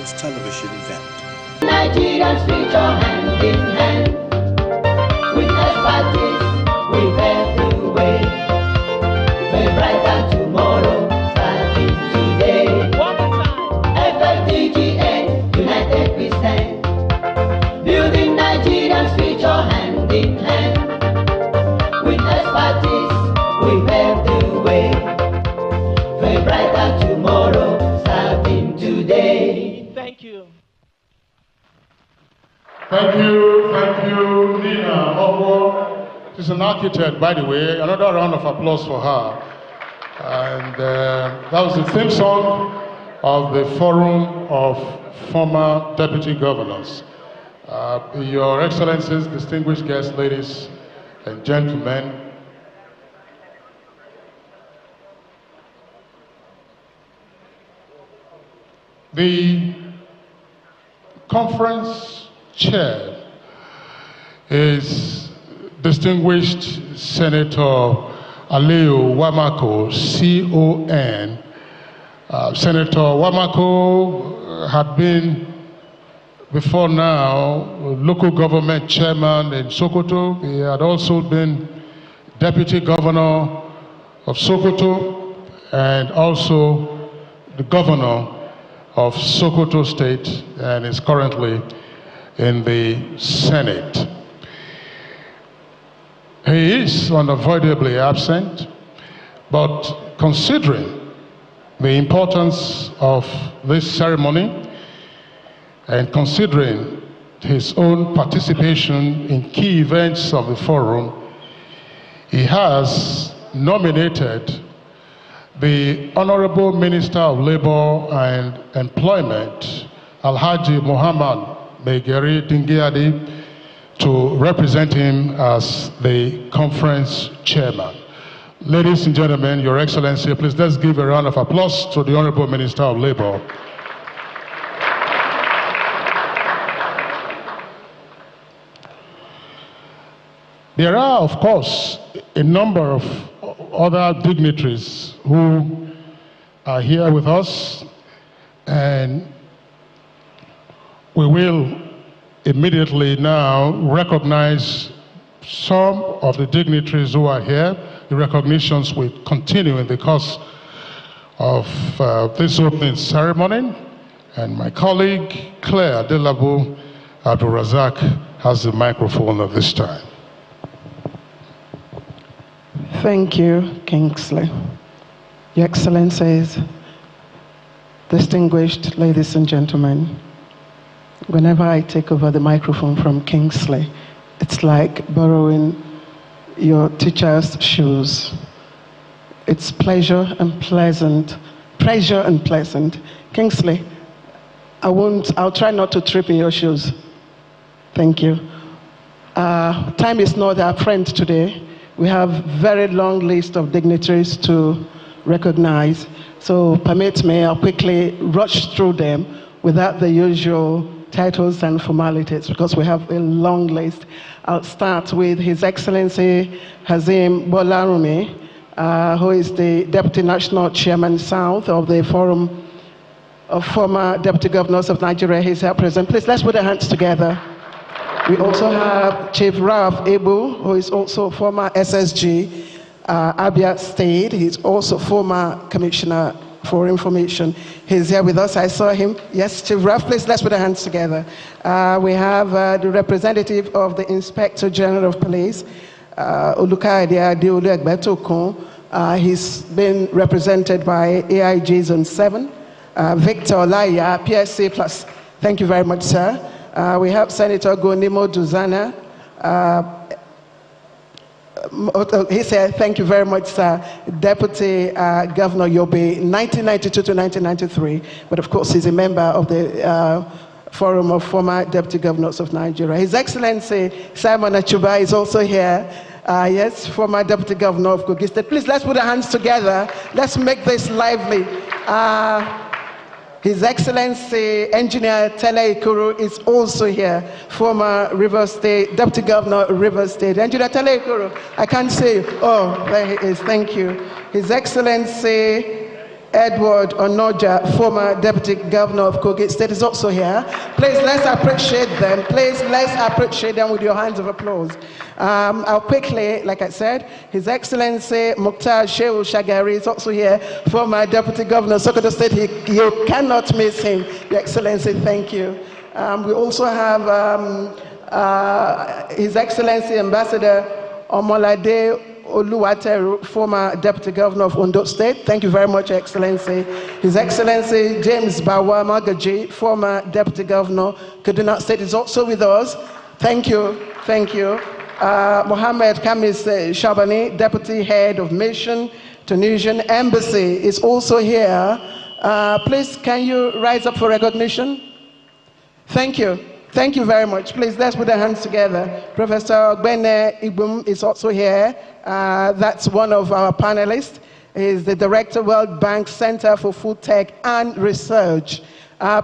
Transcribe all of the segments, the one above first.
Nationals television event. Nigerians reach our hand in hand. With expertise, we pave the way. For a brighter tomorrow, starting today. One more time. FFTGN, united we stand. Building Nigerians reach our hand in hand. With expertise, we pave the way. For a brighter tomorrow, starting today. Thank you. Thank you, Nina Obo. She's an architect, by the way. Another round of applause for her. And that was the theme song of the Forum of Former Deputy Governors. Your Excellencies, distinguished guests, ladies and gentlemen, the conference chair is distinguished Senator Aleo Wamako, CON. Senator Wamako had been, before now, local government chairman in Sokoto. He had also been deputy governor of Sokoto and also the governor of Sokoto State, and is currently in the Senate. He is unavoidably absent, but considering the importance of this ceremony and considering his own participation in key events of the forum, he has nominated the Honorable Minister of Labor and Employment, Alhaji Muhammad Megeri Dingiadi, to represent him as the conference chairman. Ladies and gentlemen, Your Excellency, please let's give a round of applause to the Honorable Minister of Labor. There are, of course, a number of other dignitaries who are here with us, and we will immediately now recognize some of the dignitaries who are here. The recognitions will continue in the course of this opening ceremony, and my colleague Claire Delabu Abdul-Razak has the microphone at this time. Thank you, Kingsley. Your Excellencies, distinguished ladies and gentlemen, whenever I take over the microphone from Kingsley, it's like borrowing your teacher's shoes. It's pleasure and pleasant. Kingsley, I'll try not to trip in your shoes. Thank you. Time is not our friend today. We have a very long list of dignitaries to recognize. So permit me, I'll quickly rush through them without the usual titles and formalities because we have a long list. I'll start with His Excellency Hazim Bolarumi, who is the Deputy National Chairman South of the Forum of Former Deputy Governors of Nigeria. He's here present. Please, let's put our hands together. We also have Chief Ralph Ebu, who is also former SSG, Abia State. He's also former Commissioner for Information. He's here with us. I saw him. Yes, Chief Ralph, please, let's put our hands together. We have the representative of the Inspector General of Police, Olukaide Adeolu Egbetokun. He's been represented by AIG Zone 7. Victor Olaya, PSC Plus. Thank you very much, sir. We have Senator Gonimo Duzana. He said, thank you very much, sir. Deputy Governor Yobe, 1992 to 1993. But of course, he's a member of the Forum of Former Deputy Governors of Nigeria. His Excellency Simon Achuba is also here. Yes, former Deputy Governor of Kogi State. Please, let's put our hands together. Let's make this lively. His Excellency Engineer Tele Ikuru is also here, former Rivers State, Deputy Governor of Rivers State. Engineer Tele Ikuru, I can't see you. Oh, there he is, thank you. His Excellency Edward Onoja, former Deputy Governor of Kogi State, is also here. Please, let's appreciate them. Please, let's appreciate them with your hands of applause. I'll quickly, like I said, His Excellency Mukhtar Shehu Shagari is also here, former Deputy Governor of Sokoto State. You cannot miss him, Your Excellency. Thank you. We also have His Excellency Ambassador Omolade Oluwateru, former Deputy Governor of Ondo State. Thank you very much, Your Excellency. His Excellency James Bawa Magaji, former Deputy Governor, Kaduna State, is also with us. Thank you. Thank you. Mohammed Kamis Shabani, Deputy Head of Mission, Tunisian Embassy, is also here. Please, can you rise up for recognition? Thank you. Thank you very much. Please, let's put our hands together. Professor Bene Ibum is also here. That's one of our panelists. He's the Director, World Bank Center for Food Tech and Research.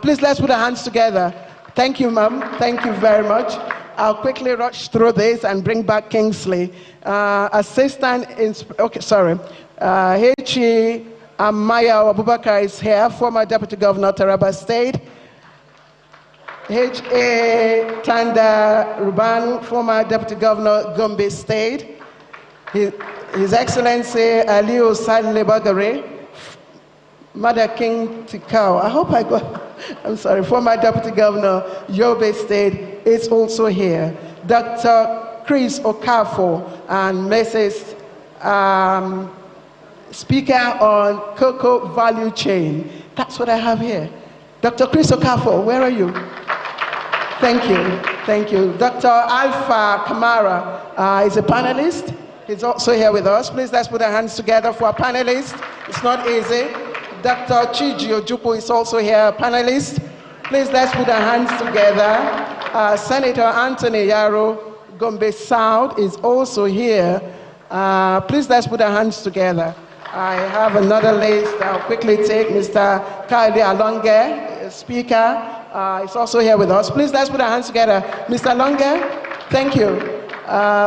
Please, let's put our hands together. Thank you, ma'am. Thank you very much. I'll quickly rush through this and bring back Kingsley. Assistant, H.E. Amaya Abubakar is here, former Deputy Governor, Taraba State. H.A. Tanda Ruban, former Deputy Governor, Gombe State. His Excellency Aliu Sadle Bagare, Mother King Tikau, I hope I got, I'm sorry, former Deputy Governor, Yobe State, is also here. Dr. Chris Okafor and Mrs. Speaker on Cocoa Value Chain. That's what I have here. Dr. Chris Okafor, where are you? Thank you. Thank you. Dr. Alpha Kamara is a panelist. He's also here with us. Please, let's put our hands together for our panelists. It's not easy. Dr. Chiji Ojukwu is also here, a panelist. Please, let's put our hands together. Senator Anthony Yaro, Gombe South, is also here. Please, let's put our hands together. I have another list I'll quickly take. Mr. Kaide Alonge, Speaker, is also here with us. Please, let's put our hands together. Mr. Alonge, thank you.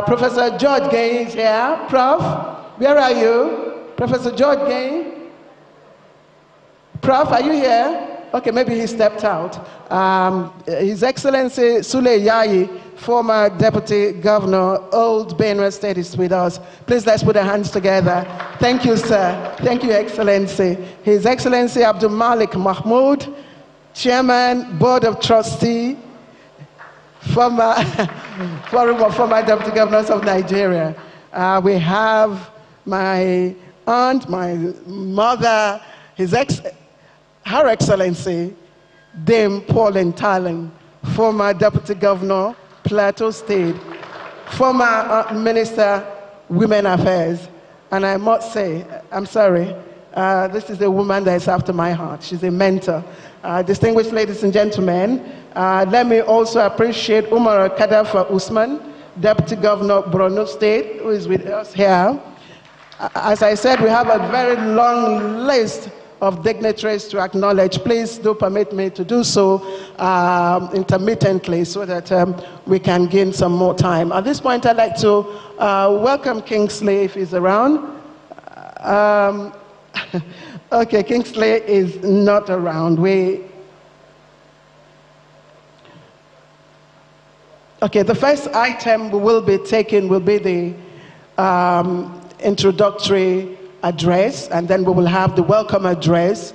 Professor George Gay is here. Prof, where are you? Professor George Gay? Prof, are you here? Okay, maybe he stepped out. His Excellency Sule Yayi, former Deputy Governor, Old Benue State, is with us. Please, let's put our hands together. Thank you, sir. Thank you, Excellency. His Excellency Abdul Malik Mahmoud, Chairman, Board of Trustee, former Deputy Governors of Nigeria. We have my aunt, my mother, Her Excellency, Dame Pauline Talon, former Deputy Governor, Plateau State, former Minister, Women Affairs. And I must say, I'm sorry, this is a woman that is after my heart. She's a mentor. Distinguished ladies and gentlemen, let me also appreciate Umar Kadafa Usman, Deputy Governor of Borno State, who is with us here. As I said, we have a very long list of dignitaries to acknowledge. Please do permit me to do so intermittently so that we can gain some more time. At this point, I'd like to welcome Kingsley if he's around. Okay, Kingsley is not around. Okay, the first item we will be taking will be the introductory address, and then we will have the welcome address.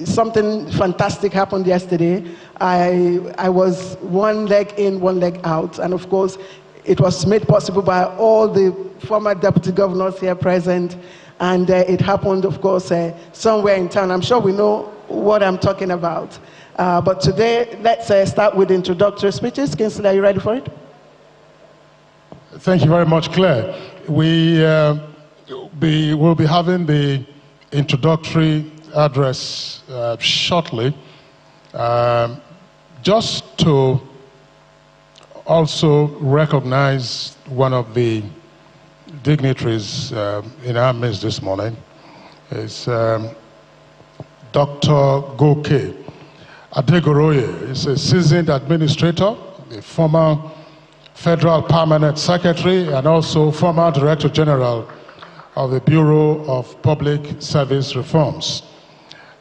Something fantastic happened yesterday. I was one leg in, one leg out, and of course, it was made possible by all the former deputy governors here present, and it happened, of course, somewhere in town. I'm sure we know what I'm talking about. But today, let's start with introductory speeches. Kingsley, are you ready for it? Thank you very much, Claire. We'll be having the introductory address shortly. Just to also recognize one of the dignitaries in our midst this morning is Dr. Goke Adegoroye. He's a seasoned administrator, a former Federal Permanent Secretary, and also former Director General of the Bureau of Public Service Reforms.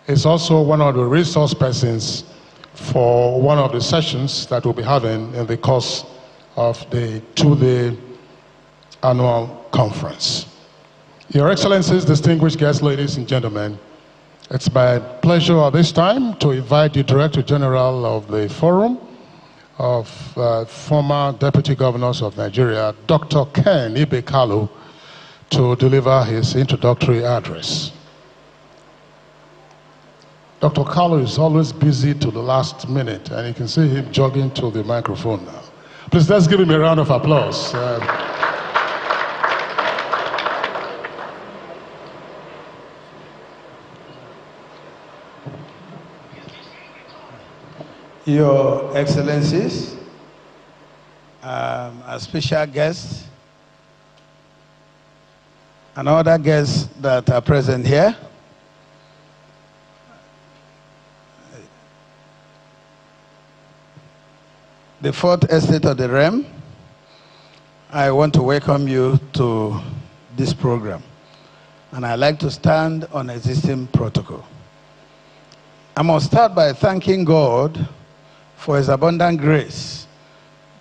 He's also one of the resource persons for one of the sessions that we'll be having in the course of the two-day annual conference. Your Excellencies, distinguished guests, ladies and gentlemen, it's my pleasure at this time to invite the Director General of the Forum of former Deputy Governors of Nigeria, Dr. Ken Ibekalu, to deliver his introductory address. Dr. Kalu is always busy to the last minute, and you can see him jogging to the microphone now. Please, let's give him a round of applause. Your Excellencies, a special guest, and other guests that are present here, the Fourth Estate of the Realm, I want to welcome you to this program. And I'd like to stand on existing protocol. I must start by thanking God for his abundant grace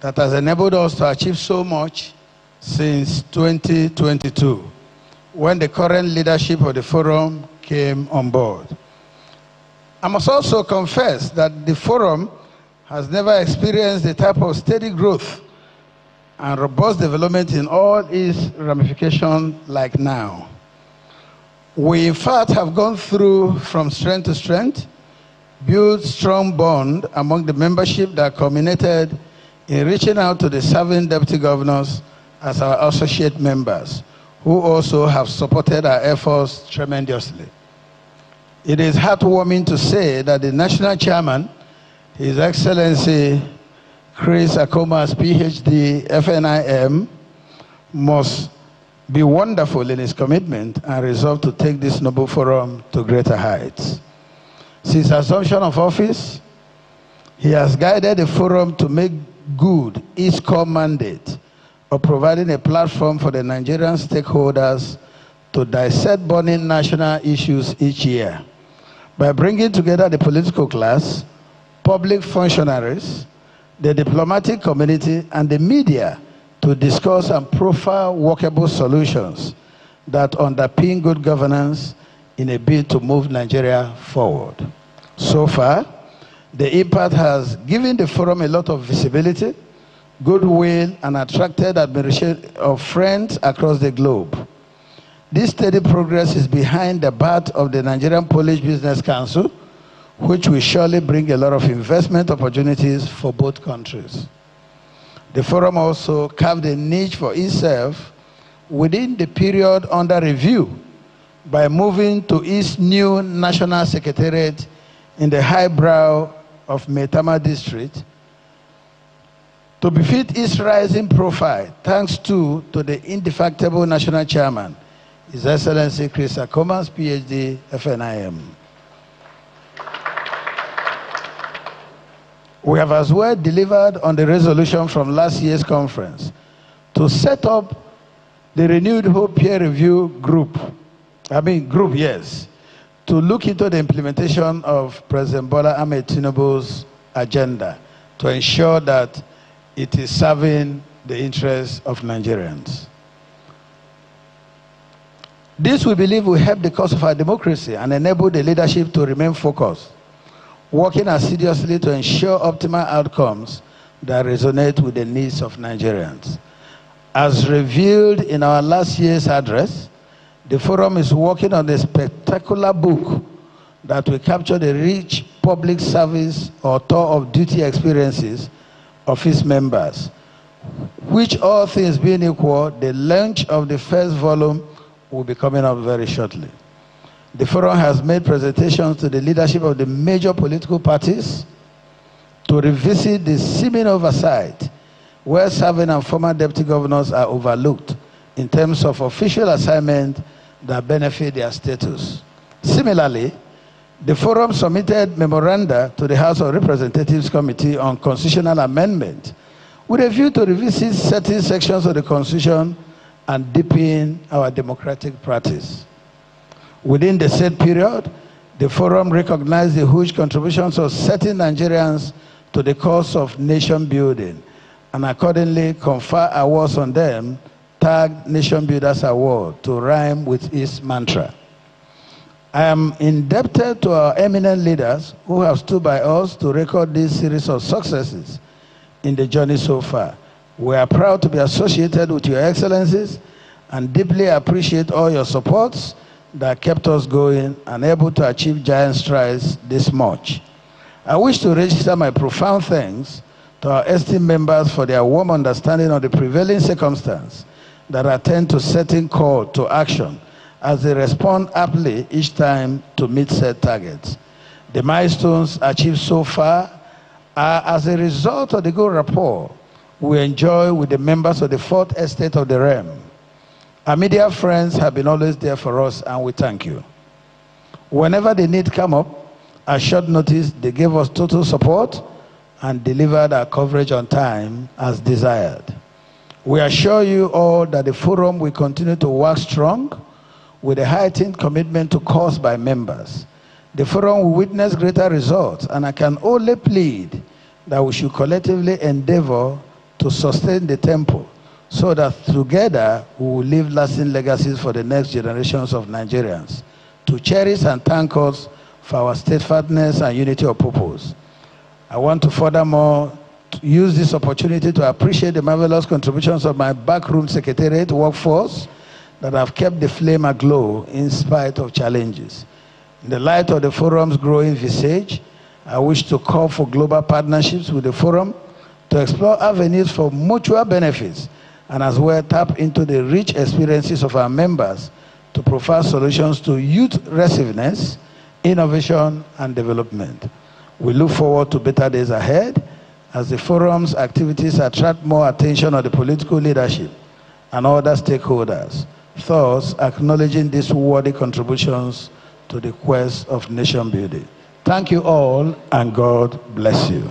that has enabled us to achieve so much since 2022, when the current leadership of the forum came on board. I must also confess that the forum has never experienced the type of steady growth and robust development in all its ramifications like now. We in fact have gone through from strength to strength, built strong bond among the membership that culminated in reaching out to the serving deputy governors as our associate members, who also have supported our efforts tremendously. It is heartwarming to say that the national chairman, His Excellency Chris Akoma's PhD, FNIM, must be wonderful in his commitment and resolve to take this noble forum to greater heights. Since assumption of office, he has guided the forum to make good its core mandate of providing a platform for the Nigerian stakeholders to dissect burning national issues each year by bringing together the political class, public functionaries, the diplomatic community, and the media to discuss and profile workable solutions that underpin good governance in a bid to move Nigeria forward. So far, the impact has given the forum a lot of visibility, goodwill, and attracted admiration of friends across the globe. This steady progress is behind the bat of the Nigerian Polish Business Council, which will surely bring a lot of investment opportunities for both countries. The forum also carved a niche for itself within the period under review by moving to its new national secretariat in the highbrow of Maitama district to befit its rising profile, thanks to the indefatigable national chairman, His Excellency Chris Akoma's PhD, FNIM. We have as well delivered on the resolution from last year's conference to set up the renewed Hope Peer Review group, to look into the implementation of President Bola Ahmed Tinubu's agenda to ensure that it is serving the interests of Nigerians. This, we believe, will help the cause of our democracy and enable the leadership to remain focused, working assiduously to ensure optimal outcomes that resonate with the needs of Nigerians. As revealed in our last year's address, the forum is working on a spectacular book that will capture the rich public service or tour of duty experiences of its members, which, all things being equal, the launch of the first volume will be coming up very shortly. The forum has made presentations to the leadership of the major political parties to revisit the seeming oversight where serving and former deputy governors are overlooked in terms of official assignment that benefit their status. Similarly, the forum submitted memoranda to the House of Representatives Committee on Constitutional Amendment with a view to revisit certain sections of the Constitution and deepen our democratic practice. Within the said period, the forum recognized the huge contributions of certain Nigerians to the cause of nation building and accordingly confer awards on them, tagged Nation Builders Award to rhyme with its mantra. I am indebted to our eminent leaders who have stood by us to record this series of successes in the journey so far. We are proud to be associated with your excellencies and deeply appreciate all your supports that kept us going and able to achieve giant strides this much. I wish to register my profound thanks to our esteemed members for their warm understanding of the prevailing circumstance that attend to setting call to action as they respond aptly each time to meet set targets. The milestones achieved so far are as a result of the good rapport we enjoy with the members of the Fourth Estate of the Realm. Our media friends have been always there for us, and we thank you. Whenever the need came up, at short notice, they gave us total support and delivered our coverage on time as desired. We assure you all that the forum will continue to work strong with a heightened commitment to cause by members. The forum will witness greater results, and I can only plead that we should collectively endeavor to sustain the tempo so that together we will leave lasting legacies for the next generations of Nigerians to cherish and thank us for our steadfastness and unity of purpose. I want to furthermore use this opportunity to appreciate the marvelous contributions of my backroom secretariat workforce that have kept the flame aglow in spite of challenges. In the light of the forum's growing visage, I wish to call for global partnerships with the forum to explore avenues for mutual benefits and as well tap into the rich experiences of our members to provide solutions to youth resilience, innovation, and development. We look forward to better days ahead as the forum's activities attract more attention of the political leadership and other stakeholders, thus acknowledging these worthy contributions to the quest of nation building. Thank you all, and God bless you.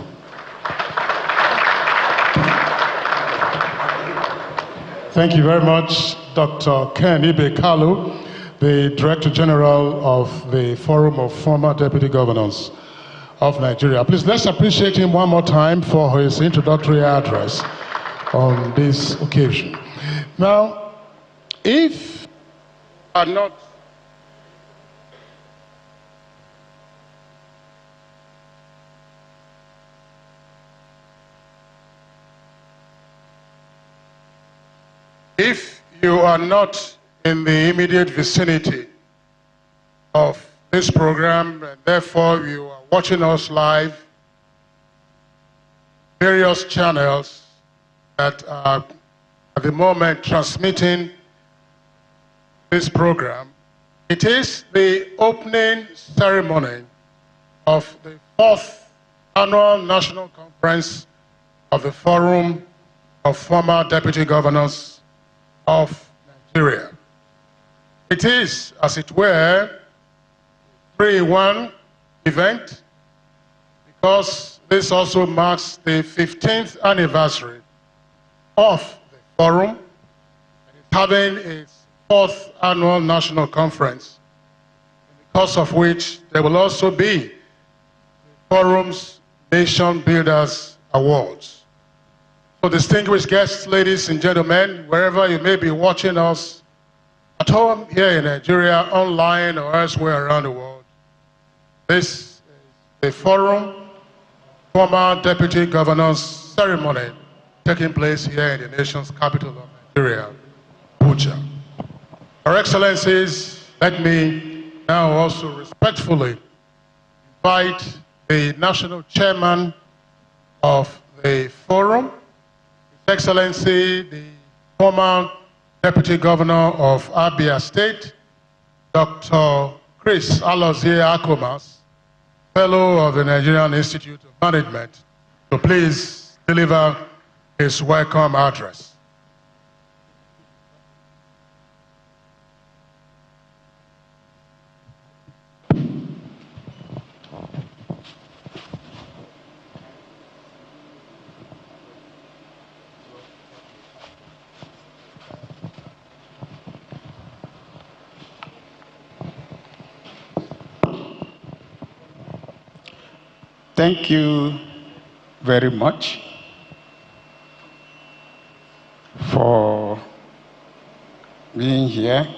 Thank you very much, Dr. Ken Ibe-Kalu, the Director General of the Forum of Former Deputy Governors of Nigeria. Please, let's appreciate him one more time for his introductory address on this occasion. Now, if are not If you are not in the immediate vicinity of this program, and therefore you are watching us live, various channels that are at the moment transmitting this program, it is the opening ceremony of the 4th Annual National Conference of the Forum of Former Deputy Governors of Nigeria. It is, as it were, a 3-in-1 event because this also marks the 15th anniversary of the forum, and it's having its 4th annual national conference, in the course of which there will also be the forum's Nation Builders Awards. So distinguished guests, ladies and gentlemen, wherever you may be watching us, at home here in Nigeria, online or elsewhere around the world, this is the Forum Former Deputy Governors ceremony taking place here in the nation's capital of Nigeria, Abuja. Your Excellencies, let me now also respectfully invite the National Chairman of the Forum, His Excellency, the former Deputy Governor of Abia State, Dr. Chris Alozie Akomas, Fellow of the Nigerian Institute of Management, to please deliver his welcome address. thank you very much for being here.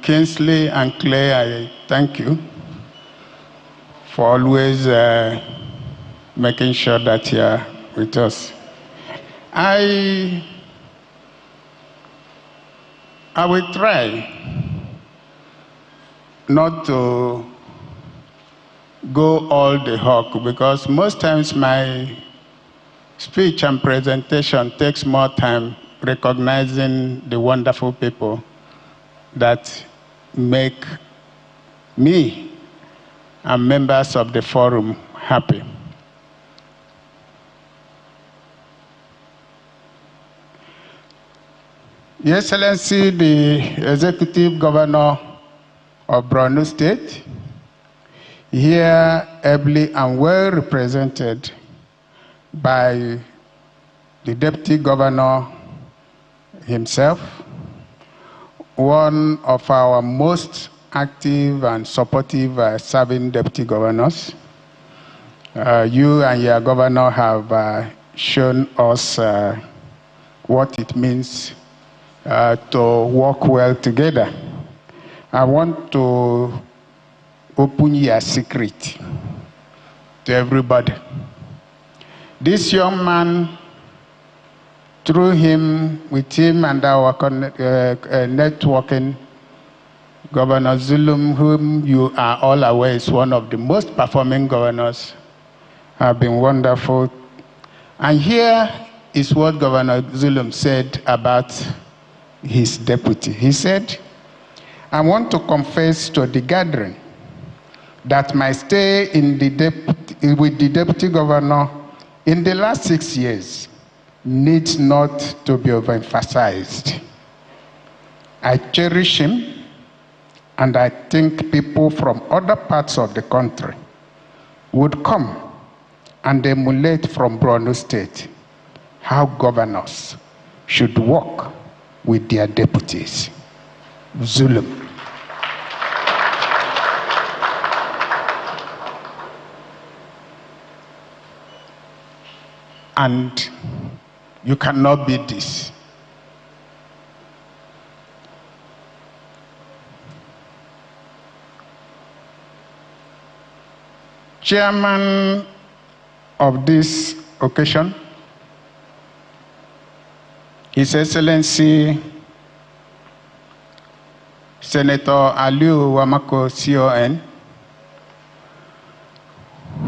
Kingsley and Clay, I thank you for always making sure that you're with us. I will try not to go all the hawk, because most times my speech and presentation takes more time recognizing the wonderful people that make me and members of the forum happy. Your Excellency, the Executive Governor of Borno State, here ably and well represented by the Deputy Governor himself, one of our most active and supportive serving Deputy Governors. You and your Governor have shown us what it means to work well together. I want to open your secret to everybody. This young man, through him, with him and our networking, Governor Zulum, whom you are all aware is one of the most performing governors, have been wonderful. And here is what Governor Zulum said about his deputy. He said, I want to confess to the gathering that my stay in with the Deputy Governor in the last 6 years needs not to be overemphasized. I cherish him, and I think people from other parts of the country would come and emulate from Borno State how governors should work with their deputies. Zulum. And you cannot beat this. Chairman of this occasion, His Excellency Senator Aliu Wamako CON,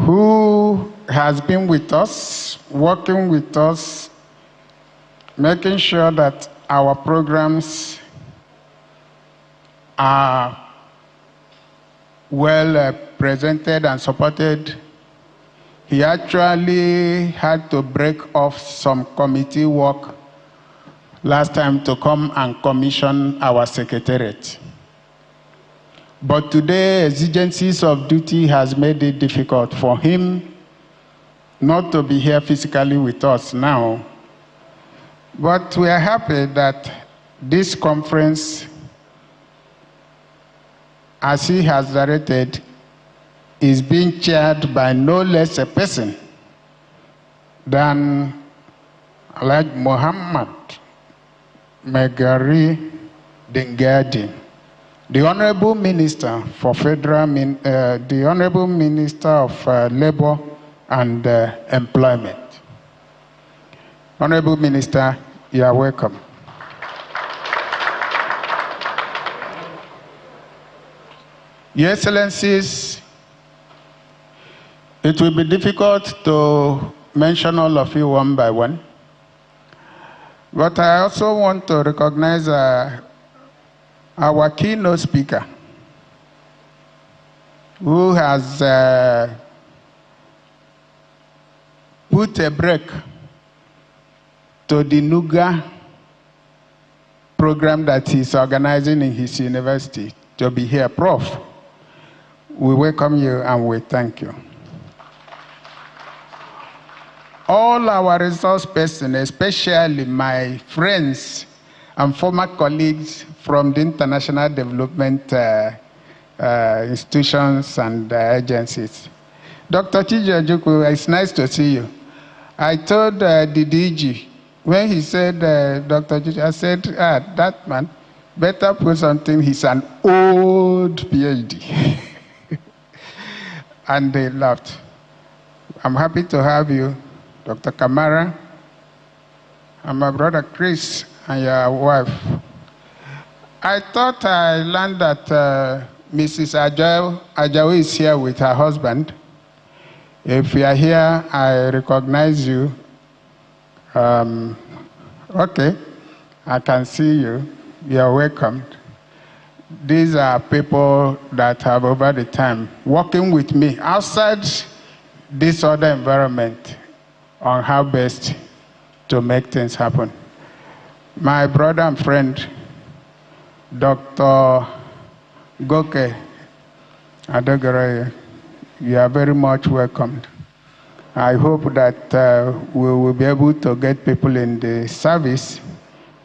who has been with us, working with us, making sure that our programs are well presented and supported. He actually had to break off some committee work last time to come and commission our secretariat. But today, exigencies of duty has made it difficult for him not to be here physically with us now. But we are happy that this conference, as he has directed, is being chaired by no less a person than Alhaji Muhammad Megari Dengadi, the Honorable Minister for the Honorable Minister of Labor and Employment. Honorable Minister, you are welcome. Your Excellencies, it will be difficult to mention all of you one by one, but I also want to recognize our keynote speaker, who has put a break to the NUGA program that he's organizing in his university to be here. Prof, we welcome you and we thank you. All our resource persons, especially my friends and former colleagues from the International Development institutions and agencies. Dr. Chijojuku, it's nice to see you. I told the DG, when he said, Dr. Chijojuku, I said, that man, better put something, he's an old PhD. And they laughed. I'm happy to have you, Dr. Kamara, and my brother Chris, and your wife. I thought I learned that Mrs. Ajaw is here with her husband. If you are here, I recognize you. Okay, I can see you. You're welcome. These are people that have over the time working with me outside this other environment on how best to make things happen. My brother and friend, Dr. Goke Adogare, you are very much welcomed. I hope that we will be able to get people in the service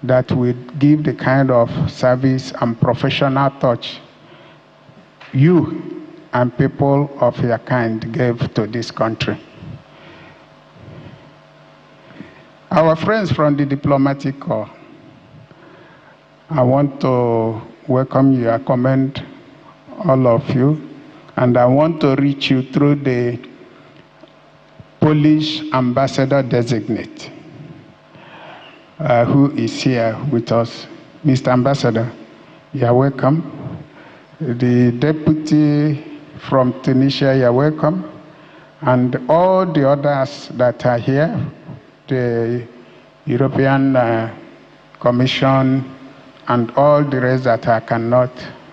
that will give the kind of service and professional touch you and people of your kind gave to this country. Our friends from the diplomatic corps, I want to welcome you. I commend all of you, and I want to reach you through the Polish ambassador designate, who is here with us. Mr. Ambassador, you are welcome. The deputy from Tunisia, you are welcome. And all the others that are here, the European Commission, and all the rest that I cannot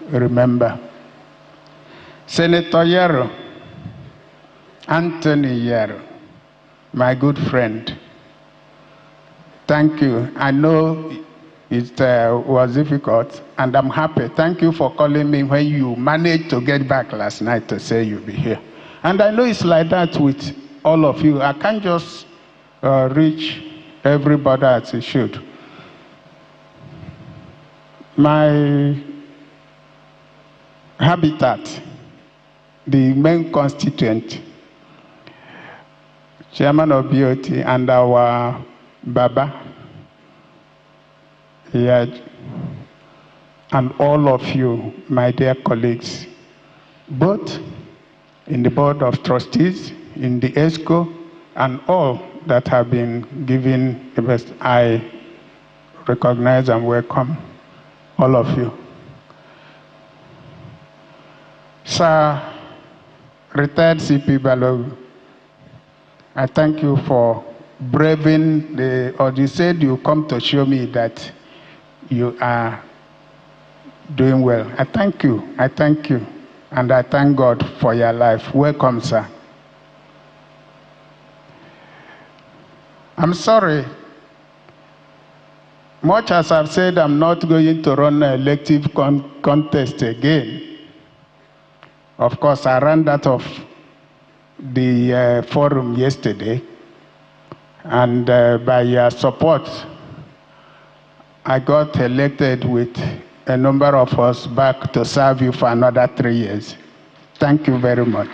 remember. Senator Yero, Anthony Yero, my good friend, thank you. I know it was difficult, and I'm happy. Thank you for calling me when you managed to get back last night to say you'll be here. And I know it's like that with all of you. I can't just reach everybody as it should. My habitat, the main constituent, chairman of BOT, and our Baba, yeah, and all of you, my dear colleagues, both in the Board of Trustees, in the ESCO, and all that have been given the best, I recognize and welcome all of you. Sir, retired CP Balogu, I thank you for braving or you said you come to show me that you are doing well. I thank you, and I thank God for your life. Welcome, sir. I'm sorry. Much as I've said, I'm not going to run an elective contest again. Of course, I ran that of the forum yesterday, and by your support, I got elected with a number of us back to serve you for another 3 years. Thank you very much.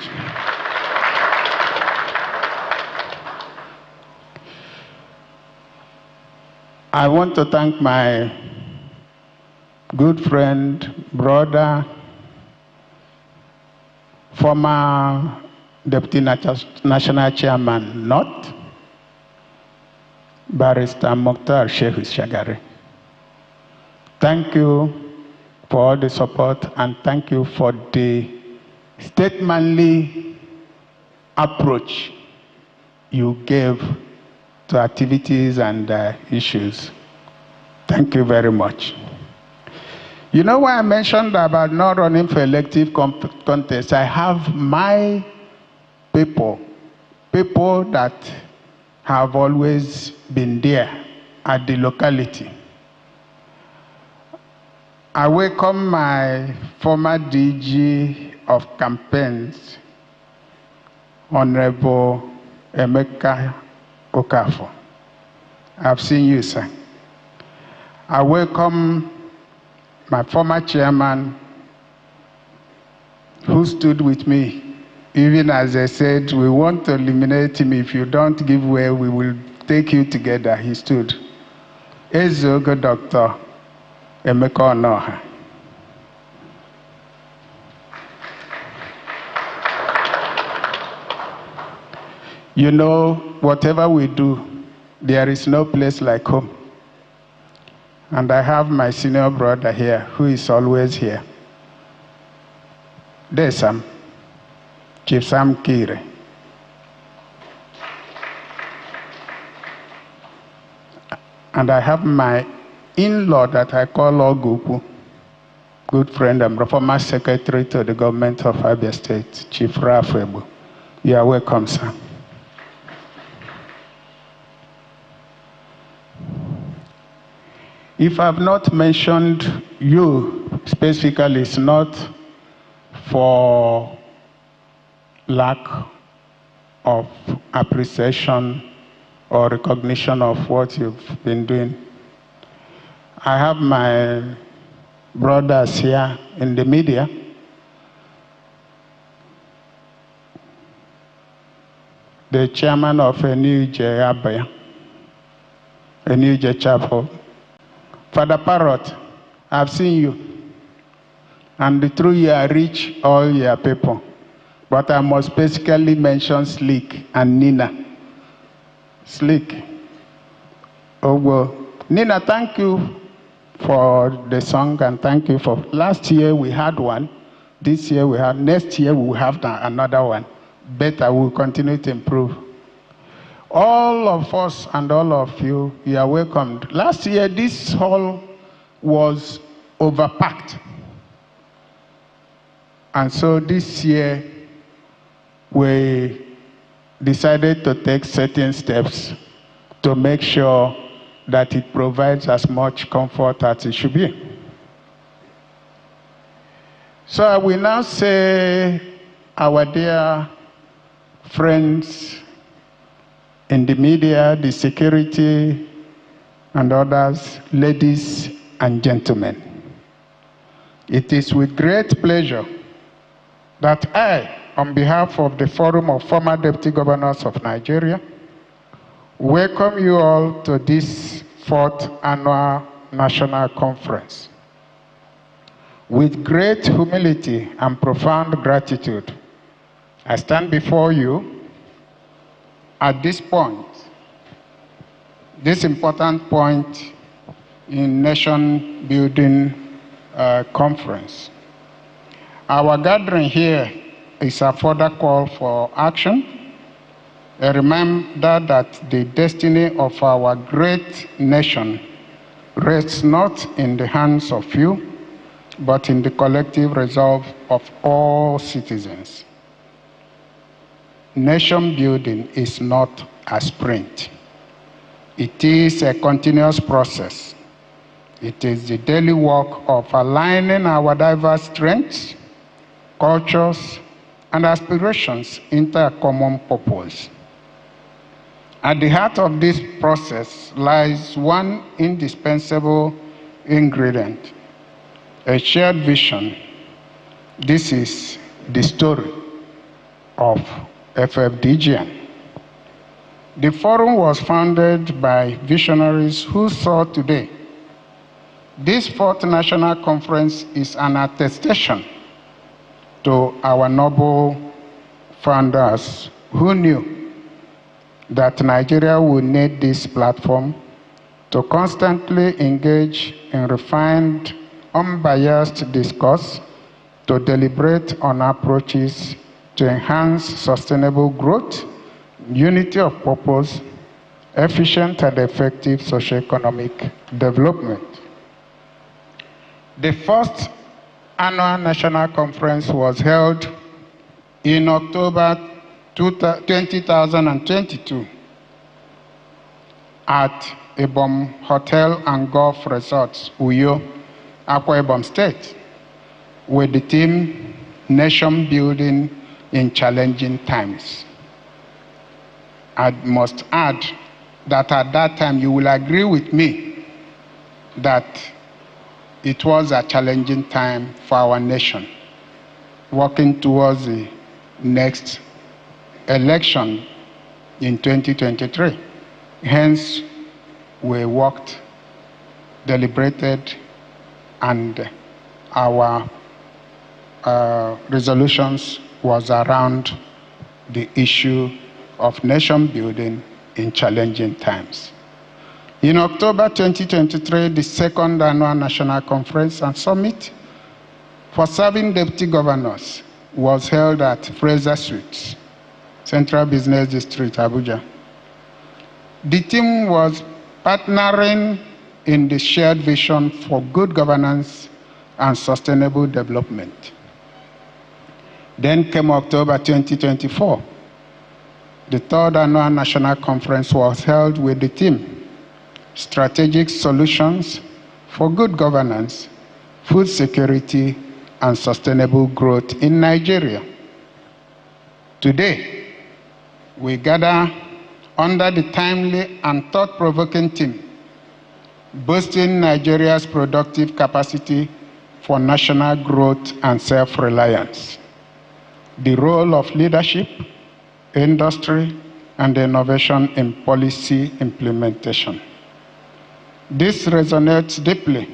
I want to thank my good friend, brother, former Deputy National Chairman, North, Barrister Mokhtar Sheikh Shagari. Thank you for all the support, and thank you for the statesmanly approach you gave to activities and issues. Thank you very much. You know why I mentioned about not running for elective contest? I have my people that have always been there at the locality. I welcome my former DG of campaigns, Honorable Emeka Okafor. I've seen you, sir. I welcome my former chairman, who stood with me, even as they said, we want to eliminate him. If you don't give way, we will take you together. He stood. Ezogo Dr. Emeka Onoha. You know, whatever we do, there is no place like home. And I have my senior brother here, who is always here. There's Sam, Chief Sam Kire. And I have my in-law that I call Oguku, good friend and former secretary to the government of Abia State, Chief Rafebu. You are welcome, sir. If I've not mentioned you specifically, it's not for lack of appreciation or recognition of what you've been doing. I have my brothers here in the media. The chairman of Enuije Abaya, Enuije Chapel. Father Parrot, I've seen you. And through you, I reach all your people. But I must basically mention Slick and Nina. Slick. Oh, well. Nina, thank you for the song and thank you for. Last year we had one. This year we have. Next year we will have another one. Better, we'll continue to improve. All of us and all of you, you are welcomed. Last year, this hall was overpacked. And so this year, we decided to take certain steps to make sure that it provides as much comfort as it should be. So I will now say, our dear friends in the media, the security, and others, ladies and gentlemen, it is with great pleasure that I, on behalf of the Forum of Former Deputy Governors of Nigeria, welcome you all to this 4th Annual National Conference. With great humility and profound gratitude, I stand before you at this point, this important point in nation building conference. Our gathering here is a further call for action, a reminder that the destiny of our great nation rests not in the hands of few, but in the collective resolve of all citizens. Nation building is not a sprint. It is a continuous process. It is the daily work of aligning our diverse strengths, cultures, and aspirations into a common purpose. At the heart of this process lies one indispensable ingredient, a shared vision. This is the story of FFDGN. The forum was founded by visionaries who saw today this 4th National Conference is an attestation to our noble founders who knew that Nigeria would need this platform to constantly engage in refined, unbiased discourse, to deliberate on approaches to enhance sustainable growth, unity of purpose, efficient and effective socioeconomic development. The first annual national conference was held in October 2022 at Ibom Hotel and Golf Resorts, Uyo, Akwa Ibom State, with the theme Nation Building in Challenging Times. I must add that at that time you will agree with me that it was a challenging time for our nation. working towards the next election in 2023. Hence, we worked, deliberated, and our resolutions was around the issue of nation building in challenging times. In October 2023, the second annual National Conference and Summit for serving deputy governors was held at Fraser Suites, Central Business District, Abuja. The theme was partnering in the shared vision for good governance and sustainable development. Then came October 2024. The third annual National Conference was held with the theme Strategic Solutions for Good Governance, Food Security, and Sustainable Growth in Nigeria. Today, we gather under the timely and thought-provoking theme, Boosting Nigeria's Productive Capacity for National Growth and Self-Reliance. The role of leadership, industry, and innovation in policy implementation. This resonates deeply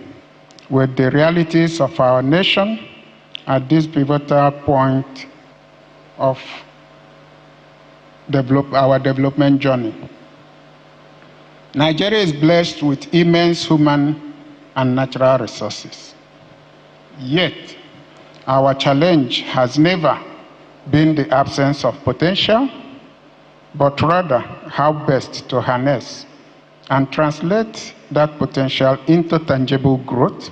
with the realities of our nation at this pivotal point of our development journey. Nigeria is blessed with immense human and natural resources. Yet, our challenge has never been the absence of potential, but rather how best to harness and translate that potential into tangible growth,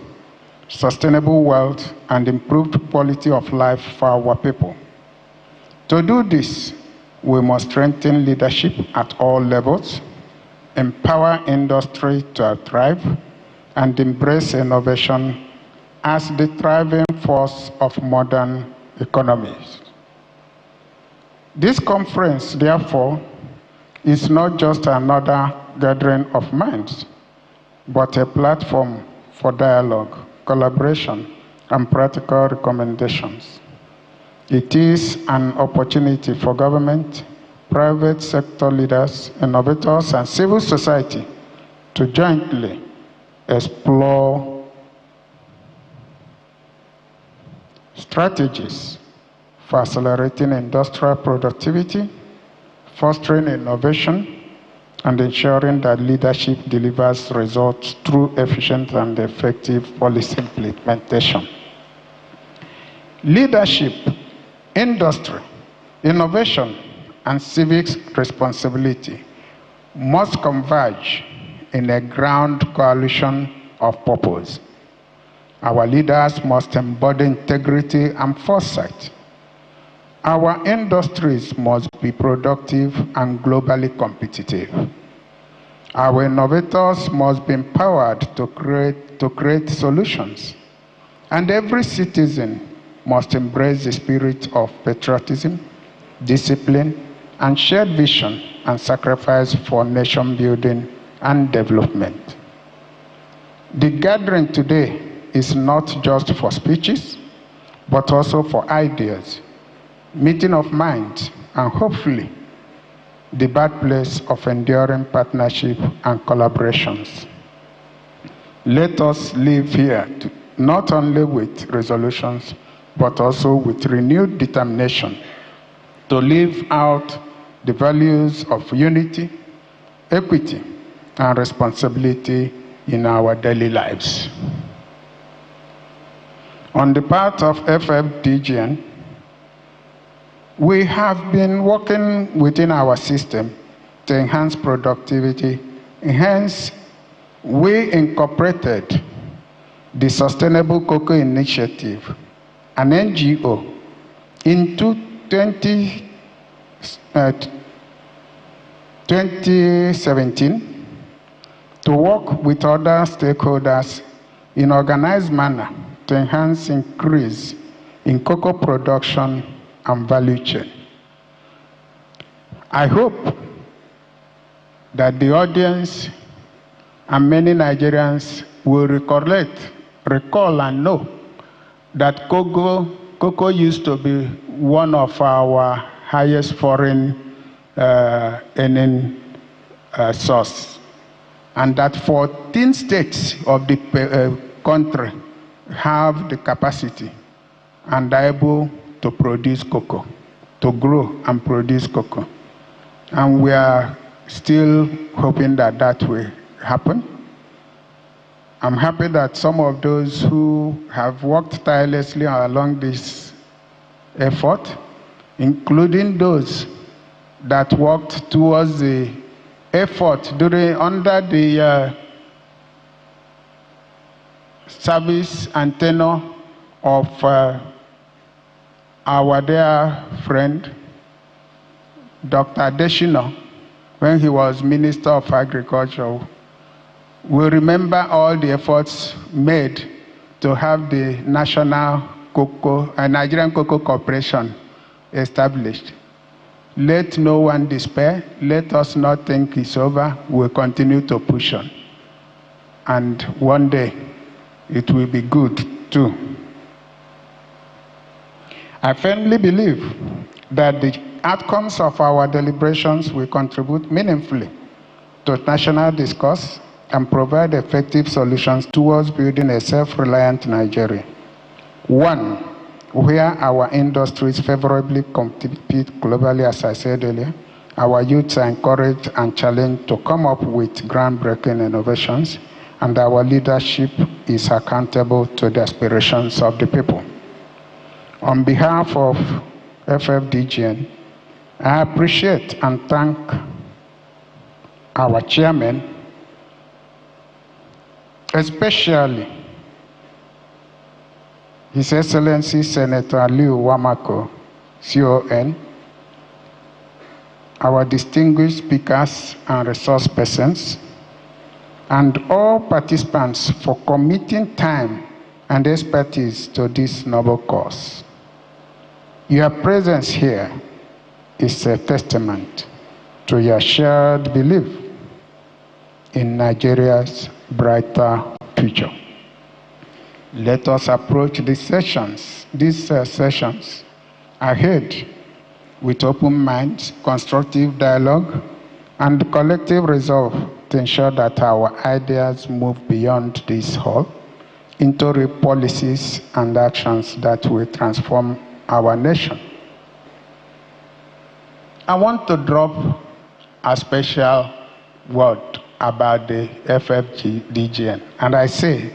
sustainable wealth, and improved quality of life for our people. To do this, we must strengthen leadership at all levels, empower industry to thrive, and embrace innovation as the thriving force of modern economies. This conference, therefore, is not just another gathering of minds, but a platform for dialogue, collaboration, and practical recommendations. It is an opportunity for government, private sector leaders, innovators, and civil society to jointly explore strategies for accelerating industrial productivity, fostering innovation, and ensuring that leadership delivers results through efficient and effective policy implementation. Leadership, industry, innovation, and civic responsibility must converge in a ground coalition of purpose. Our leaders must embody integrity and foresight. Our industries must be productive and globally competitive. Our innovators must be empowered to create solutions. And every citizen must embrace the spirit of patriotism, discipline, and shared vision and sacrifice for nation building and development. The gathering today is not just for speeches, but also for ideas, meeting of minds, and hopefully the birthplace of enduring partnership and collaborations. Let us live here not only with resolutions, but also with renewed determination to live out the values of unity, equity, and responsibility in our daily lives. On the part of FFDGN, we have been working within our system to enhance productivity. Hence, we incorporated the Sustainable Cocoa Initiative, an NGO, into 2017 to work with other stakeholders in organized manner to enhance increase in cocoa production and value chain. I hope that the audience and many Nigerians will recall and know that cocoa cocoa used to be one of our highest foreign earning source, and that 14 states of the country have the capacity and are able to produce cocoa, to grow and produce cocoa. And we are still hoping that that will happen. I'm happy that some of those who have worked tirelessly along this effort, including those that worked towards the effort under the service and tenure of our dear friend, Dr. Adeshina, when he was Minister of Agriculture. We remember all the efforts made to have the National Cocoa and Nigerian Cocoa Corporation established. Let no one despair. Let us not think it's over. We'll continue to push on. And one day, it will be good too. I firmly believe that the outcomes of our deliberations will contribute meaningfully to national discourse and provide effective solutions towards building a self-reliant Nigeria. One, where our industries favorably compete globally, as I said earlier, our youths are encouraged and challenged to come up with groundbreaking innovations, and our leadership is accountable to the aspirations of the people. On behalf of FFDGN, I appreciate and thank our chairman, especially His Excellency Senator Aliu Wamako, CON, our distinguished speakers and resource persons, and all participants for committing time and expertise to this noble cause. Your presence here is a testament to your shared belief in Nigeria's brighter future. Let us approach these sessions ahead with open minds, constructive dialogue, and collective resolve to ensure that our ideas move beyond this hall into real policies and actions that will transform our nation. I want to drop a special word about the FFDGN, and I say,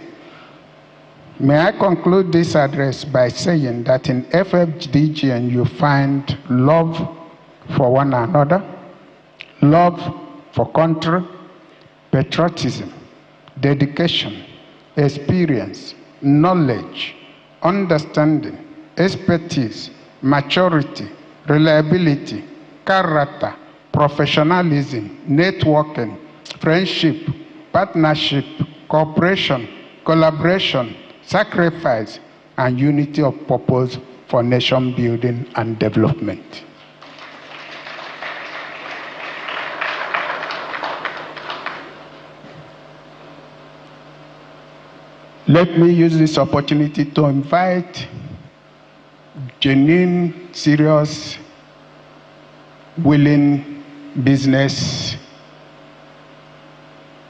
may I conclude this address by saying that in FFDGN you find love for one another, love for country, patriotism, dedication, experience, knowledge, understanding, expertise, maturity, reliability, character, professionalism, networking, friendship, partnership, cooperation, collaboration, sacrifice, and unity of purpose for nation building and development. Let me use this opportunity to invite genuine, serious, willing business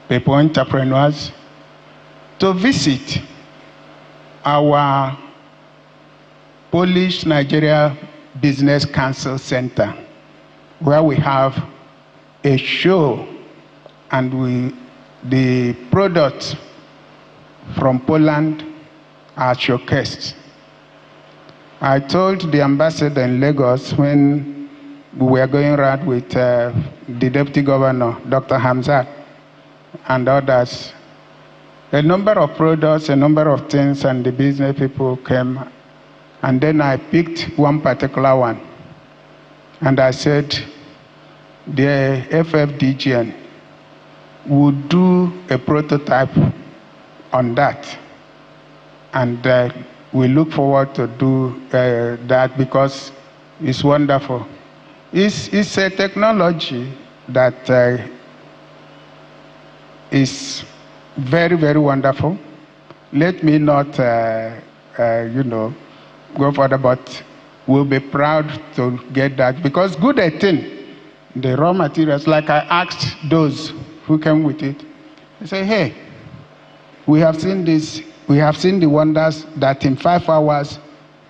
people, entrepreneurs, to visit our Polish Nigeria Business Council Center, where we have a show and the products from Poland are showcased. I told the ambassador in Lagos when we were going around with the Deputy Governor, Dr. Hamzat, and others, a number of products, a number of things, and the business people came, and then I picked one particular one, and I said, the FFDGN would do a prototype on that, and we look forward to do that because it's wonderful. It's a technology that is very, very wonderful. Let me not, go further, but we'll be proud to get that, because good 18, the raw materials, like I asked those who came with it, I say, hey, we have seen this, we have seen the wonders that in 5 hours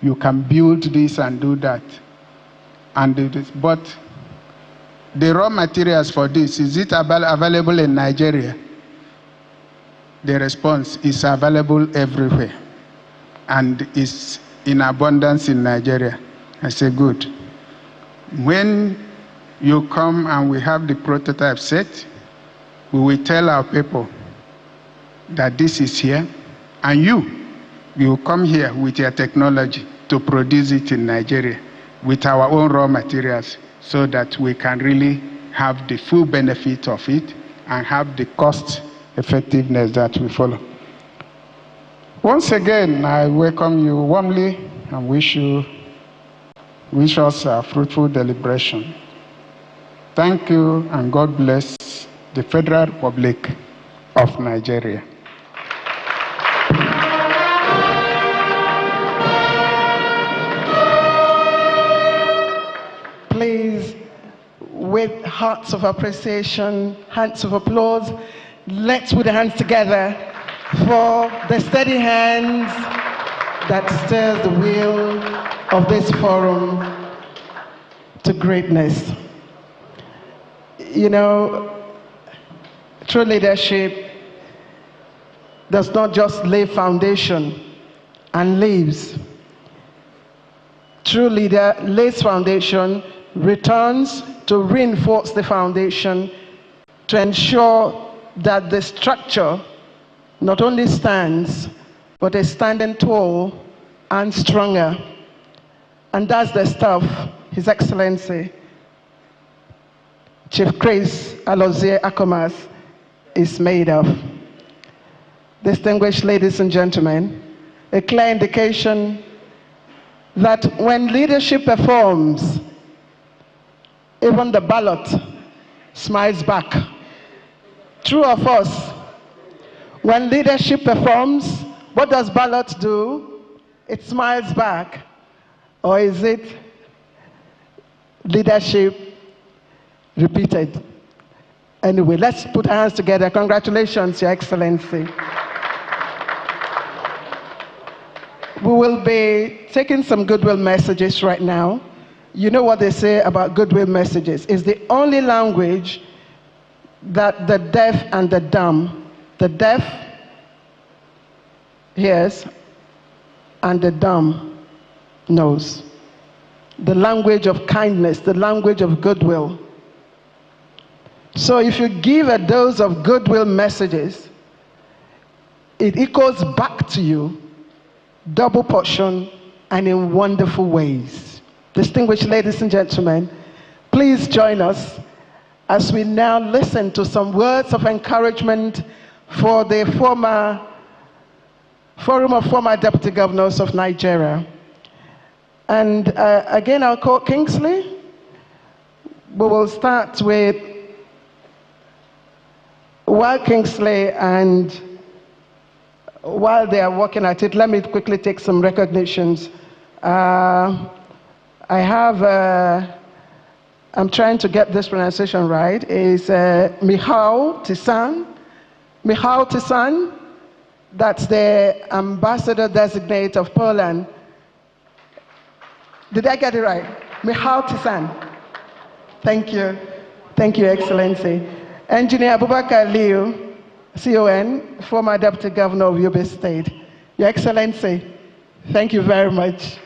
you can build this and do that and do this, but the raw materials for this, is it available in Nigeria? The response is available everywhere and is in abundance in Nigeria. I say, good. When you come and we have the prototype set, we will tell our people that this is here, and you come here with your technology to produce it in Nigeria with our own raw materials, so that we can really have the full benefit of it and have the cost effectiveness that we follow. Once again, I welcome you warmly and wish us a fruitful deliberation. Thank you, and God bless the Federal Republic of Nigeria. Please, with hearts of appreciation, hands of applause, let's put our hands together for the steady hands that stirs the wheel of this forum to greatness. You know, true leadership does not just lay foundation and leaves. True leader lays foundation, returns to reinforce the foundation, to ensure that the structure not only stands, but is standing tall and stronger. And that's the stuff His Excellency Chief Chris Alozie Akomas is made of. Distinguished ladies and gentlemen, a clear indication that when leadership performs, even the ballot smiles back. True of us, when leadership performs, what does ballot do? It smiles back. Or is it leadership repeated? Anyway, let's put our hands together. Congratulations, Your Excellency. We will be taking some goodwill messages right now. You know what they say about goodwill messages. It's the only language that the deaf and the dumb, the deaf hears and the dumb knows. The language of kindness, the language of goodwill. So if you give a dose of goodwill messages, it echoes back to you, double portion and in wonderful ways. Distinguished ladies and gentlemen, please join us as we now listen to some words of encouragement for the Forum of Former Deputy Governors of Nigeria. And again, I'll call Kingsley. We will start with while Kingsley and while they are working at it, let me quickly take some recognitions. I have, I'm trying to get this pronunciation right, is Michał Tisan. Michał Tisan, that's the ambassador designate of Poland. Did I get it right? Michał Tisan. Thank you. Thank you, Excellency. Engineer Abubakar Liu, CON, former Deputy Governor of Yobe State. Your Excellency, thank you very much.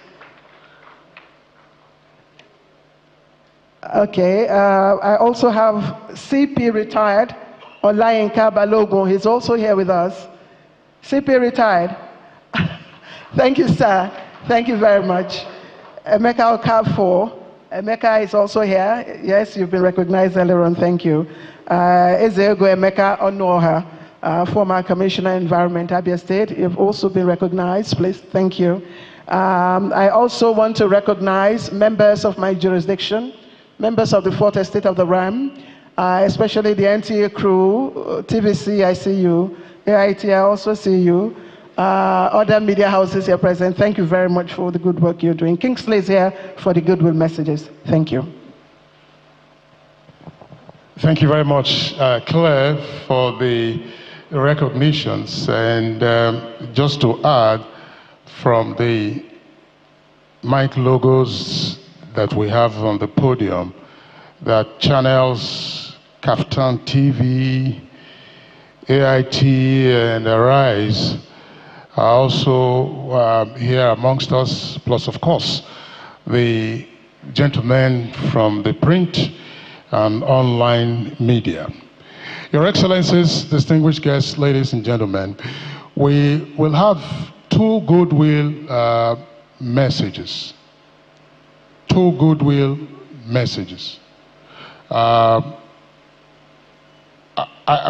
Okay, I also have CP retired, Olayinka Balogun. He's also here with us. CP retired. Thank you, sir. Thank you very much. Emeka Okafor. Emeka is also here. Yes, you've been recognized earlier on. Thank you. Ezeogo Emeka Onoha, former Commissioner Environment, Abia State. You've also been recognized. Please, thank you. I also want to recognize members of my jurisdiction, members of the Fourth Estate of the RAM, especially the NTA crew, TVC, I see you. AIT, I also see you. other media houses here present, thank you very much for the good work you're doing. Kingsley is here for the goodwill messages. Thank you. Thank you very much, Claire, for the recognitions. And just to add, from the mic logos that we have on the podium, that channels Kaftan TV, AIT, and Arise are also here amongst us, plus, of course, the gentlemen from the print and online media. Your Excellencies, distinguished guests, ladies and gentlemen, we will have two goodwill messages. Two goodwill messages. I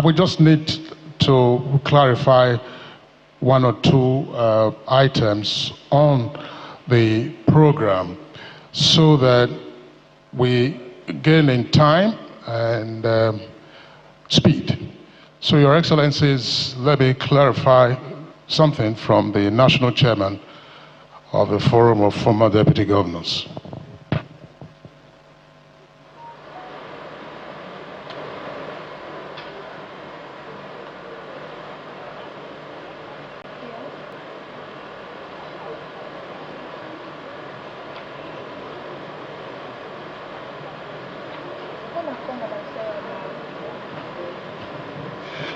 would just need to clarify one or two items on the program so that we gain in time and speed. So, Your Excellencies, let me clarify something from the National Chairman of the Forum of Former Deputy Governors.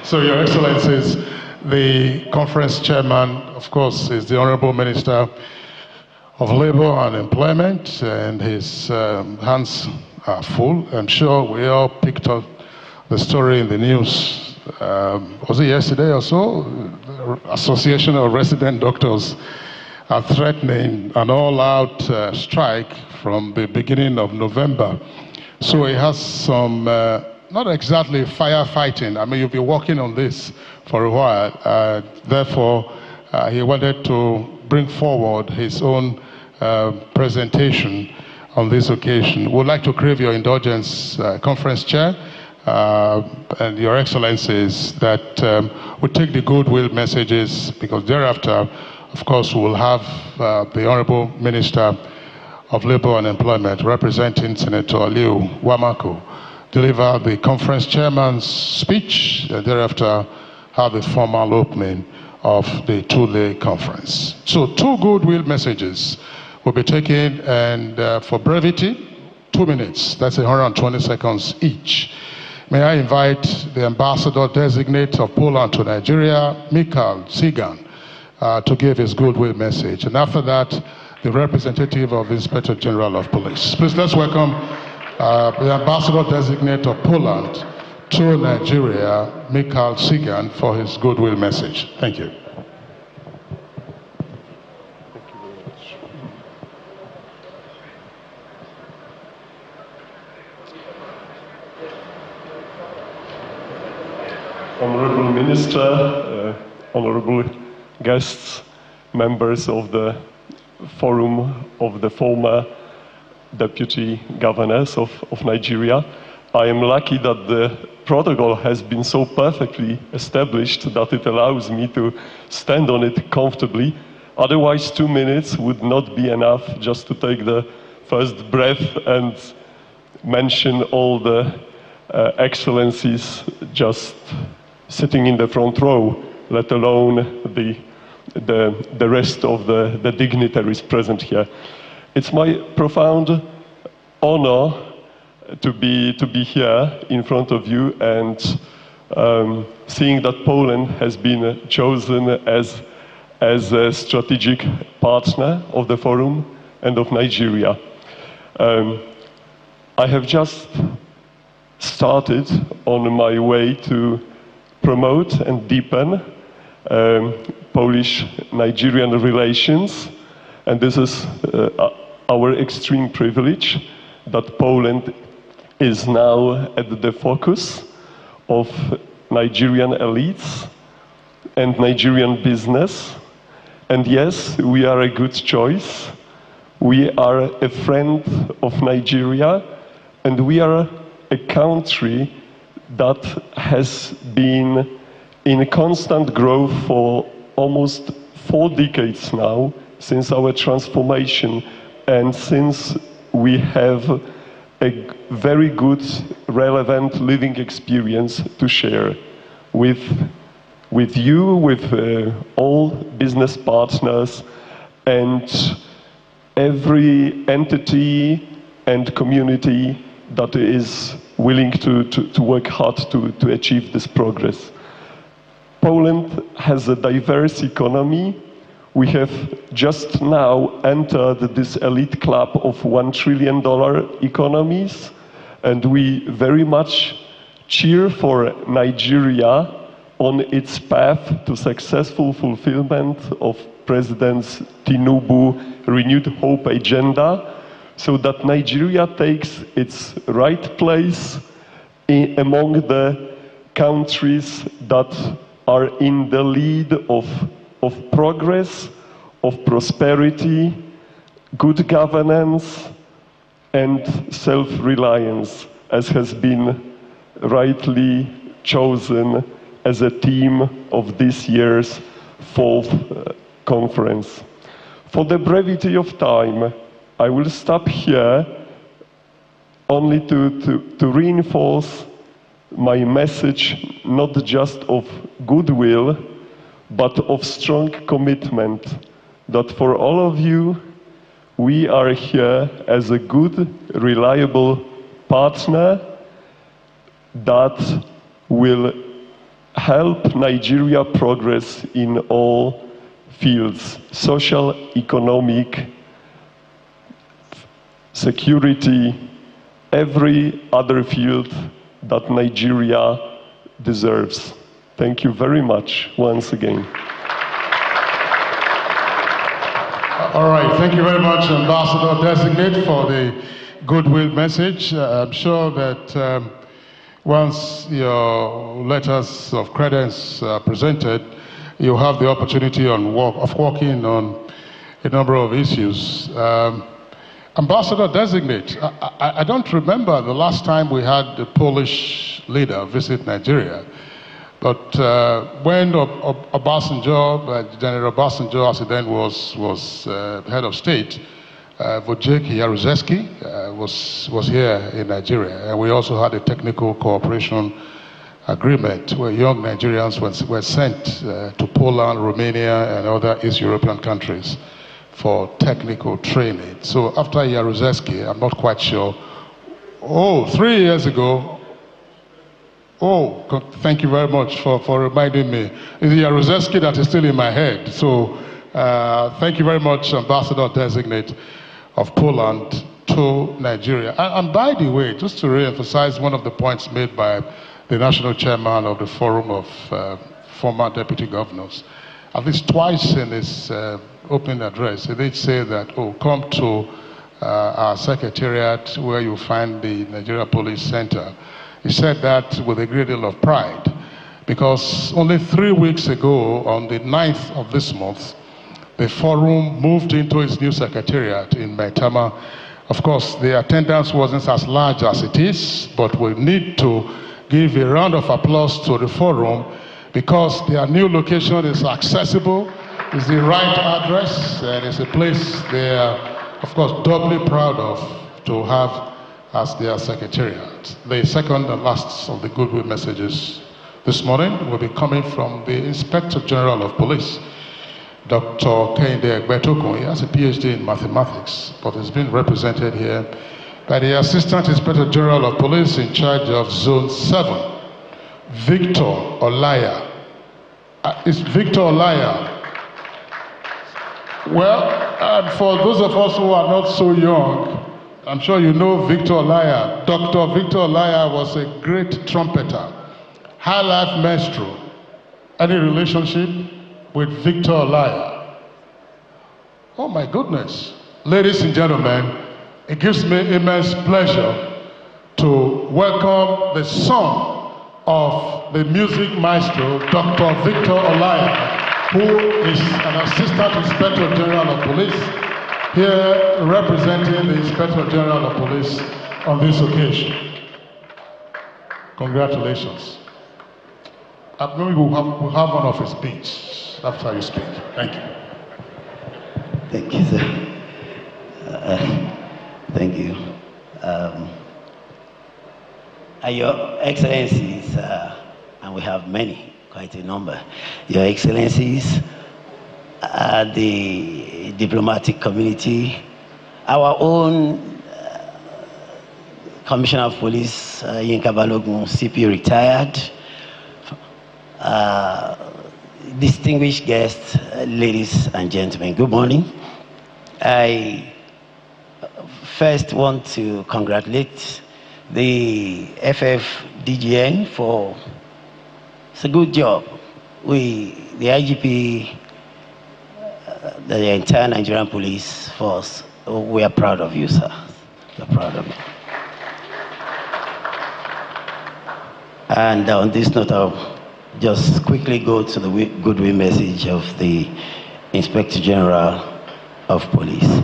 So, Your Excellencies, the conference chairman, of course, is the Honorable Minister of Labor and Employment, and his hands are full. I'm sure we all picked up the story in the news. Was it yesterday or so? The Association of Resident Doctors are threatening an all-out strike from the beginning of November. So he has some not exactly firefighting. I mean, you've been working on this for a while. Therefore, he wanted to bring forward his own presentation on this occasion. We'd like to crave your indulgence, Conference Chair, and Your Excellencies, that we take the goodwill messages, because thereafter, of course, we will have the Honorable Minister of Labor and Employment, representing Senator Aliu Wamako, deliver the conference chairman's speech, and thereafter have the formal opening of the two-day conference. So, two goodwill messages will be taken, and for brevity, 2 minutes. That's 120 seconds each. May I invite the ambassador designate of Poland to Nigeria, Michal Sigan, to give his goodwill message. And after that, the representative of the Inspector General of Police. Please, let's welcome the ambassador designate of Poland to Nigeria, Michal Sigan, for his goodwill message. Thank you. Honorable Minister, honorable guests, members of the Forum of the Former Deputy Governors of Nigeria, I am lucky that the protocol has been so perfectly established that it allows me to stand on it comfortably. Otherwise, 2 minutes would not be enough just to take the first breath and mention all the excellencies just sitting in the front row, let alone the rest of the dignitaries present here. It's my profound honor to be here in front of you and seeing that Poland has been chosen as a strategic partner of the Forum and of Nigeria. I have just started on my way to promote and deepen Polish-Nigerian relations, and this is our extreme privilege that Poland is now at the focus of Nigerian elites and Nigerian business. And yes, we are a good choice. We are a friend of Nigeria, and we are a country that has been in constant growth for almost 4 decades now since our transformation, and since we have a very good, relevant living experience to share with you, with all business partners, and every entity and community that is willing to work hard to achieve this progress. Poland has a diverse economy. We have just now entered this elite club of $1 trillion economies, and we very much cheer for Nigeria on its path to successful fulfillment of President Tinubu's renewed hope agenda, so that Nigeria takes its right place among the countries that are in the lead of progress, of prosperity, good governance, and self-reliance, as has been rightly chosen as a theme of this year's 4th conference. For the brevity of time, I will stop here only to reinforce my message, not just of goodwill, but of strong commitment that for all of you, we are here as a good, reliable partner that will help Nigeria progress in all fields: social, economic, security, every other field that Nigeria deserves. Thank you very much once again. All right, thank you very much, Ambassador Designate, for the goodwill message. I'm sure that once your letters of credence are presented, you'll have the opportunity of working on a number of issues. Ambassador Designate, I don't remember the last time we had the Polish leader visit Nigeria. But when Obasanjo, General Obasanjo, as he then was head of state, Wojciech Jaruzelski was here in Nigeria. And we also had a technical cooperation agreement where young Nigerians were sent to Poland, Romania, and other East European countries for technical training. So after Jaruzelski, I'm not quite sure. 3 years ago, thank you very much for reminding me. It's Jaruzelski that is still in my head. So thank you very much, Ambassador Designate of Poland to Nigeria. And by the way, just to re-emphasize one of the points made by the national chairman of the Forum of Former Deputy Governors, at least twice in his opening address, he did say that, come to our secretariat where you find the Nigeria Police Center. He said that with a great deal of pride, because only 3 weeks ago, on the 9th of this month, the forum moved into its new secretariat in Maitama. Of course, the attendance wasn't as large as it is, but we need to give a round of applause to the forum because their new location is accessible, is the right address, and it's a place they are, of course, doubly proud of to have as their secretariat. The second and last of the goodwill messages this morning will be coming from the Inspector General of Police, Dr. Kehinde Egbetokun. He has a PhD in mathematics, but has been represented here by the Assistant Inspector General of Police in charge of Zone 7, Victor Olaya. It's Victor Olaya. Well, for those of us who are not so young, I'm sure you know Victor Olaya. Dr. Victor Olaya was a great trumpeter, high life maestro. Any relationship with Victor Olaya? Oh my goodness. Ladies and gentlemen, it gives me immense pleasure to welcome the son of the music maestro, Dr. Victor Olaya, who is an Assistant Inspector General of Police, here representing the Inspector General of Police on this occasion. Congratulations. Maybe we'll have one of his speeches after you speak. Thank you. Thank you, sir. Thank you. Your Excellencies, and we have many, quite a number. Your Excellencies, the diplomatic community, our own Commissioner of Police, Yinka Balogun, CP retired, distinguished guests, ladies and gentlemen, good morning. I first want to congratulate the FFDGN for it's a good job. The IGP, the entire Nigerian police force, we are proud of you, sir. We're proud of you. And on this note, I'll just quickly go to the goodwill message of the Inspector General of Police.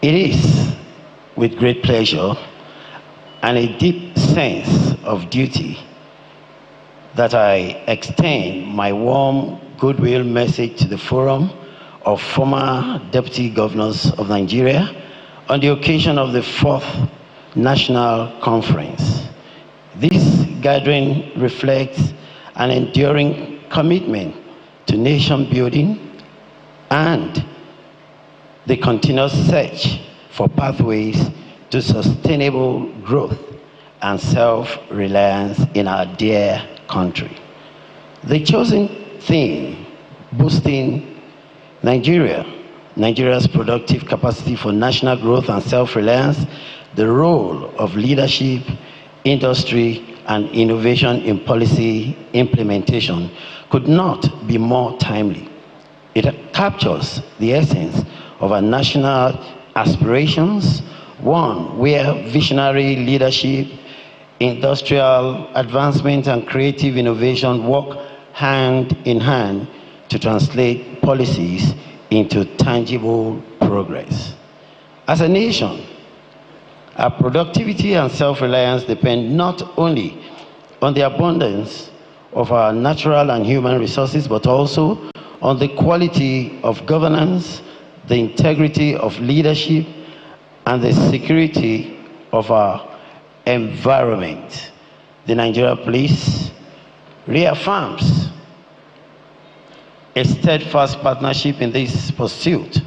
It is with great pleasure and a deep sense of duty that I extend my warm goodwill message to the Forum of former Deputy Governors of Nigeria on the occasion of the 4th National Conference. This gathering reflects an enduring commitment to nation building and the continuous search for pathways to sustainable growth and self-reliance in our dear country. The chosen theme, boosting Nigeria's productive capacity for national growth and self-reliance, the role of leadership, industry, and innovation in policy implementation could not be more timely. It captures the essence of our national aspirations, one where visionary leadership, industrial advancement, and creative innovation work hand in hand to translate policies into tangible progress. As a nation, our productivity and self-reliance depend not only on the abundance of our natural and human resources, but also on the quality of governance, the integrity of leadership, and the security of our environment. The Nigeria Police reaffirms a steadfast partnership in this pursuit.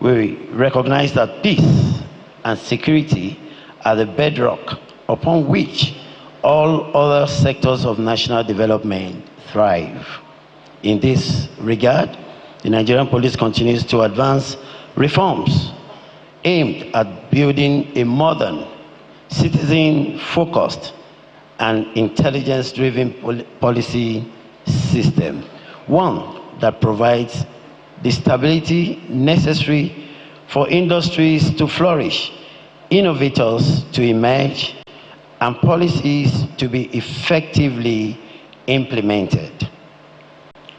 We recognize that peace and security are the bedrock upon which all other sectors of national development thrive. In this regard, the Nigerian Police continues to advance reforms aimed at building a modern, citizen-focused, and intelligence-driven policy system, one that provides the stability necessary for industries to flourish, innovators to emerge, and policies to be effectively implemented.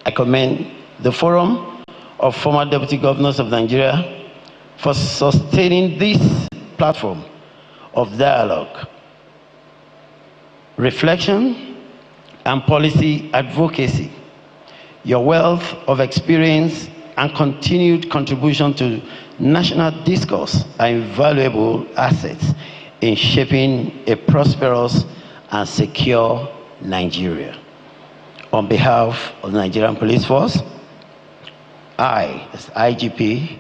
I commend the Forum of former Deputy Governors of Nigeria for sustaining this platform of dialogue, reflection, and policy advocacy. Your wealth of experience and continued contribution to national discourse are invaluable assets in shaping a prosperous and secure Nigeria. On behalf of the Nigerian Police Force, I, as IGP,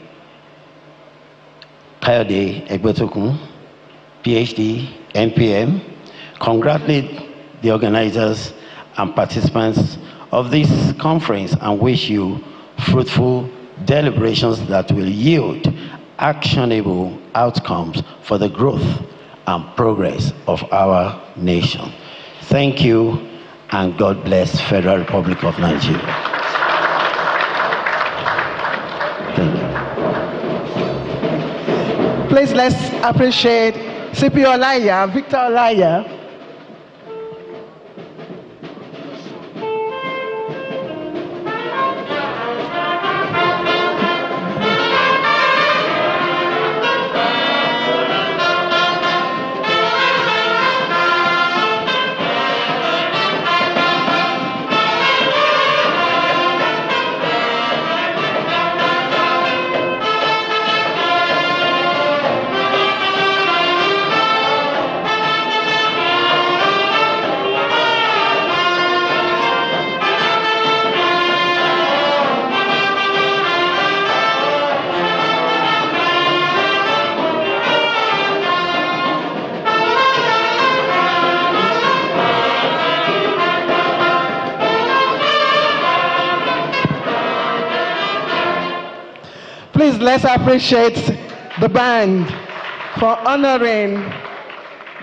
Kayode Egbetokun, PhD, NPM, congratulate the organizers and participants of this conference and wish you fruitful deliberations that will yield actionable outcomes for the growth and progress of our nation. Thank you, and God bless Federal Republic of Nigeria. Thank you. Please let's appreciate CP Olaya, Victor Olaya. Please, let's appreciate the band for honoring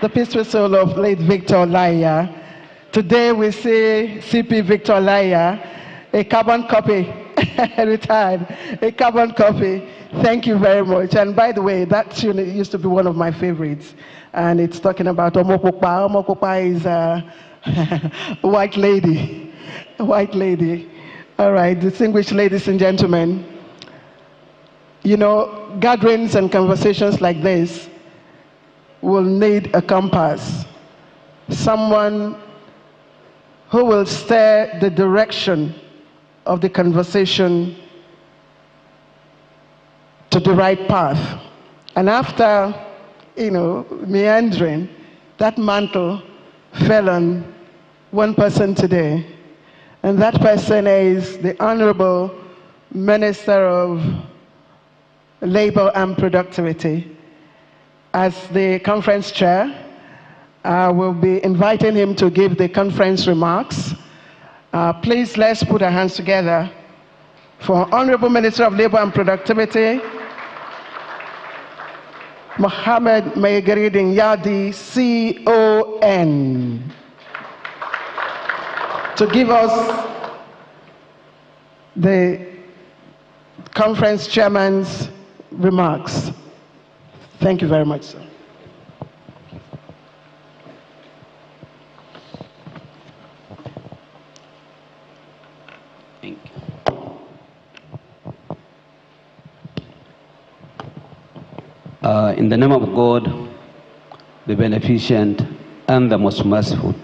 the peaceful soul of late Victor Olaiya. Today we see CP Victor Olaiya, a carbon copy, retired, a carbon copy. Thank you very much. And by the way, that tune used to be one of my favorites. And it's talking about Omopopa. Omopopa is a white lady. A white lady. All right, distinguished ladies and gentlemen. You know, gatherings and conversations like this will need a compass. Someone who will steer the direction of the conversation to the right path. And after, meandering, that mantle fell on one person today. And that person is the Honorable Minister of Labor and Productivity. As the conference chair, I will be inviting him to give the conference remarks. Please, let's put our hands together for Honorable Minister of Labor and Productivity, Mohammed Maegaridin Yadi, CON, to give us the conference chairman's remarks. Thank you very much, sir. Thank you. In the name of God, the Beneficent and the Most Merciful,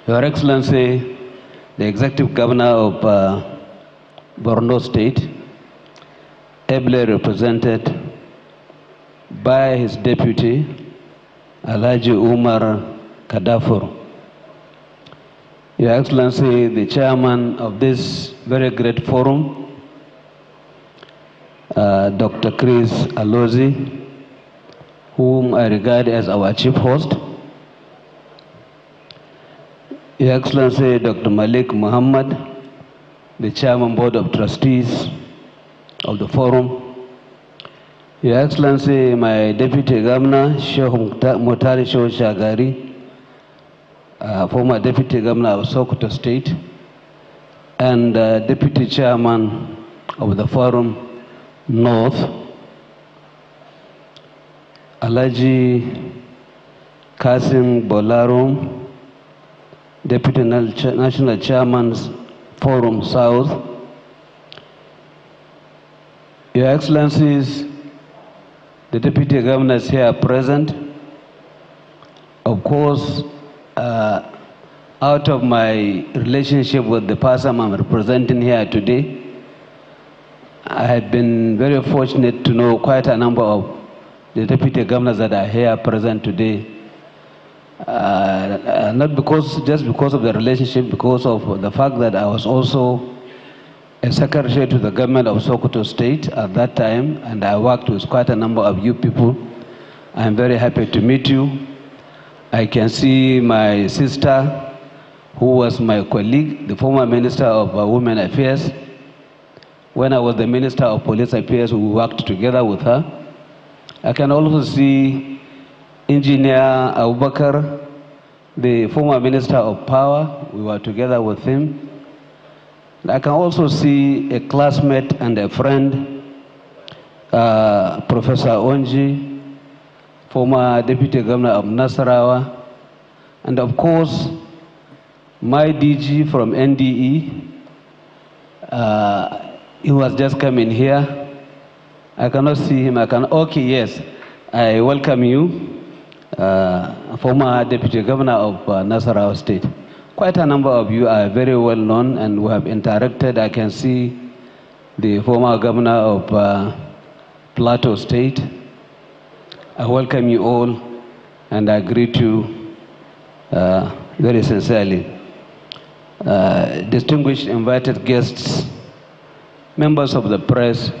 Your Excellency, the Executive Governor of Borno State, ably represented by his deputy, Alhaji Umar Kadafur. Your Excellency, the chairman of this very great forum, Dr. Chris Alozi, whom I regard as our chief host. Your Excellency, Dr. Malik Muhammad, the chairman board of trustees of the forum. Your Excellency, my Deputy Governor, Sheikh Mutari Shehu Shagari, former Deputy Governor of Sokoto State, and Deputy Chairman of the Forum North, Alhaji Kasim Bolarum, Deputy National Chairman, Forum South. Your Excellencies, the Deputy Governors here present. Of course, out of my relationship with the person I'm representing here today, I have been very fortunate to know quite a number of the Deputy Governors that are here present today. Not just because of the relationship, because of the fact that I was also a secretary to the government of Sokoto State at that time, and I worked with quite a number of you people. I'm very happy to meet you. I can see my sister, who was my colleague, the former Minister of Women Affairs. When I was the Minister of Police Affairs, we worked together with her. I can also see Engineer Abubakar, the former Minister of Power. We were together with him. I can also see a classmate and a friend, Professor Onji, former Deputy Governor of Nasarawa, and of course, my DG from NDE. He was just coming here. I cannot see him. Okay, yes. I welcome you, former Deputy Governor of Nasarawa State. Quite a number of you are very well known and we have interacted. I can see the former Governor of Plateau State. I welcome you all and I greet you very sincerely. Distinguished invited guests, members of the press,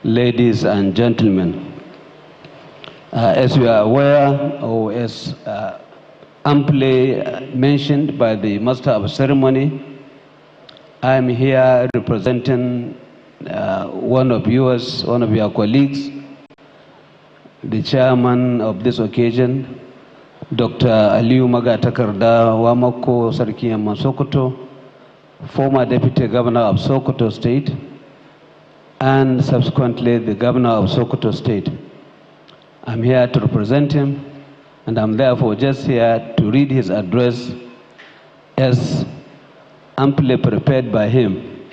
ladies and gentlemen. As you are aware, or as amply mentioned by the Master of Ceremony, I am here representing one of your colleagues, the chairman of this occasion, Dr. Aliyu Magatakarda Wamako Sarkiyamman Sokoto, former Deputy Governor of Sokoto State, and subsequently the Governor of Sokoto State. I'm here to represent him, and I'm therefore just here to read his address as amply prepared by him.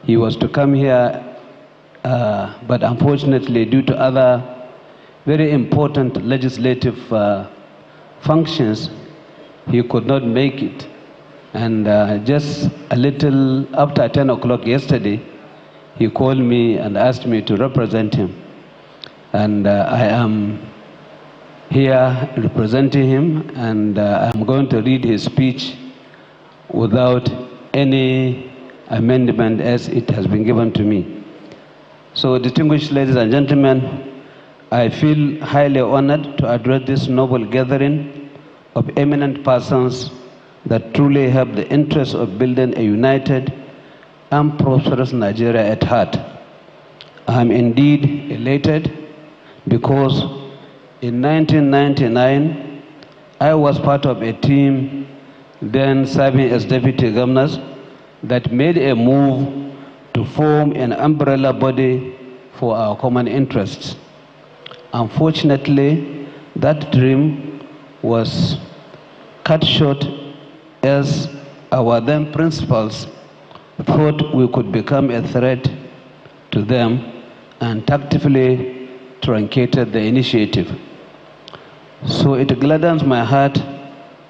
He was to come here, but unfortunately, due to other very important legislative functions, he could not make it. And just a little after 10 o'clock yesterday, he called me and asked me to represent him. And I am here representing him, and I'm going to read his speech without any amendment as it has been given to me. So, distinguished ladies and gentlemen, I feel highly honored to address this noble gathering of eminent persons that truly have the interest of building a united and prosperous Nigeria at heart. I am indeed elated because in 1999, I was part of a team then serving as deputy governors that made a move to form an umbrella body for our common interests. Unfortunately, that dream was cut short as our then principals thought we could become a threat to them and tactfully truncated the initiative. So it gladdens my heart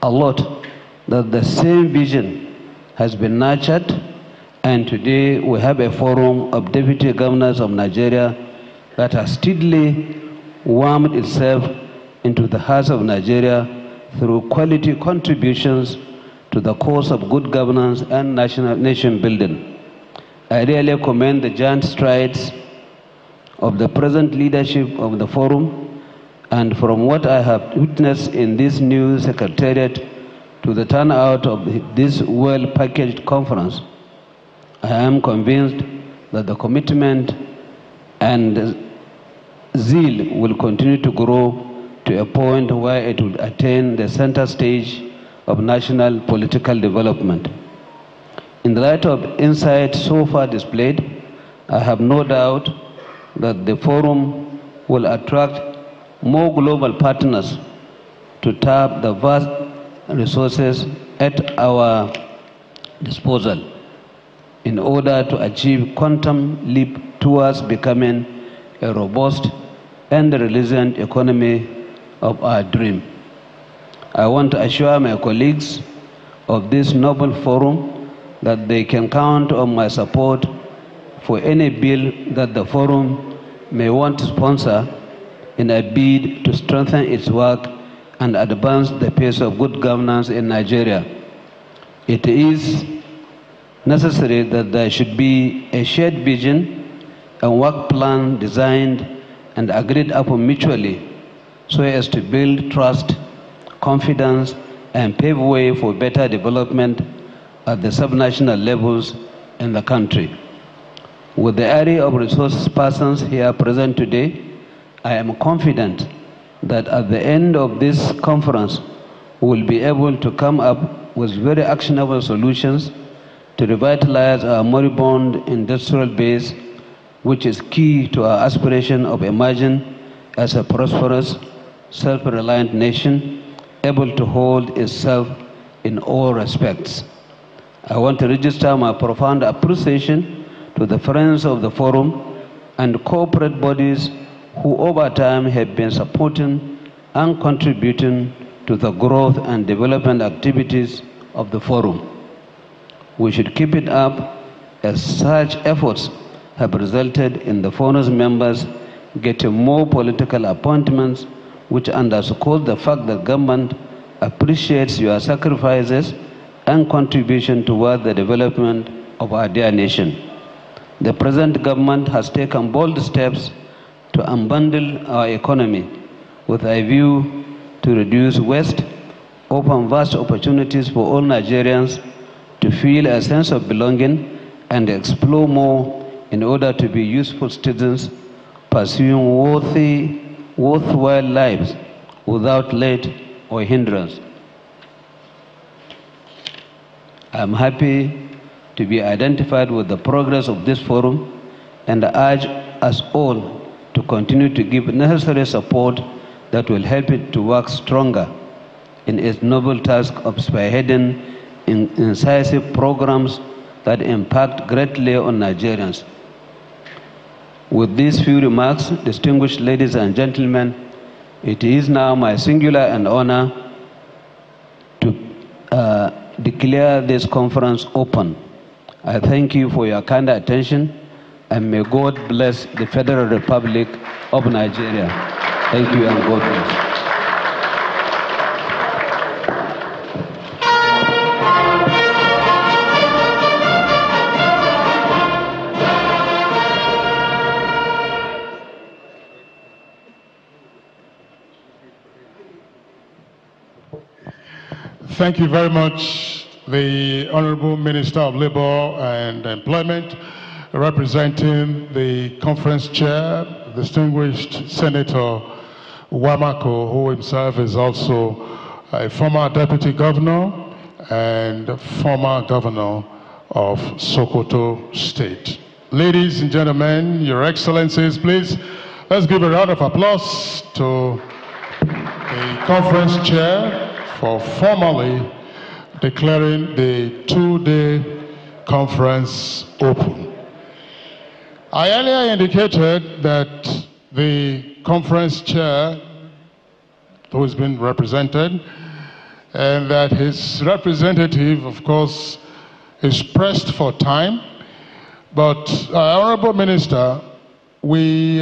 a lot that the same vision has been nurtured, and today we have a forum of deputy governors of Nigeria that has steadily warmed itself into the hearts of Nigeria through quality contributions to the cause of good governance and nation building. I really commend the giant strides of the present leadership of the forum, and from what I have witnessed in this new secretariat to the turnout of this well-packaged conference, I am convinced that the commitment and zeal will continue to grow to a point where it will attain the center stage of national political development. In the light of insight so far displayed, I have no doubt that the forum will attract more global partners to tap the vast resources at our disposal in order to achieve quantum leap towards becoming a robust and resilient economy of our dream. I want to assure my colleagues of this noble forum that they can count on my support for any bill that the forum may want to sponsor in a bid to strengthen its work and advance the pace of good governance in Nigeria. It is necessary that there should be a shared vision and work plan designed and agreed upon mutually so as to build trust, confidence, and pave way for better development at the subnational levels in the country. With the array of resource persons here present today, I am confident that at the end of this conference, we will be able to come up with very actionable solutions to revitalize our moribund industrial base, which is key to our aspiration of emerging as a prosperous, self-reliant nation, able to hold itself in all respects. I want to register my profound appreciation to the friends of the forum and corporate bodies who over time have been supporting and contributing to the growth and development activities of the forum. We should keep it up, as such efforts have resulted in the forum's members getting more political appointments, which underscores the fact that government appreciates your sacrifices and contribution toward the development of our dear nation. The present government has taken bold steps to unbundle our economy with a view to reduce waste, open vast opportunities for all Nigerians to feel a sense of belonging and explore more in order to be useful citizens pursuing worthwhile lives without let or hindrance. I am happy to be identified with the progress of this forum and urge us all to continue to give necessary support that will help it to work stronger in its noble task of spearheading incisive programs that impact greatly on Nigerians. With these few remarks, distinguished ladies and gentlemen, it is now my singular and honor to declare this conference open. I thank you for your kind attention, and may God bless the Federal Republic of Nigeria. Thank you, and God bless. Thank you very much, the Honorable Minister of Labor and Employment, representing the conference chair, distinguished Senator Wamako, who himself is also a former deputy governor and former governor of Sokoto State. Ladies and gentlemen, your excellencies, please, let's give a round of applause to the conference chair for formally declaring the two-day conference open. I earlier indicated that the conference chair, who has been represented, and that his representative, of course, is pressed for time. But, Honorable Minister, we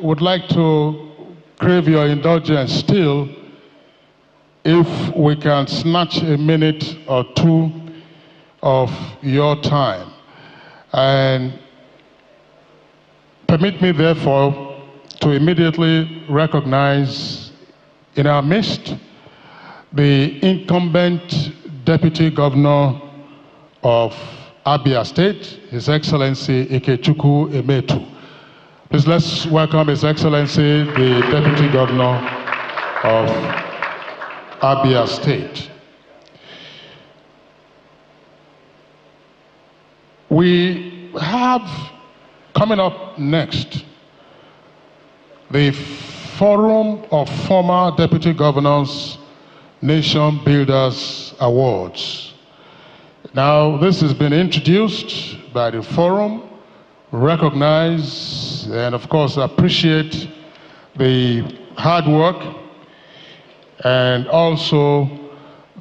would like to crave your indulgence still if we can snatch a minute or two of your time. And permit me, therefore, to immediately recognize in our midst the incumbent Deputy Governor of Abia State, His Excellency Ikechukwu Emetu. Please let's welcome His Excellency, the Deputy Governor of Abia State. We have coming up next the Forum of Former Deputy Governors Nation Builders Awards. Now, this has been introduced by the forum, recognize and of course appreciate the hard work and also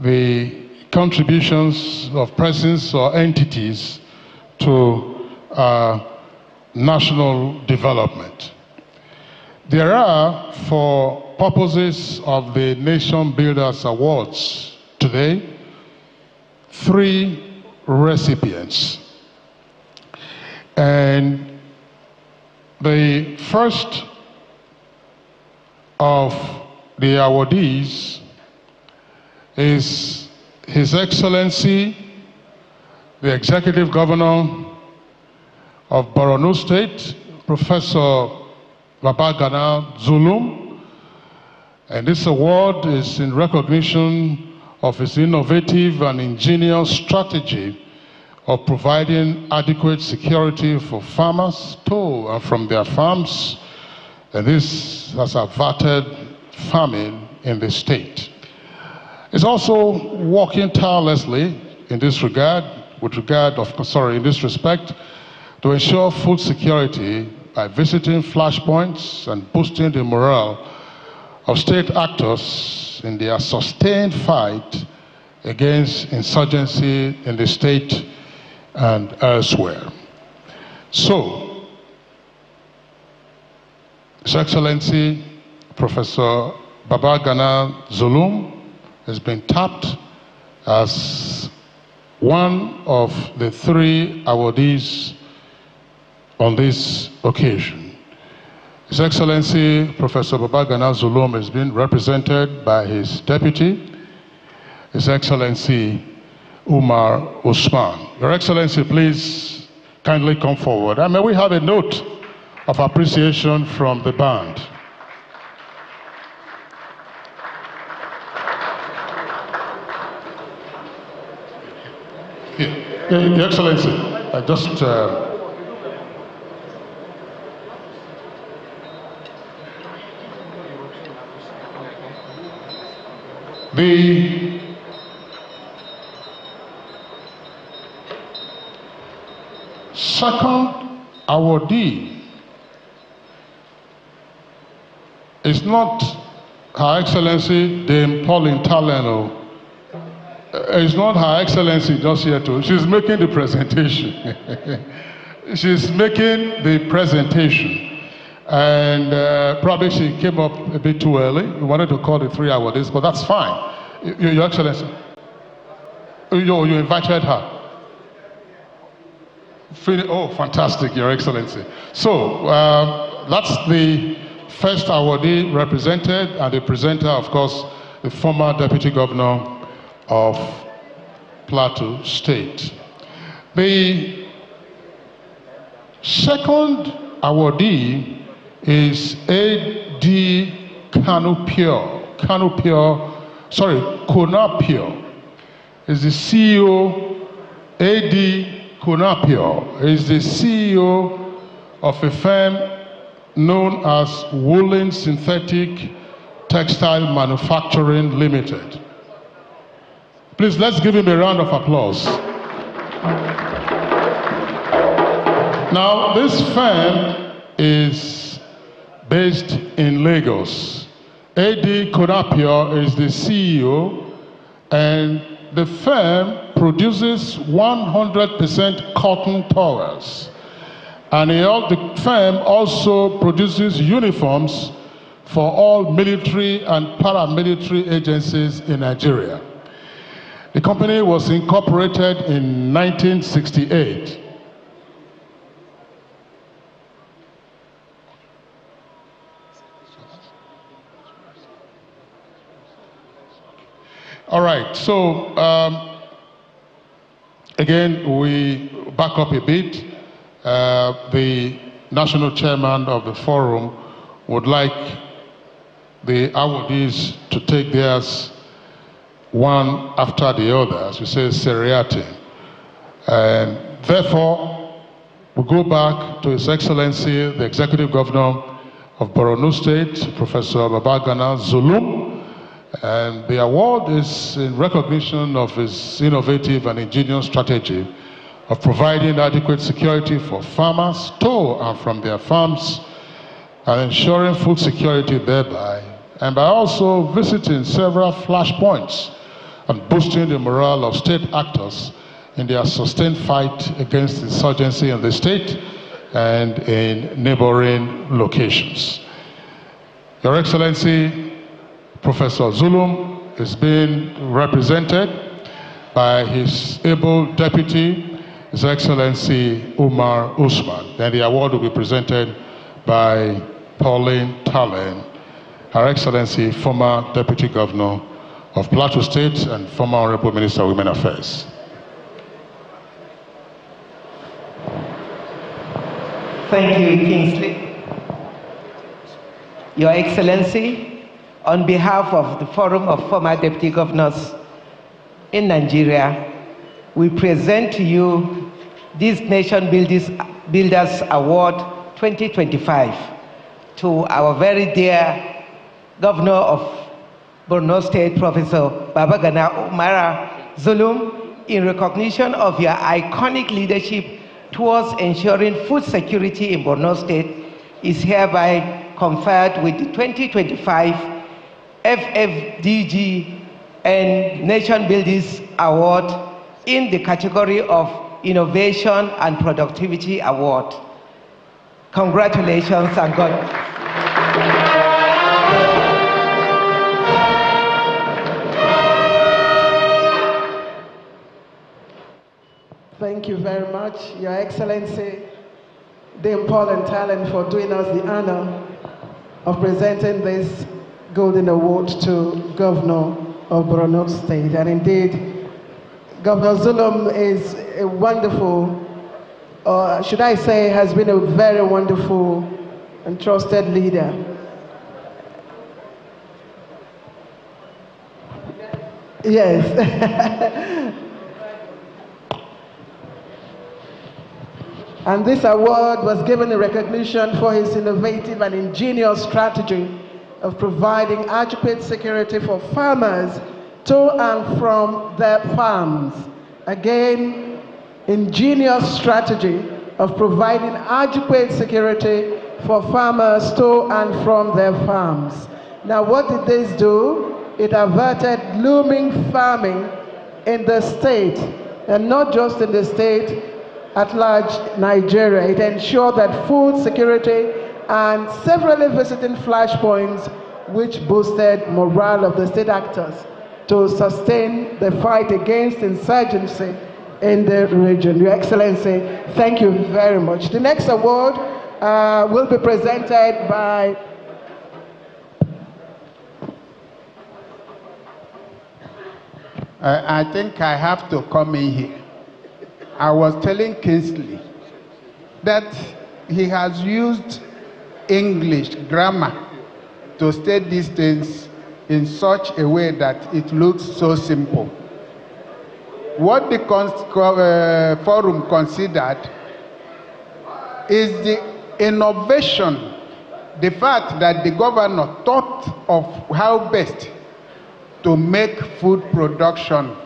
the contributions of persons or entities to national development. There are, for purposes of the Nation Builders Awards today, 3 recipients. And the first of the awardees is His Excellency, the Executive Governor of Borno State, Professor Babagana Zulum. And this award is in recognition of his innovative and ingenious strategy of providing adequate security for farmers to and from their farms. And this has averted famine in the state. It's also working tirelessly in this regard, in this respect, to ensure food security by visiting flashpoints and boosting the morale of state actors in their sustained fight against insurgency in the state and elsewhere. So, His Excellency Professor Babagana Zulum has been tapped as one of the 3 awardees on this occasion. His Excellency Professor Babagana Zulum has been represented by his deputy, His Excellency Umar Usman. Your Excellency, please kindly come forward. And may we have a note of appreciation from the band. Your Excellency, I just the second awardee is not Her Excellency Dame Pauline Taleno. It's not Her Excellency just here too. She's making the presentation. She's making the presentation. And probably she came up a bit too early. We wanted to call it 3 hours, but that's fine. Your Excellency. You invited her. Oh, fantastic, Your Excellency. So, that's the first awardee represented, and the presenter, of course, the former Deputy Governor of Plateau State. The second awardee is A.D. Konapio, is the CEO. A.D. Konapio is the CEO of a firm known as Woolen Synthetic Textile Manufacturing Limited. Please, let's give him a round of applause. Now, this firm is based in Lagos. A.D. Konapio is the CEO, and the firm produces 100% cotton towels. And the firm also produces uniforms for all military and paramilitary agencies in Nigeria. The company was incorporated in 1968. All right, so again, we back up a bit. The national chairman of the forum would like the awardees to take theirs one after the other, as we say, seriatim. And therefore, we go back to His Excellency, the Executive Governor of Borno State, Professor Babagana Zulum. And the award is in recognition of his innovative and ingenious strategy of providing adequate security for farmers to and from their farms and ensuring food security thereby, and by also visiting several flashpoints and boosting the morale of state actors in their sustained fight against insurgency in the state and in neighboring locations. Your Excellency, Professor Zulum is being represented by his able deputy, His Excellency Umar Usman. Then the award will be presented by Pauline Tallen, Her Excellency, former Deputy Governor of Plateau State and former Honorable Minister of Women Affairs. Thank you, Kingsley. Your Excellency, on behalf of the Forum of Former Deputy Governors in Nigeria, we present to you this Nation Builders Award 2025 to our very dear Governor of Borno State, Professor Babagana Umara Zulum, in recognition of your iconic leadership towards ensuring food security in Borno State, is hereby conferred with the 2025 FFDG and Nation Builders Award in the category of Innovation and Productivity Award. Congratulations and God. Thank you very much, Your Excellency, Dame Pauline Tallen, for doing us the honor of presenting this Golden Award to Governor of Borno State. And indeed, Governor Zulum is a wonderful or should I say, has been a very wonderful and trusted leader. Yes. And this award was given in recognition for his innovative and ingenious strategy of providing adequate security for farmers to and from their farms. Again, ingenious strategy of providing adequate security for farmers to and from their farms. Now, what did this do? It averted looming famine in the state, and not just in the state, at large Nigeria. It ensured that food security and severally visiting flashpoints which boosted morale of the state actors to sustain the fight against insurgency in the region. Your Excellency, thank you very much. The next award will be presented by I think I have to come in here. I was telling Kingsley that he has used English grammar to state these things in such a way that it looks so simple. What the forum considered is the innovation, the fact that the governor thought of how best to make food production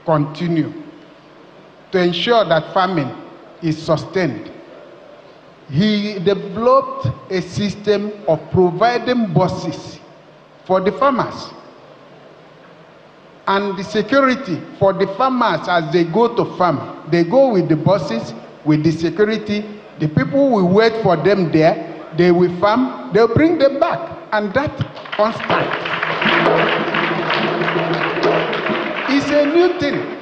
continue, to ensure that farming is sustained. He developed a system of providing buses for the farmers and the security for the farmers as they go to farm. They go with the buses, with the security. The people will wait for them there. They will farm. They'll bring them back. And that constant is a new thing.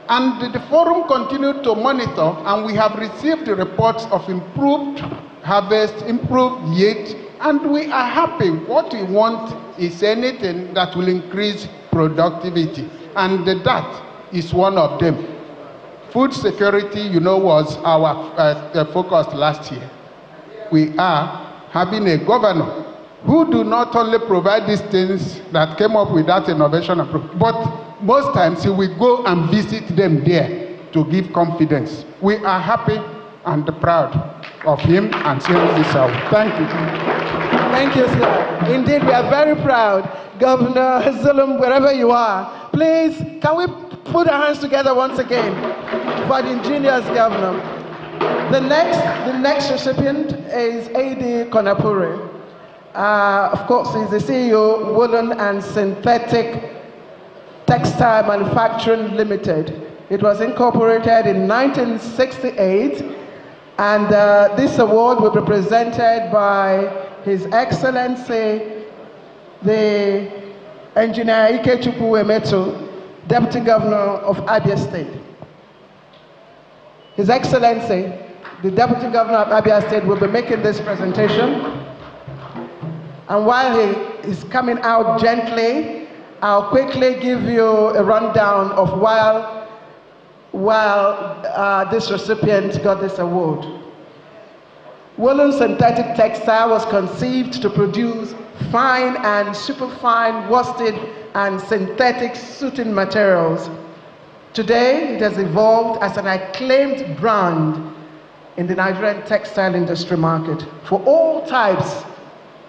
And the forum continued to monitor, and we have received reports of improved harvest, improved yield, and we are happy. What we want is anything that will increase productivity, and that is one of them. Food security, you know, was our focus last year. We are having a governor who do not only provide these things that came up with that innovation, but most times he will go and visit them there to give confidence. We are happy and proud of him and seeing this out. Thank you. Thank you, sir. Indeed, we are very proud. Governor Zulum, wherever you are, please, can we put our hands together once again for the ingenious governor? The next recipient is A.D. Konapure. Of course, he's the CEO, Woolen and Synthetic Textile Manufacturing Limited. It was incorporated in 1968, and this award will be presented by His Excellency, the Engineer Ikechukwu Emetu, Deputy Governor of Abia State. His Excellency, the Deputy Governor of Abia State, will be making this presentation. And while he is coming out gently, I'll quickly give you a rundown of while this recipient got this award. Woolen Synthetic Textile was conceived to produce fine and superfine worsted and synthetic suiting materials. Today, it has evolved as an acclaimed brand in the Nigerian textile industry market for all types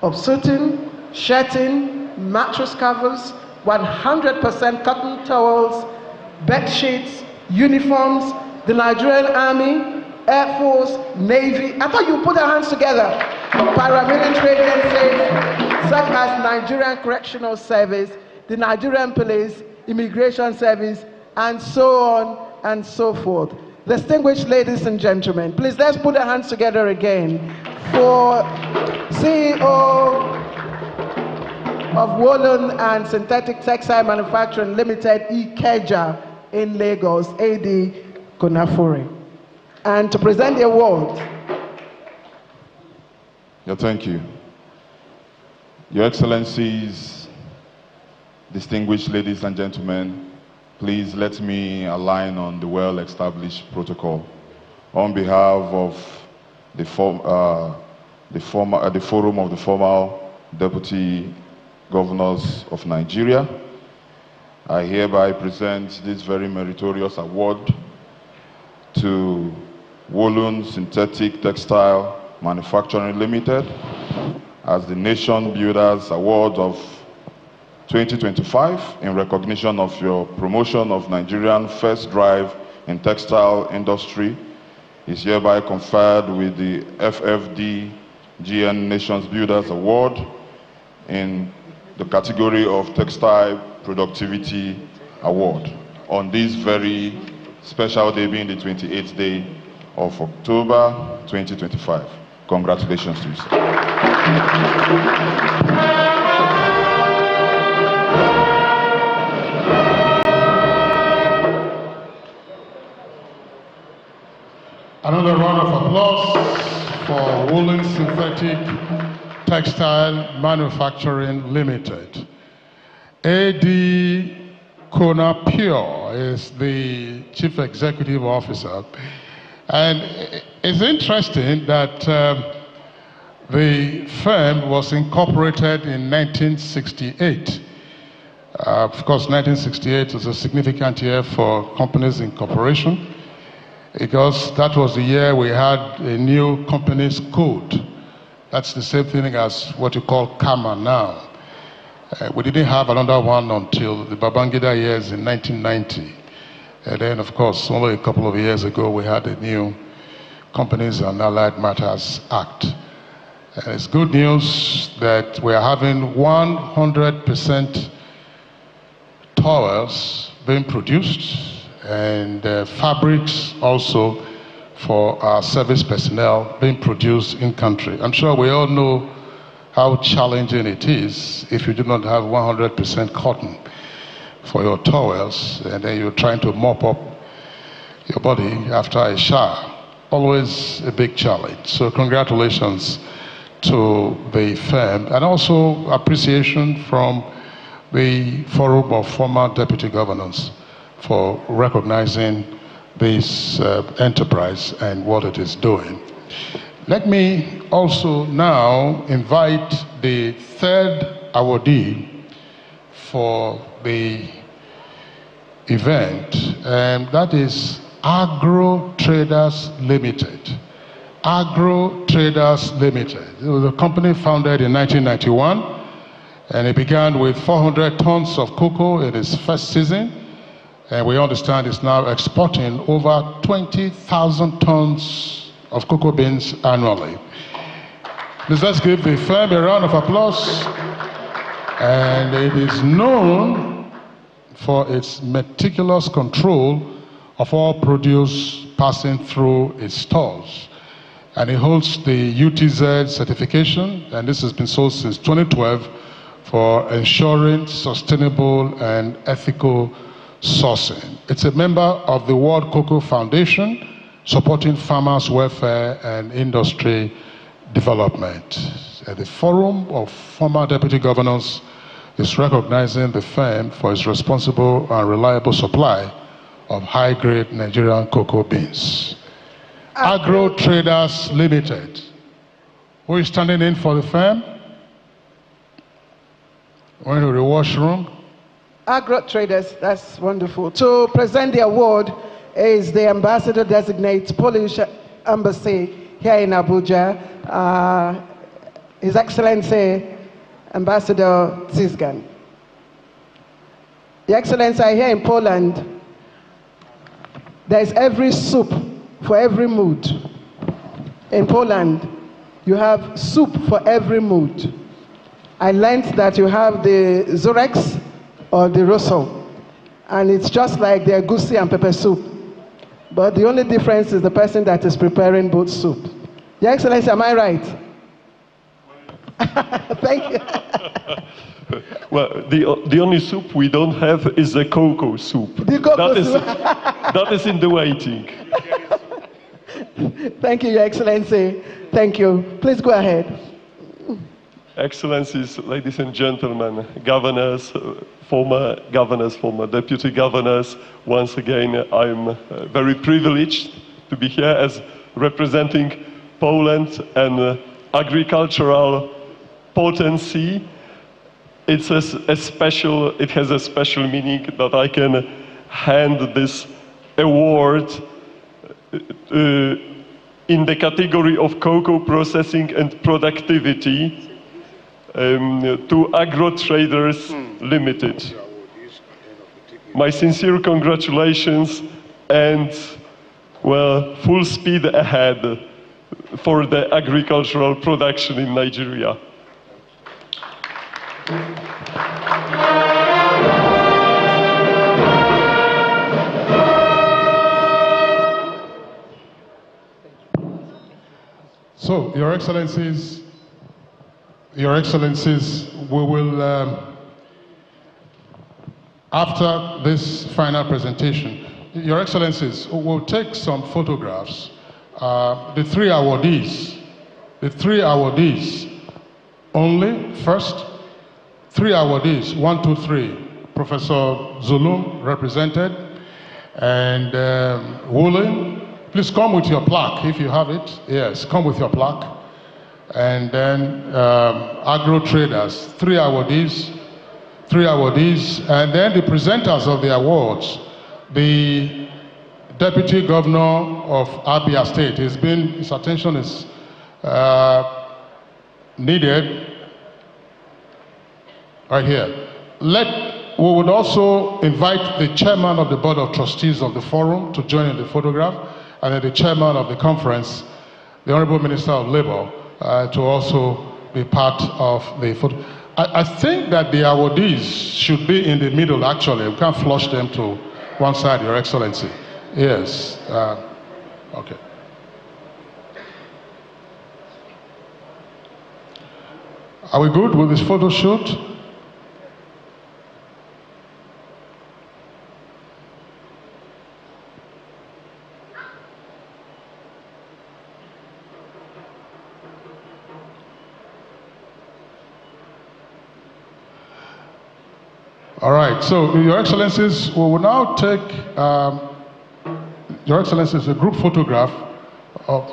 of suiting, shirting, mattress covers, 100% cotton towels, bed sheets, uniforms, the Nigerian Army, Air Force, Navy. I thought you put our hands together. Paramilitary agencies such as Nigerian Correctional Service, the Nigerian Police, Immigration Service, and so on and so forth. Distinguished ladies and gentlemen, please let's put our hands together again for CEO of Woolen and Synthetic Textile Manufacturing Limited, Ikeja in Lagos, A.D. Konapure. And to present the award. Yeah, thank you. Your Excellencies, distinguished ladies and gentlemen, please let me align on the well-established protocol. on behalf of the Forum of the former Deputy Governors of Nigeria, I hereby present this very meritorious award to Woolen Synthetic Textile Manufacturing Limited as the Nation Builders Award of 2025 in recognition of your promotion of Nigerian first drive in textile industry is hereby conferred with the FFD GN Nations Builders Award in the category of Textile Productivity Award on this very special day, being the 28th day of October 2025. Congratulations to you, sir. Another round of applause for Woolen Synthetic Textile Manufacturing Limited. A.D. Konapure is the Chief Executive Officer. And it's interesting that the firm was incorporated in 1968. Of course, 1968 was a significant year for companies incorporation, because that was the year we had a new companies code. That's the same thing as what you call KAMA now. We didn't have another one until the Babangida years in 1990. And then, of course, only a couple of years ago, we had a new Companies and Allied Matters Act. And it's good news that we are having 100% towels being produced, and fabrics also for our service personnel being produced in country. I'm sure we all know how challenging it is if you do not have 100% cotton for your towels, and then you're trying to mop up your body after a shower. Always a big challenge. So congratulations to the firm, and also appreciation from the Forum of Former Deputy Governors for recognizing this enterprise and what it is doing. Let me also now invite the third awardee for the event, and that is Agro Traders Limited. Agro Traders Limited. It was a company founded in 1991, and it began with 400 tons of cocoa in its first season, and we understand it's now exporting over 20,000 tons of cocoa beans annually. Please, let's give the firm a round of applause. And it is known for its meticulous control of all produce passing through its stores. And it holds the UTZ certification, and this has been sold since 2012 for ensuring sustainable and ethical sourcing. It's a member of the World Cocoa Foundation, supporting farmers' welfare and industry development. The Forum of Former Deputy Governors is recognizing the firm for its responsible and reliable supply of high-grade Nigerian cocoa beans. Agro Traders Limited. Who is standing in for the firm? Going to the washroom. Agro Traders, that's wonderful. To present the award is the Ambassador Designate, Polish Embassy here in Abuja, His Excellency Ambassador Zizgan. Your Excellency, here in Poland, there is every soup for every mood. In Poland, you have soup for every mood. I learned that you have the Zurex or the Rosso, and it's just like the egusi and pepper soup. But the only difference is the person that is preparing both soup. Your Excellency, am I right? Thank you. Well, the only soup we don't have is the cocoa soup. The cocoa soup. That is in the waiting. Thank you, Your Excellency. Thank you. Please go ahead. Excellencies, ladies and gentlemen, governors, former deputy governors, once again, I'm very privileged to be here as representing Poland and agricultural potency. It has a special meaning that I can hand this award in the category of cocoa processing and productivity to Agro Traders Limited. My sincere congratulations and, well, full speed ahead for the agricultural production in Nigeria. So, Your Excellencies, we will, after this final presentation, Your Excellencies, we'll take some photographs. The three awardees only, first, three awardees, 1, 2, 3. Professor Zulum represented, and Woolen, please come with your plaque if you have it. Yes, come with your plaque. And then Agro Traders, three awardees, and then the presenters of the awards. The Deputy Governor of Abia State, his attention is needed right here. We would also invite the chairman of the Board of Trustees of the forum to join in the photograph, and then the chairman of the conference, the Honorable Minister of Labor, to also be part of the photo. I think that the awardees should be in the middle, actually. We can't flush them to one side, Your Excellency. Yes. Okay. Are we good with this photo shoot? All right, so Your Excellencies, we will now take, Your Excellencies, a group photograph of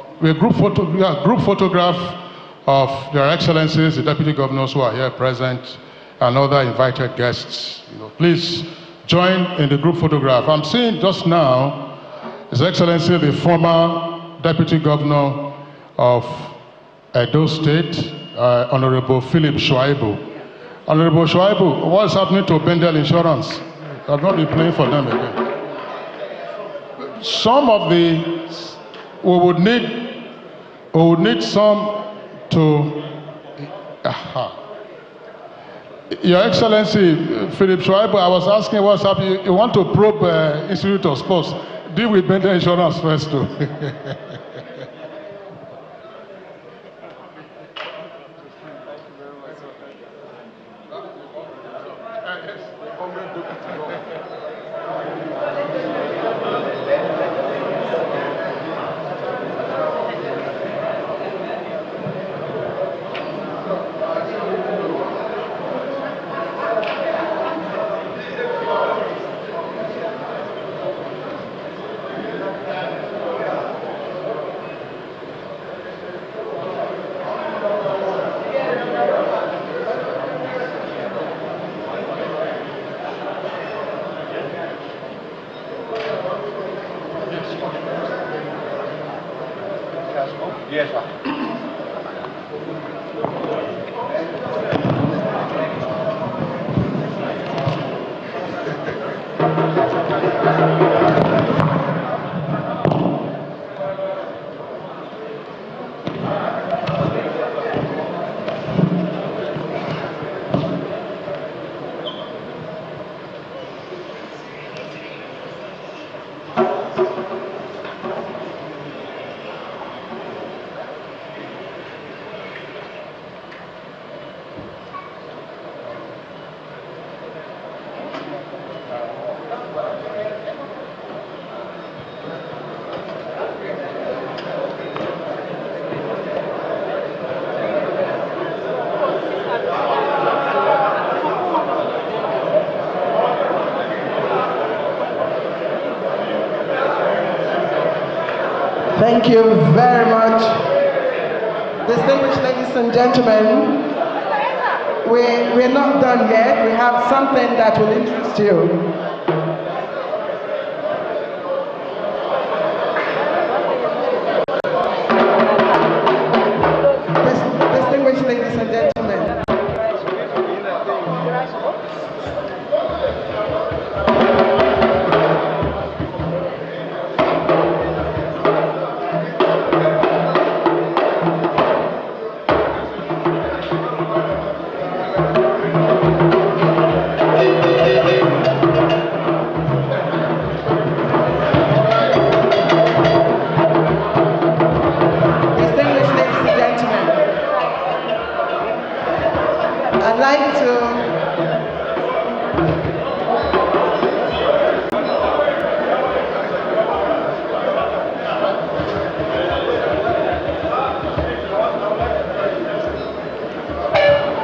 Your Excellencies, the Deputy Governors who are here present, and other invited guests. Please join in the group photograph. I'm seeing just now His Excellency, the former Deputy Governor of Edo State, Honorable Philip Shuaibu. Honorable Shuaibu, what's happening to Bendel Insurance? I've not been playing for them again. Some of the, we would need some to, Your Excellency, Philip Shuaibu, I was asking what's happening. You want to probe Institute of Sports. Deal with Bendel Insurance first too. Yes, sir. Thank you very much. Distinguished ladies and gentlemen, we're not done yet. We have something that will interest you. Distinguished ladies and gentlemen.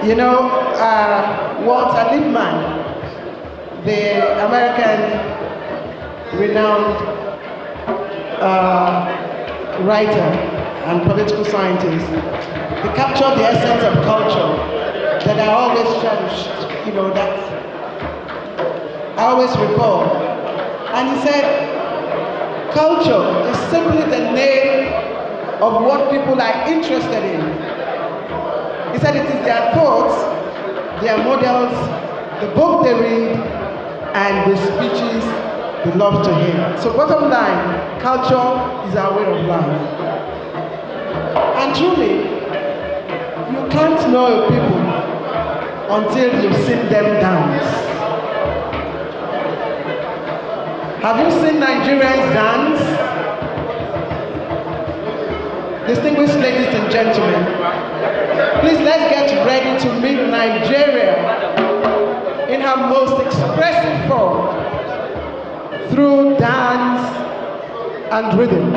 You know, Walter Lippmann, the American renowned writer and political scientist, he captured the essence of culture that I always cherished, you know, that I always recall. And he said, culture is simply the name of what people are interested in. He said it is their thoughts, their models, the book they read, and the speeches they love to hear. So bottom line, culture is our way of life. And truly, you can't know people until you've seen them dance. Have you seen Nigerians dance? Distinguished ladies and gentlemen, please let's get ready to meet Nigeria in her most expressive form through dance and rhythm.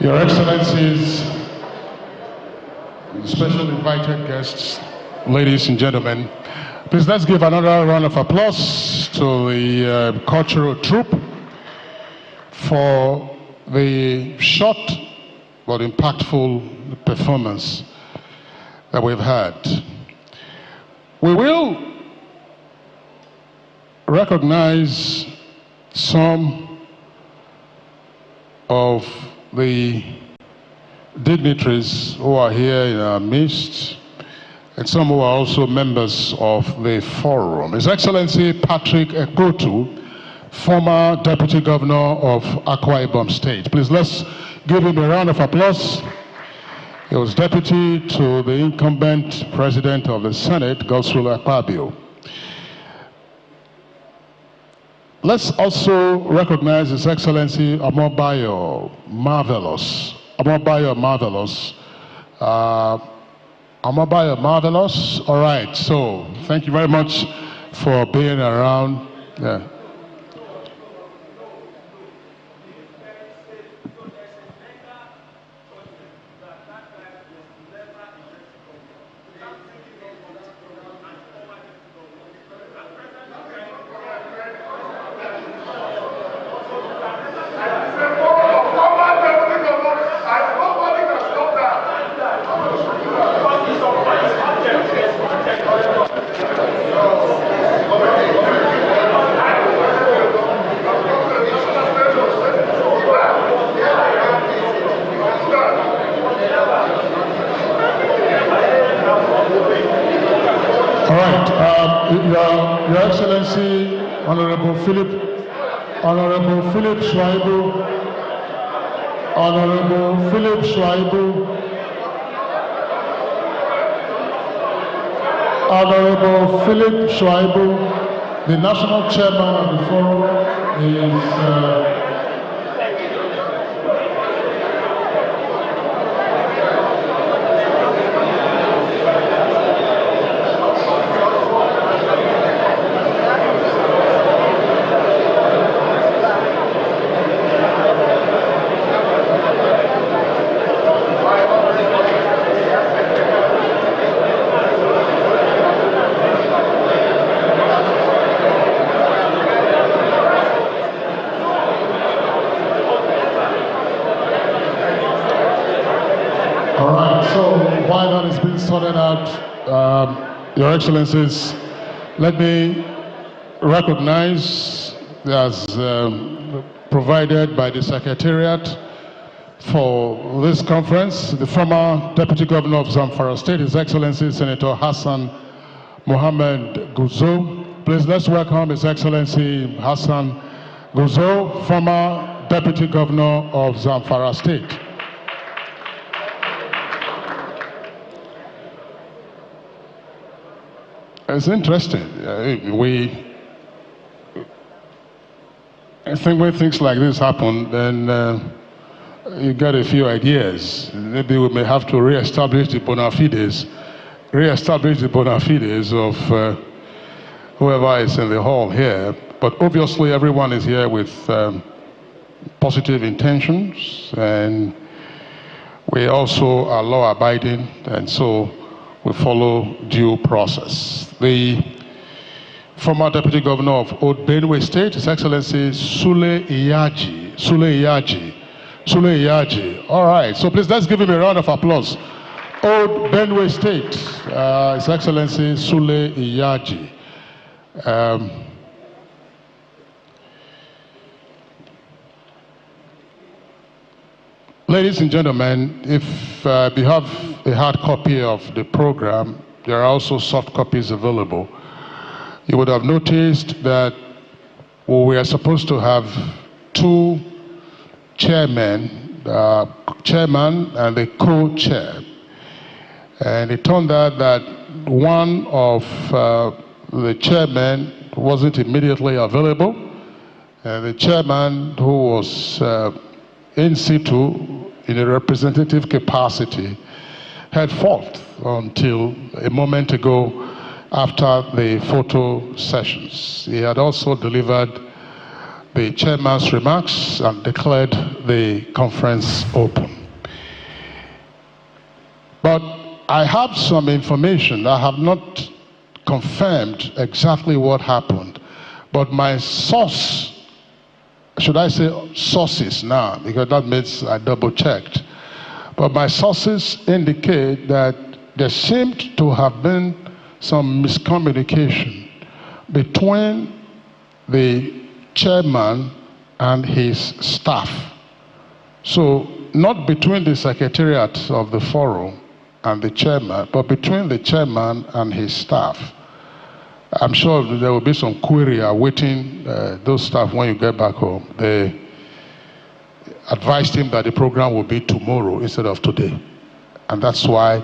Your Excellencies, special invited guests, ladies and gentlemen, please let's give another round of applause to the cultural troupe for the short but impactful performance that we've had. We will recognize some of the dignitaries who are here in our midst, and some who are also members of the forum. His Excellency Patrick Ekotu, former Deputy Governor of Akwa Ibom State. Please let's give him a round of applause. He was deputy to the incumbent President of the Senate, Godswill Akpabio. Let's also recognize His Excellency Amobayo Marvelous. Amobayo Marvelous. Amobayo Marvelous. All right, so thank you very much for being around. Yeah. Your Excellency, Honorable Philip Schwaibu, Honorable Philip Schwaibu, Honorable Philip Schwaibu, the National Chairman of the Forum, is sorted out. Your Excellencies, let me recognize, as provided by the Secretariat for this conference, the former Deputy Governor of Zamfara State, His Excellency Senator Hassan Mohammed Guzo. Please let's welcome His Excellency Hassan Guzo, former Deputy Governor of Zamfara State. It's interesting. I think when things like this happen, then you get a few ideas. Maybe we may have to re-establish the bona fides of whoever is in the hall here. But obviously, everyone is here with positive intentions, and we also are law-abiding, and so we follow due process. The former Deputy Governor of Old Benue State, His Excellency Sule Iyaji. All right, so please let's give him a round of applause. Old Benue State, His Excellency Sule Iyaji. Ladies and gentlemen, if you have a hard copy of the program, there are also soft copies available. You would have noticed that we are supposed to have two chairmen, chairman and the co-chair. And it turned out that one of the chairmen wasn't immediately available. And the chairman, who was in situ in a representative capacity, had fought until a moment ago after the photo sessions. He had also delivered the chairman's remarks and declared the conference open. But I have some information. I have not confirmed exactly what happened, but my source, should I say sources now, because that means I double checked, but my sources indicate that there seemed to have been some miscommunication between the chairman and his staff. So not between the secretariat of the forum and the chairman, but between the chairman and his staff. I'm sure there will be some query awaiting those staff when you get back home. They advised him that the program will be tomorrow instead of today. And that's why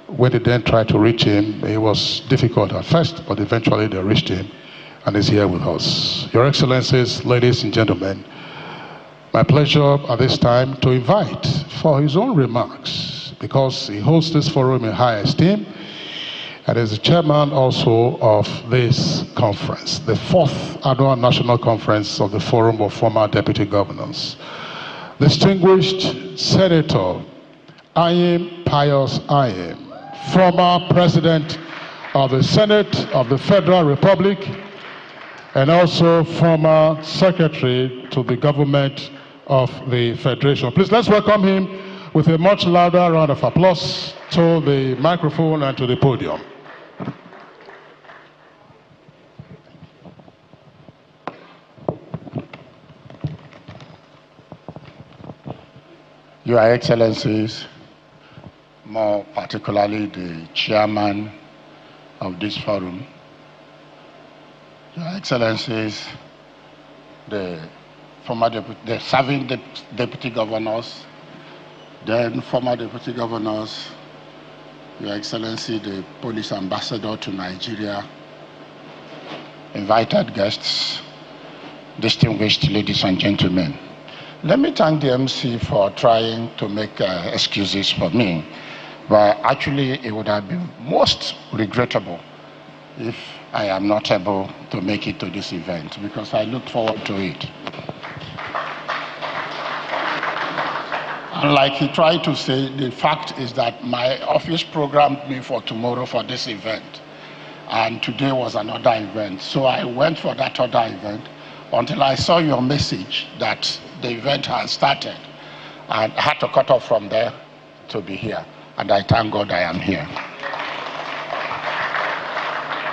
when they then tried to reach him, it was difficult at first, but eventually they reached him and is here with us. Your Excellencies, ladies and gentlemen, my pleasure at this time to invite for his own remarks, because he holds this forum in high esteem and is the chairman also of this conference, the 4th Annual National Conference of the Forum of Former Deputy Governors. Distinguished Senator Ayim Pius Ayim, former President of the Senate of the Federal Republic and also former Secretary to the Government of the Federation. Please, let's welcome him with a much louder round of applause to the microphone and to the podium. Your Excellencies, more particularly the chairman of this forum, Your Excellencies, the serving deputy governors, then former deputy governors, Your Excellency, the police ambassador to Nigeria, invited guests, distinguished ladies and gentlemen. Let me thank the MC for trying to make excuses for me, but actually it would have been most regrettable if I am not able to make it to this event, because I look forward to it. And like he tried to say, the fact is that my office programmed me for tomorrow for this event, and today was another event. So I went for that other event until I saw your message that the event has started, and I had to cut off from there to be here, and I thank God I am here.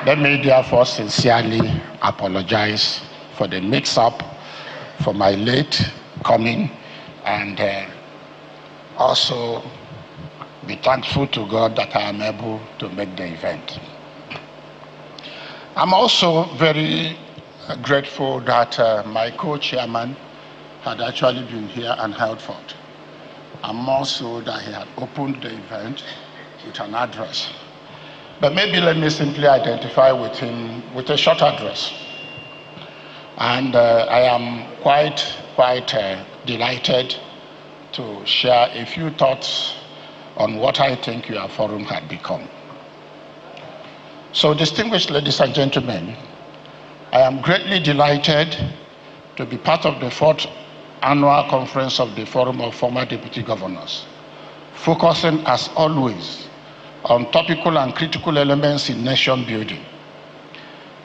Let me therefore sincerely apologize for the mix-up, for my late coming, and also be thankful to God that I am able to make the event. I'm also very grateful that my co-chairman had actually been here and held forth. And more so that he had opened the event with an address. But maybe let me simply identify with him with a short address. And I am quite delighted to share a few thoughts on what I think your forum had become. So, distinguished ladies and gentlemen, I am greatly delighted to be part of the 4th Annual Conference of the Forum of Former Deputy Governors, focusing as always on topical and critical elements in nation building.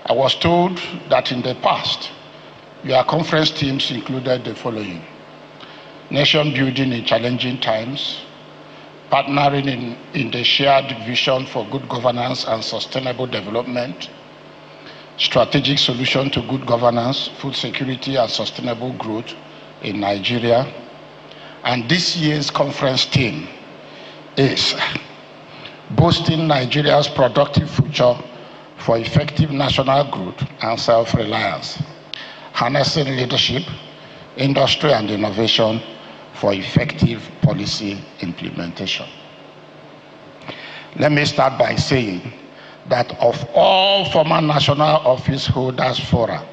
I was told that in the past, your conference teams included the following: nation building in challenging times, partnering in the shared vision for good governance and sustainable development, strategic solution to good governance, food security and sustainable growth in Nigeria. And this year's conference theme is boosting Nigeria's productive future for effective national growth and self-reliance, harnessing leadership, industry and innovation for effective policy implementation. Let me start by saying that of all former national office holders fora,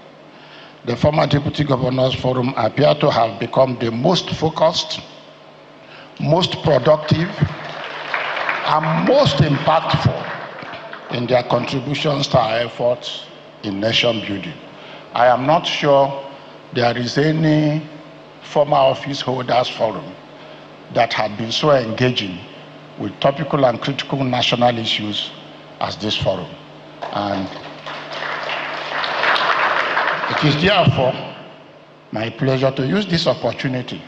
the former Deputy Governors Forum appear to have become the most focused, most productive, and most impactful in their contributions to our efforts in nation building. I am not sure there is any former office holders forum that had been so engaging with topical and critical national issues as this forum. And it is therefore my pleasure to use this opportunity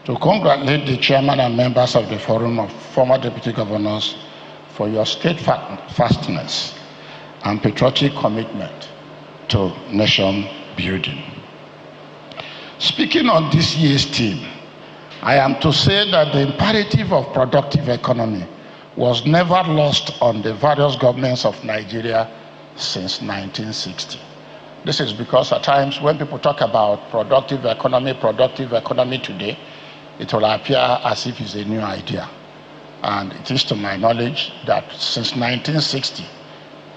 to congratulate the chairman and members of the Forum of Former Deputy Governors for your steadfastness and patriotic commitment to nation building. Speaking on this year's theme, I am to say that the imperative of productive economy was never lost on the various governments of Nigeria since 1960. This is because at times when people talk about productive economy today, it will appear as if it's a new idea. And it is to my knowledge that since 1960,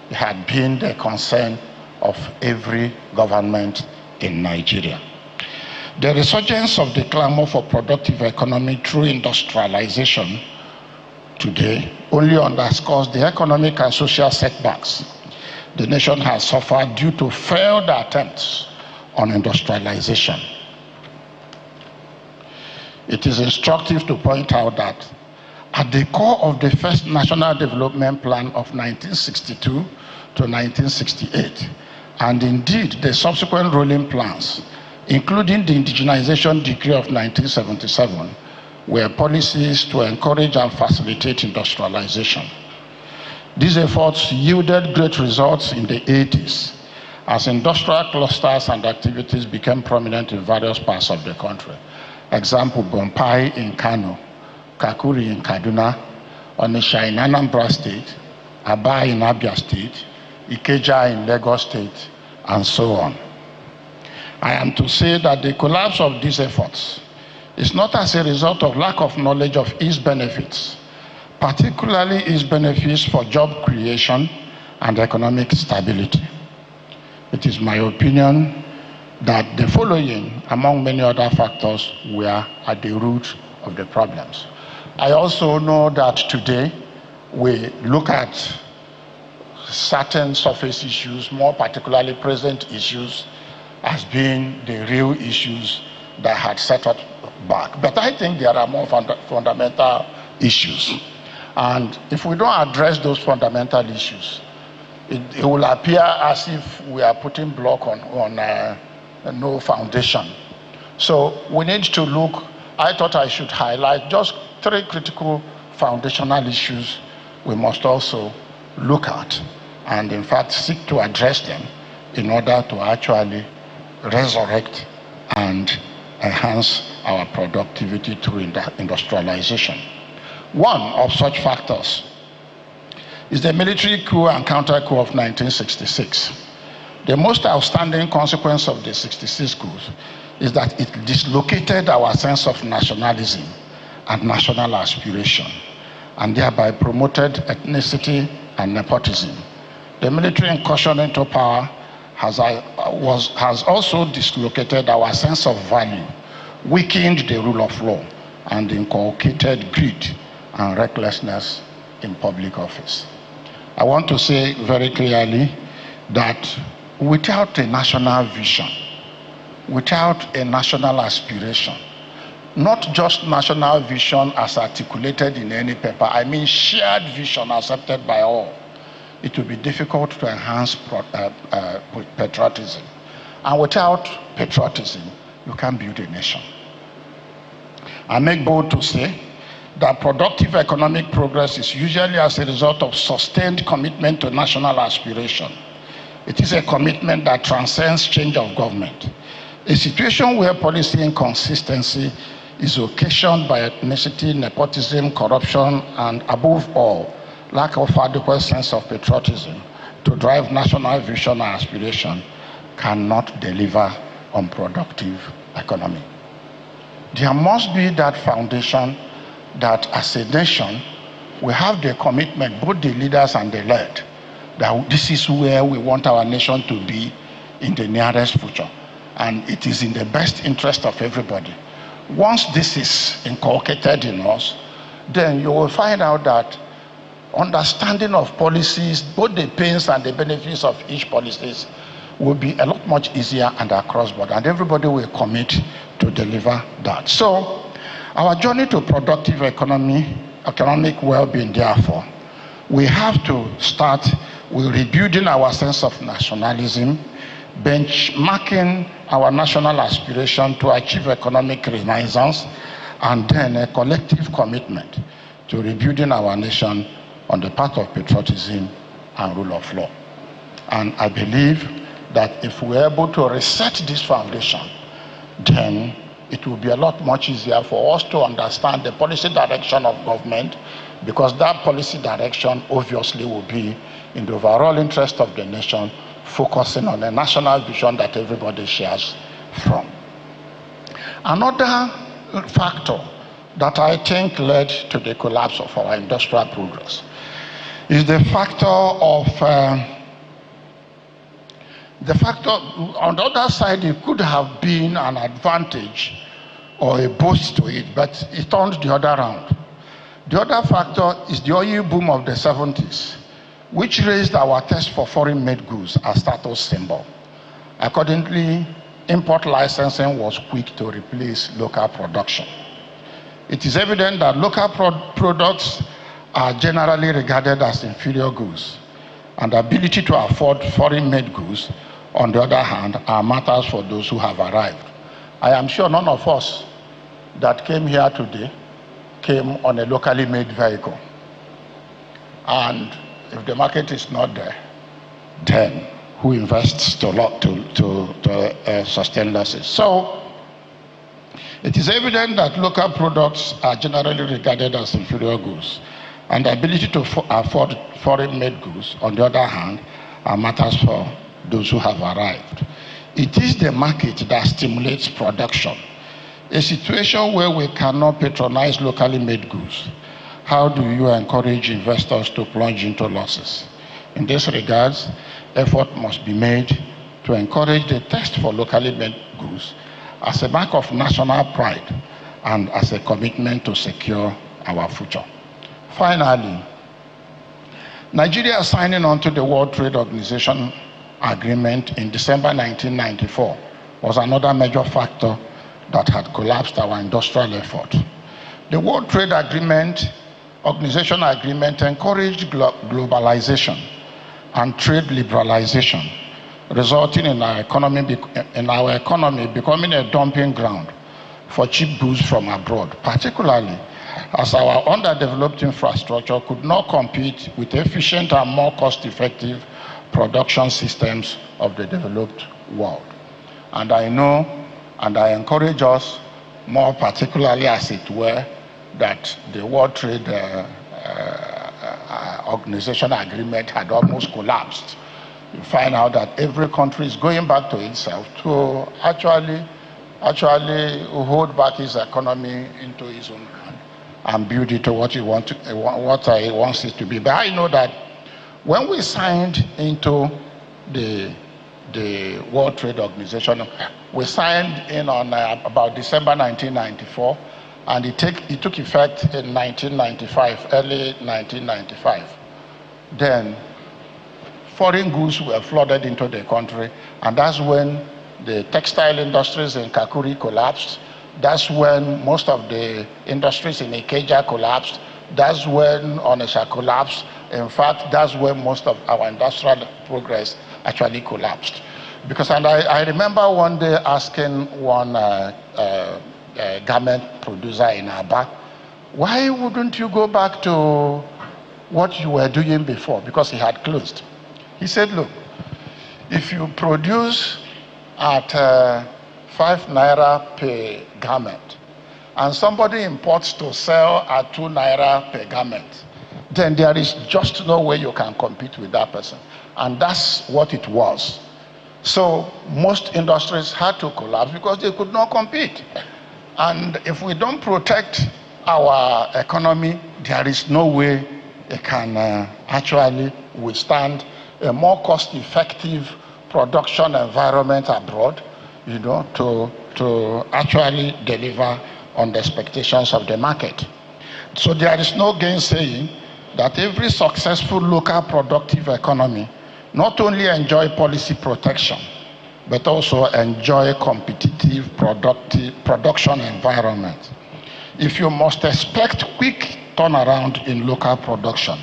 it had been the concern of every government in Nigeria. The resurgence of the clamor for productive economy through industrialization today only underscores the economic and social setbacks the nation has suffered due to failed attempts on industrialization. It is instructive to point out that at the core of the first National Development Plan of 1962 to 1968, and indeed the subsequent rolling plans, including the Indigenization Decree of 1977, were policies to encourage and facilitate industrialization. These efforts yielded great results in the 80s as industrial clusters and activities became prominent in various parts of the country. Example, Bompai in Kano, Kakuri in Kaduna, Onitsha in Anambra State, Aba in Abia State, Ikeja in Lagos State, and so on. I am to say that the collapse of these efforts is not as a result of lack of knowledge of its benefits, particularly its benefits for job creation and economic stability. It is my opinion that the following, among many other factors, were at the root of the problems. I also know that today we look at certain surface issues, more particularly present issues, as being the real issues that had set us back. But I think there are more fundamental issues. And if we don't address those fundamental issues, it will appear as if we are putting block on no foundation. So we need to look, I thought I should highlight just 3 critical foundational issues we must also look at and in fact seek to address them in order to actually resurrect and enhance our productivity through industrialization. One of such factors is the military coup and counter coup of 1966. The most outstanding consequence of the 66 coup is that it dislocated our sense of nationalism and national aspiration, and thereby promoted ethnicity and nepotism. The military incursion into power has also dislocated our sense of value, weakened the rule of law, and inculcated greed and recklessness in public office. I want to say very clearly that without a national vision, without a national aspiration, not just national vision as articulated in any paper, I mean shared vision accepted by all, it will be difficult to enhance patriotism. And without patriotism, you can't build a nation. I make bold to say that productive economic progress is usually as a result of sustained commitment to national aspiration. It is a commitment that transcends change of government. A situation where policy inconsistency is occasioned by ethnicity, nepotism, corruption, and above all, lack of adequate sense of patriotism to drive national vision and aspiration cannot deliver on productive economy. There must be that foundation that as a nation, we have the commitment, both the leaders and the led, that this is where we want our nation to be in the nearest future. And it is in the best interest of everybody. Once this is inculcated in us, then you will find out that understanding of policies, both the pains and the benefits of each policies, will be a lot much easier and across border, and everybody will commit to deliver that. So our journey to productive economic well-being, therefore, we have to start with rebuilding our sense of nationalism, benchmarking our national aspiration to achieve economic renaissance, and then a collective commitment to rebuilding our nation on the path of patriotism and rule of law. And I believe that if we're able to reset this foundation, then it will be a lot much easier for us to understand the policy direction of government, because that policy direction obviously will be in the overall interest of the nation, focusing on a national vision that everybody shares from. Another factor that I think led to the collapse of our industrial progress is the factor on the other side, it could have been an advantage or a boost to it, but it turned the other around. The other factor is the oil boom of the 70s, which raised our taste for foreign-made goods as status symbol. Accordingly, import licensing was quick to replace local production. It is evident that local products are generally regarded as inferior goods, and the ability to afford foreign-made goods, on the other hand, are matters for those who have arrived. I am sure none of us that came here today came on a locally made vehicle. And if the market is not there, then who invests to sustain losses? So it is evident that local products are generally regarded as inferior goods, and the ability to afford foreign-made goods, on the other hand, are matters for those who have arrived. It is the market that stimulates production. A situation where we cannot patronize locally made goods, how do you encourage investors to plunge into losses? In this regard, effort must be made to encourage the taste for locally made goods as a mark of national pride and as a commitment to secure our future. Finally, Nigeria signing on to the World Trade Organization agreement in December 1994 was another major factor that had collapsed our industrial effort. The World Trade Organization agreement encouraged globalization and trade liberalization, resulting in our economy becoming a dumping ground for cheap goods from abroad, particularly as our underdeveloped infrastructure could not compete with efficient and more cost-effective production systems of the developed world. And I know, and I encourage us, more particularly as it were, that the World Trade Organization agreement had almost collapsed. You find out that every country is going back to itself to actually hold back its economy into its own hand and build it to what it wants it to be. But I know that when we signed into the World Trade Organization, we signed in on about December 1994, and it took effect in 1995, early 1995. Then foreign goods were flooded into the country, and that's when the textile industries in Kakuri collapsed. That's when most of the industries in Ikeja collapsed. That's when Onitsha collapsed. In fact, that's when most of our industrial progress actually collapsed. Because, and I remember one day asking one garment producer in Aba, why wouldn't you go back to what you were doing before? Because he had closed. He said, look, if you produce at 5 naira per garment, and somebody imports to sell at 2 naira per garment, then there is just no way you can compete with that person. And that's what it was. So most industries had to collapse because they could not compete. And if we don't protect our economy, there is no way it can actually withstand a more cost-effective production environment abroad, you know, to actually deliver on the expectations of the market. So there is no gainsaying that every successful local productive economy not only enjoy policy protection, but also enjoy a competitive production environment. If you must expect quick turnaround in local production,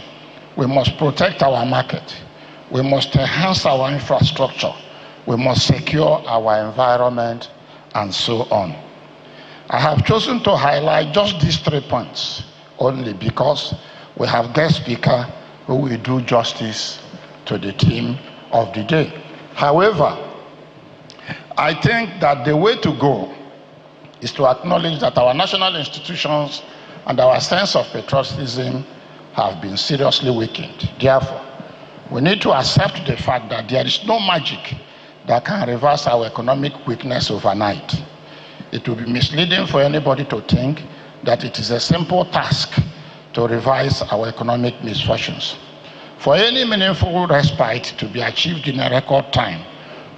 we must protect our market. We must enhance our infrastructure. We must secure our environment, and so on. I have chosen to highlight just these 3 points only because we have guest speaker who will do justice to the theme of the day. However, I think that the way to go is to acknowledge that our national institutions and our sense of patriotism have been seriously weakened. Therefore, we need to accept the fact that there is no magic that can reverse our economic weakness overnight. It will be misleading for anybody to think that it is a simple task to revise our economic misfortunes. For any meaningful respite to be achieved in a record time,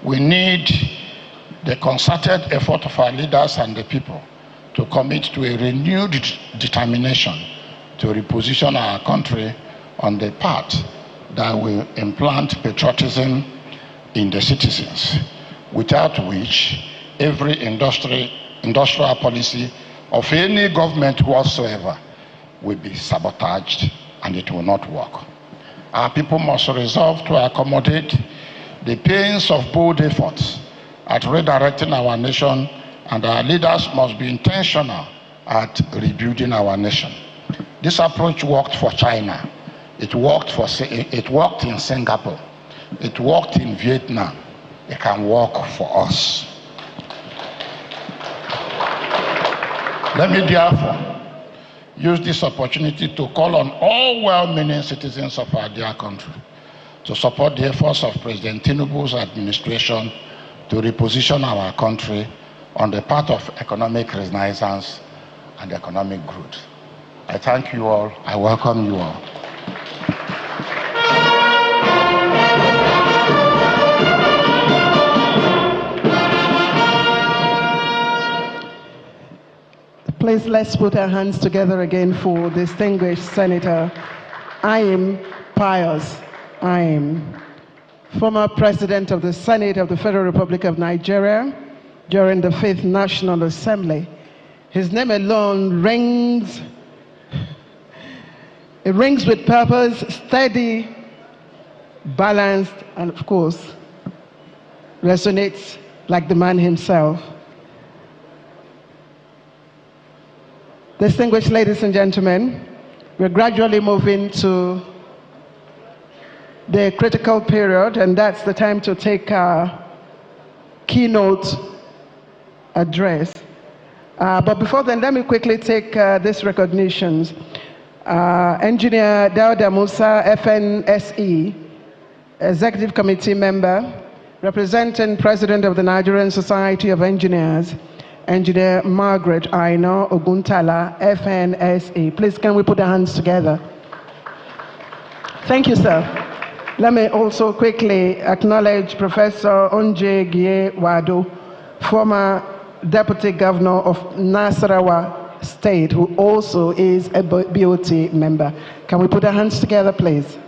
we need the concerted effort of our leaders and the people to commit to a renewed determination to reposition our country on the path that will implant patriotism in the citizens, without which every industrial policy of any government whatsoever will be sabotaged and it will not work. Our people must resolve to accommodate the pains of bold efforts at redirecting our nation, and our leaders must be intentional at rebuilding our nation. This approach worked for China. It worked in Singapore. It worked in Vietnam. It can work for us. Let me therefore use this opportunity to call on all well-meaning citizens of our dear country to support the efforts of President Tinubu's administration to reposition our country on the path of economic renaissance and economic growth. I thank you all. I welcome you all. Please, let's put our hands together again for distinguished Senator Aim Pius Aim, former President of the Senate of the Federal Republic of Nigeria during the 5th National Assembly. His name alone rings with purpose, steady, balanced, and of course, resonates like the man himself. Distinguished ladies and gentlemen, we're gradually moving to the critical period, and that's the time to take our keynote address. But before then, let me quickly take these recognitions. Engineer Dauda Musa, FNSE, Executive Committee member, representing President of the Nigerian Society of Engineers, Engineer Margaret Aino Oguntala, FNSE. Please, can we put our hands together? Thank you, sir. Let me also quickly acknowledge Professor Onje Gie Wado, former Deputy Governor of Nasarawa State, who also is a BOT member. Can we put our hands together, please?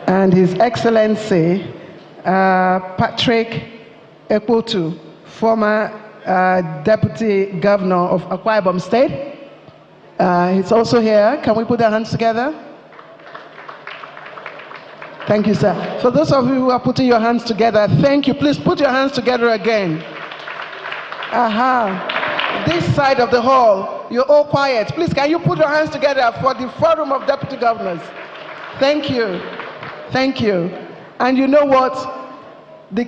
And His Excellency Patrick Ekwotu, former Deputy Governor of Akwa Ibom State. He's also here. Can we put our hands together? Thank you, sir. For those of you who are putting your hands together, thank you. Please put your hands together again. This side of the hall, you're all quiet. Please, can you put your hands together for the Forum of Deputy Governors? Thank you. Thank you. And you know what?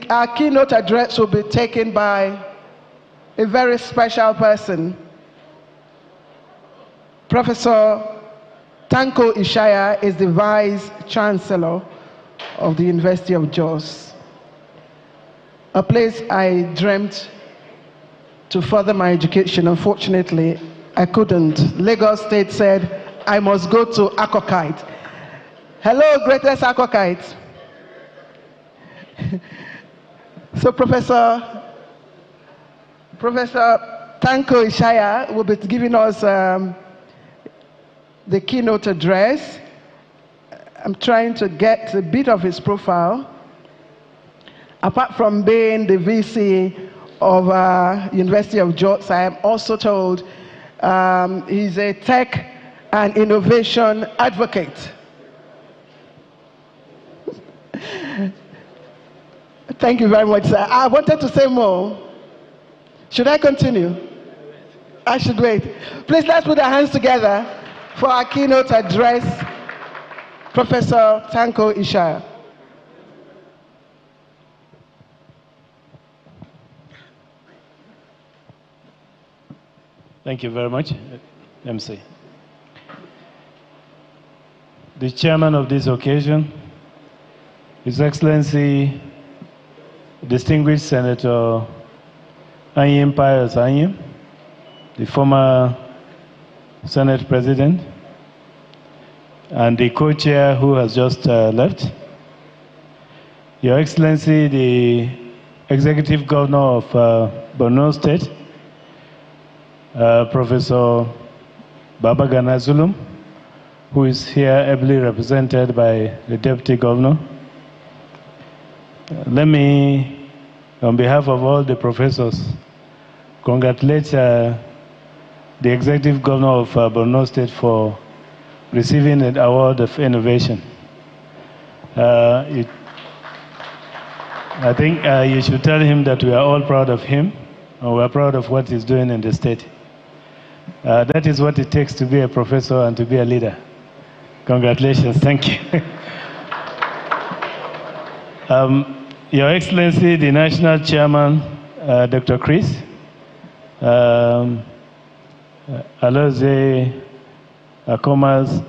Our keynote address will be taken by a very special person. Professor Tanko Ishaya is the Vice Chancellor of the University of Jos, a place I dreamt to further my education. Unfortunately, I couldn't. Lagos State said I must go to Akokite. Hello, greatest Akokite. So Professor Tanko Ishaya will be giving us the keynote address. I'm trying to get a bit of his profile. Apart from being the VC of University of Jos, I am also told he's a tech and innovation advocate. Thank you very much, sir. I wanted to say more. Should I continue? I should wait. Please, let's put our hands together for our keynote address, Professor Tanko Ishaya. Thank you very much, MC. The chairman of this occasion, His Excellency, Distinguished Senator Anyim Pius Anyim, the former Senate President, and the co-chair who has just left, Your Excellency, the Executive Governor of Borno State, Professor Babagana Zulum, who is here ably represented by the Deputy Governor. Let me, on behalf of all the professors, congratulate the Executive Governor of Borno State for receiving an award of innovation. I think you should tell him that we are all proud of him, and we are proud of what he's doing in the state. That is what it takes to be a professor and to be a leader. Congratulations, thank you. Your Excellency, the National Chairman, Dr. Chris, Aloze Akomas,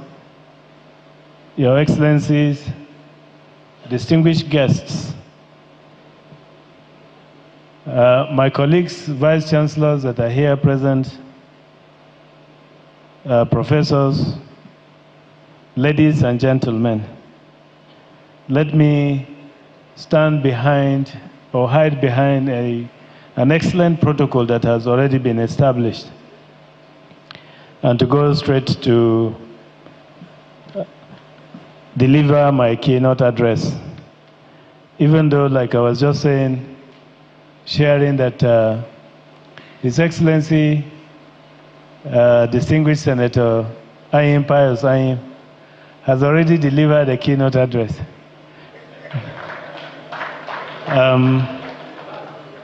Your Excellencies, distinguished guests, my colleagues, Vice Chancellors that are here present, professors, ladies and gentlemen, let me stand behind or hide behind an excellent protocol that has already been established, and to go straight to deliver my keynote address. Even though, like I was just saying, sharing that His Excellency, Distinguished Senator Anyim Pius Anyim, has already delivered a keynote address.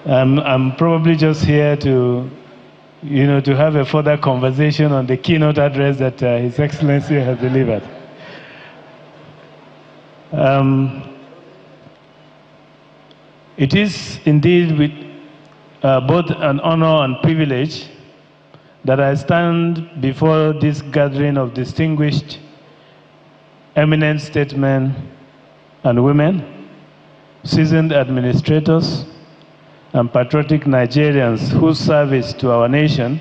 I'm probably just here to, to have a further conversation on the keynote address that His Excellency has delivered. It is indeed with both an honor and privilege that I stand before this gathering of distinguished, eminent statesmen and women, seasoned administrators, and patriotic Nigerians whose service to our nation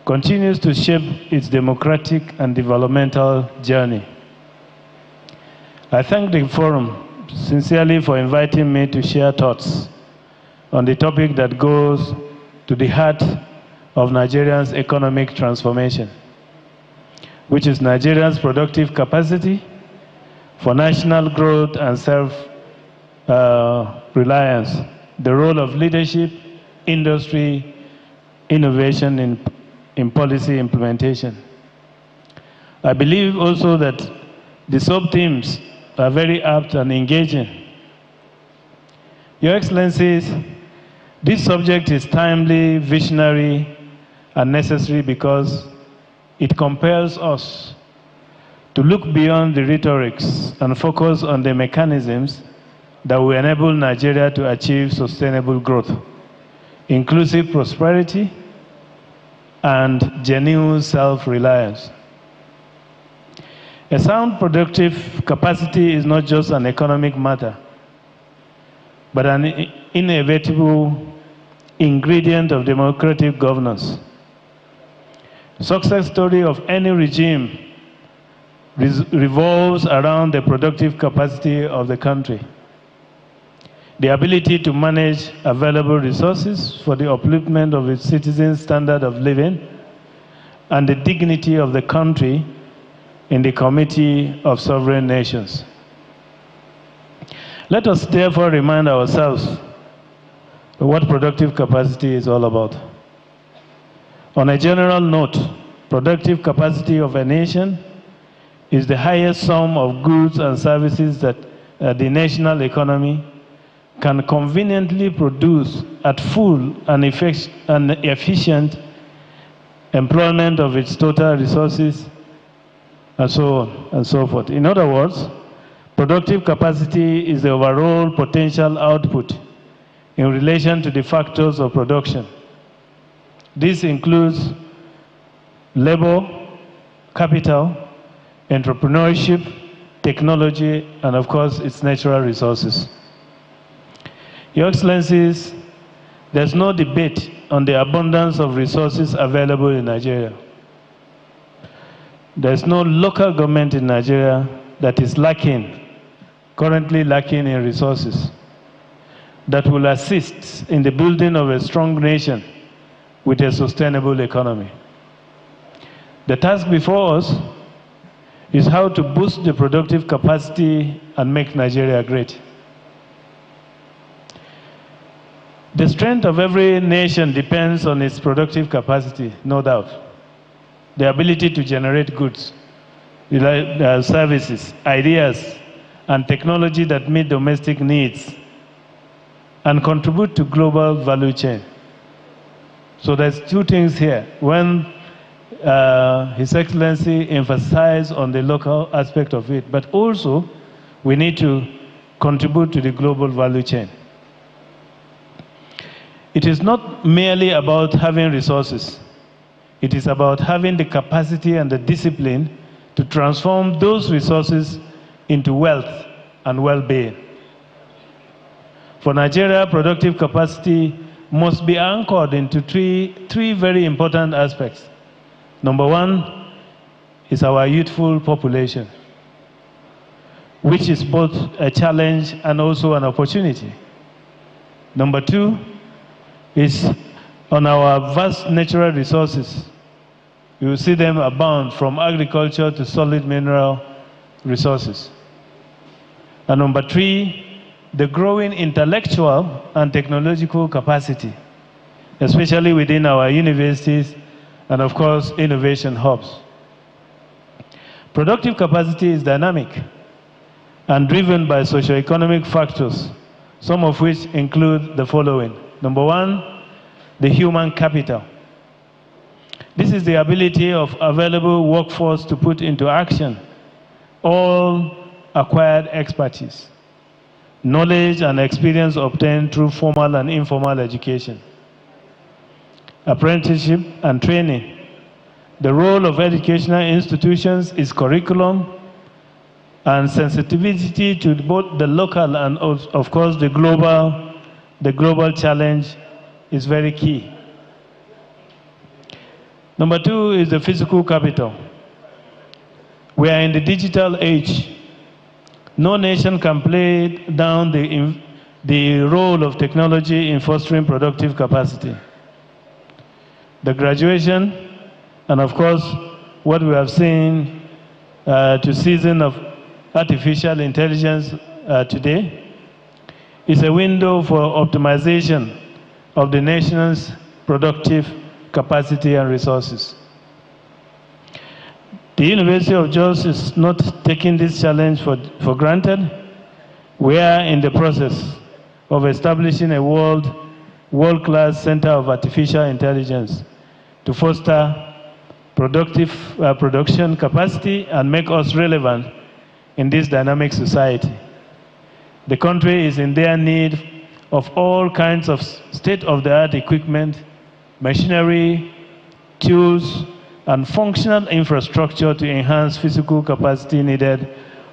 continues to shape its democratic and developmental journey. I thank the forum sincerely for inviting me to share thoughts on the topic that goes to the heart of Nigeria's economic transformation, which is Nigeria's productive capacity for national growth and self-reliance, the role of leadership, industry, innovation in policy implementation. I believe also that the sub-themes are very apt and engaging. Your Excellencies, this subject is timely, visionary, and necessary because it compels us to look beyond the rhetorics and focus on the mechanisms that will enable Nigeria to achieve sustainable growth, inclusive prosperity, and genuine self-reliance. A sound productive capacity is not just an economic matter, but an inevitable ingredient of democratic governance. Success story of any regime revolves around the productive capacity of the country, the ability to manage available resources for the upliftment of its citizens' standard of living, and the dignity of the country in the Committee of Sovereign Nations. Let us therefore remind ourselves what productive capacity is all about. On a general note, productive capacity of a nation is the highest sum of goods and services that the national economy can conveniently produce at full and efficient employment of its total resources, and so on and so forth. In other words, productive capacity is the overall potential output in relation to the factors of production. This includes labor, capital, entrepreneurship, technology, and of course, its natural resources. Your Excellencies, there's no debate on the abundance of resources available in Nigeria. There's no local government in Nigeria that is currently lacking in resources that will assist in the building of a strong nation with a sustainable economy. The task before us is how to boost the productive capacity and make Nigeria great. The strength of every nation depends on its productive capacity, no doubt. The ability to generate goods, services, ideas, and technology that meet domestic needs and contribute to global value chain. So there's two things here. When His Excellency emphasized on the local aspect of it, but also we need to contribute to the global value chain. It is not merely about having resources. It is about having the capacity and the discipline to transform those resources into wealth and well-being. For Nigeria, productive capacity must be anchored into three very important aspects. Number one is our youthful population, which is both a challenge and also an opportunity. Number two is on our vast natural resources. You will see them abound from agriculture to solid mineral resources. And number three, the growing intellectual and technological capacity, especially within our universities and of course innovation hubs. Productive capacity is dynamic and driven by socioeconomic factors, some of which include the following. Number one, the human capital. This is the ability of available workforce to put into action all acquired expertise, knowledge and experience obtained through formal and informal education, apprenticeship and training. The role of educational institutions is curriculum and sensitivity to both the local and of course the global challenge is very key. Number two is the physical capital. We are in the digital age. No nation can play down the role of technology in fostering productive capacity. The graduation, and of course, what we have seen to season of artificial intelligence today, is a window for optimization of the nation's productive capacity and resources. The University of Jos is not taking this challenge for granted. We are in the process of establishing a world-class center of artificial intelligence to foster production capacity and make us relevant in this dynamic society. The country is in their need of all kinds of state-of-the-art equipment, machinery, tools, and functional infrastructure to enhance physical capacity needed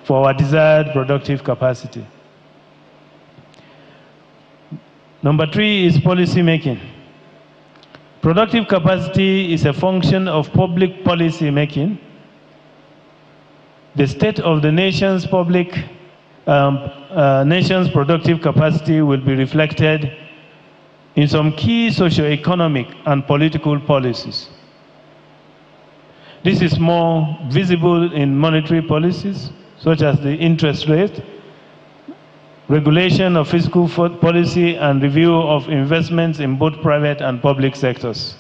for our desired productive capacity. Number three is policy making. Productive capacity is a function of public policy making. The state of the nation's productive capacity will be reflected in some key socio-economic and political policies. This is more visible in monetary policies, such as the interest rate, regulation of fiscal policy, and review of investments in both private and public sectors.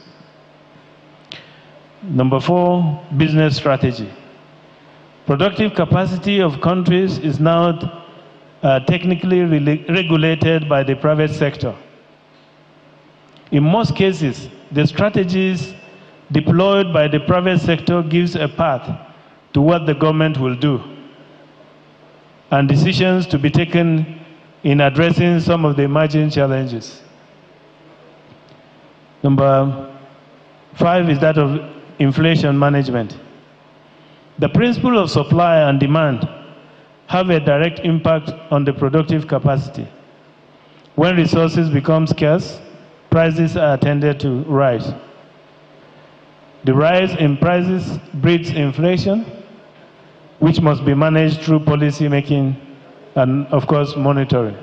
Number 4, business strategy. Productive capacity of countries is now technically regulated by the private sector. In most cases, the strategies deployed by the private sector gives a path to what the government will do, and decisions to be taken in addressing some of the emerging challenges. Number 5 is that of inflation management. The principle of supply and demand have a direct impact on the productive capacity. When resources become scarce, prices are tended to rise. The rise in prices breeds inflation, which must be managed through policy making and, of course, monitoring.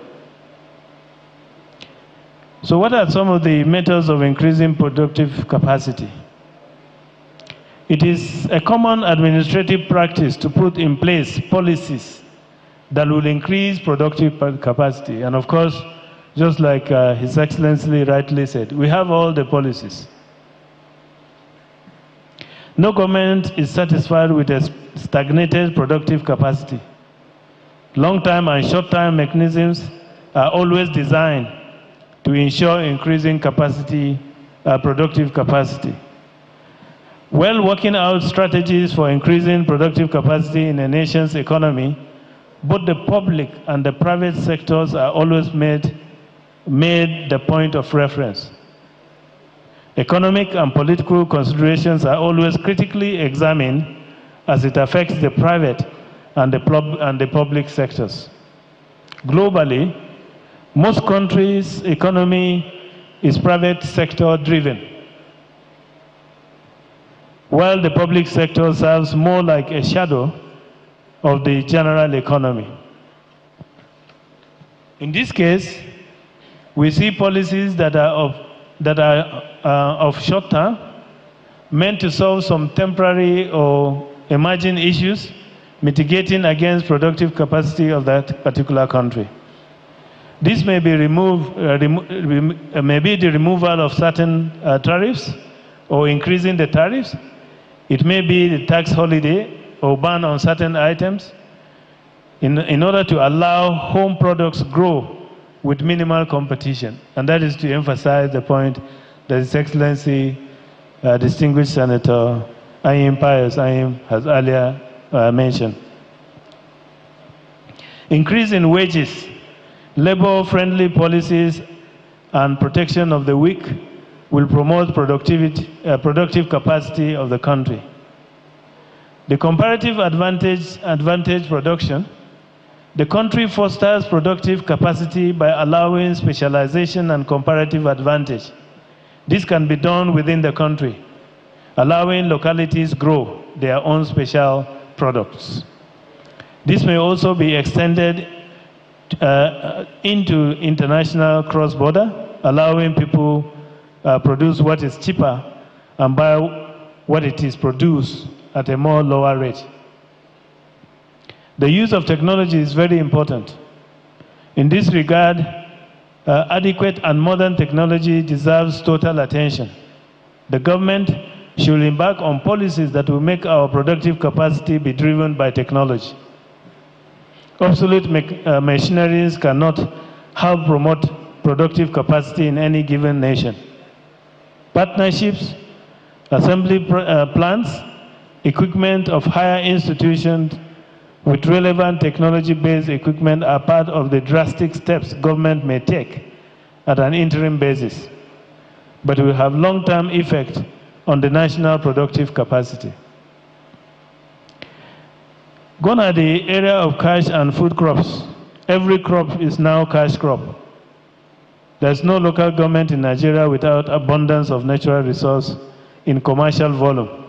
So what are some of the methods of increasing productive capacity? It is a common administrative practice to put in place policies that will increase productive capacity. And of course, just like His Excellency rightly said, we have all the policies. No government is satisfied with a stagnated productive capacity. Long-term and short-term mechanisms are always designed to ensure increasing capacity, productive capacity. While working out strategies for increasing productive capacity in a nation's economy, both the public and the private sectors are always made the point of reference. Economic and political considerations are always critically examined as it affects the private and the public sectors. Globally, most countries' economy is private sector driven, while the public sector serves more like a shadow of the general economy. In this case, we see policies that are of short term, meant to solve some temporary or emerging issues, mitigating against productive capacity of that particular country. This may be maybe the removal of certain tariffs or increasing the tariffs. It may be the tax holiday or ban on certain items in order to allow home products grow with minimal competition. And that is to emphasize the point that His Excellency, distinguished Senator Ayim Pius Ayim has earlier mentioned. Increase in wages, labor-friendly policies, and protection of the weak will promote productive capacity of the country. The comparative advantage production, the country fosters productive capacity by allowing specialization and comparative advantage. This can be done within the country, allowing localities grow their own special products. This may also be extended into international cross-border, allowing people produce what is cheaper and buy what it is produced at a more lower rate. The use of technology is very important. In this regard, adequate and modern technology deserves total attention. The government should embark on policies that will make our productive capacity be driven by technology. Obsolete machineries cannot help promote productive capacity in any given nation. Partnerships, assembly plants, equipment of higher institutions with relevant technology-based equipment are part of the drastic steps government may take at an interim basis, but will have long-term effect on the national productive capacity. Gone are the area of cash and food crops. Every crop is now cash crop. There's no local government in Nigeria without abundance of natural resource in commercial volume.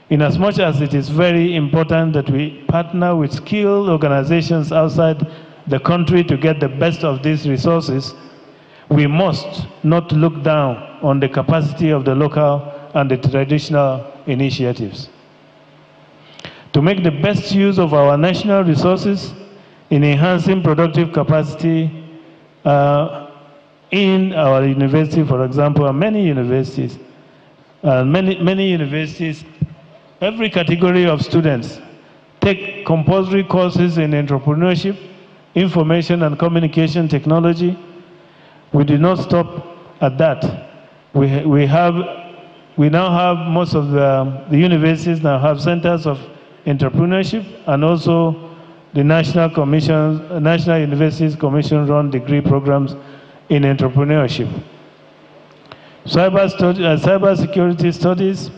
Inasmuch as it is very important that we partner with skilled organizations outside the country to get the best of these resources, we must not look down on the capacity of the local and the traditional initiatives. To make the best use of our national resources in enhancing productive capacity in our university, for example, and many universities, every category of students take compulsory courses in entrepreneurship, information and communication technology. We did not stop at that. We now have most of the universities now have centers of entrepreneurship, and also the National Universities Commission run degree programs in entrepreneurship. Cyber security studies,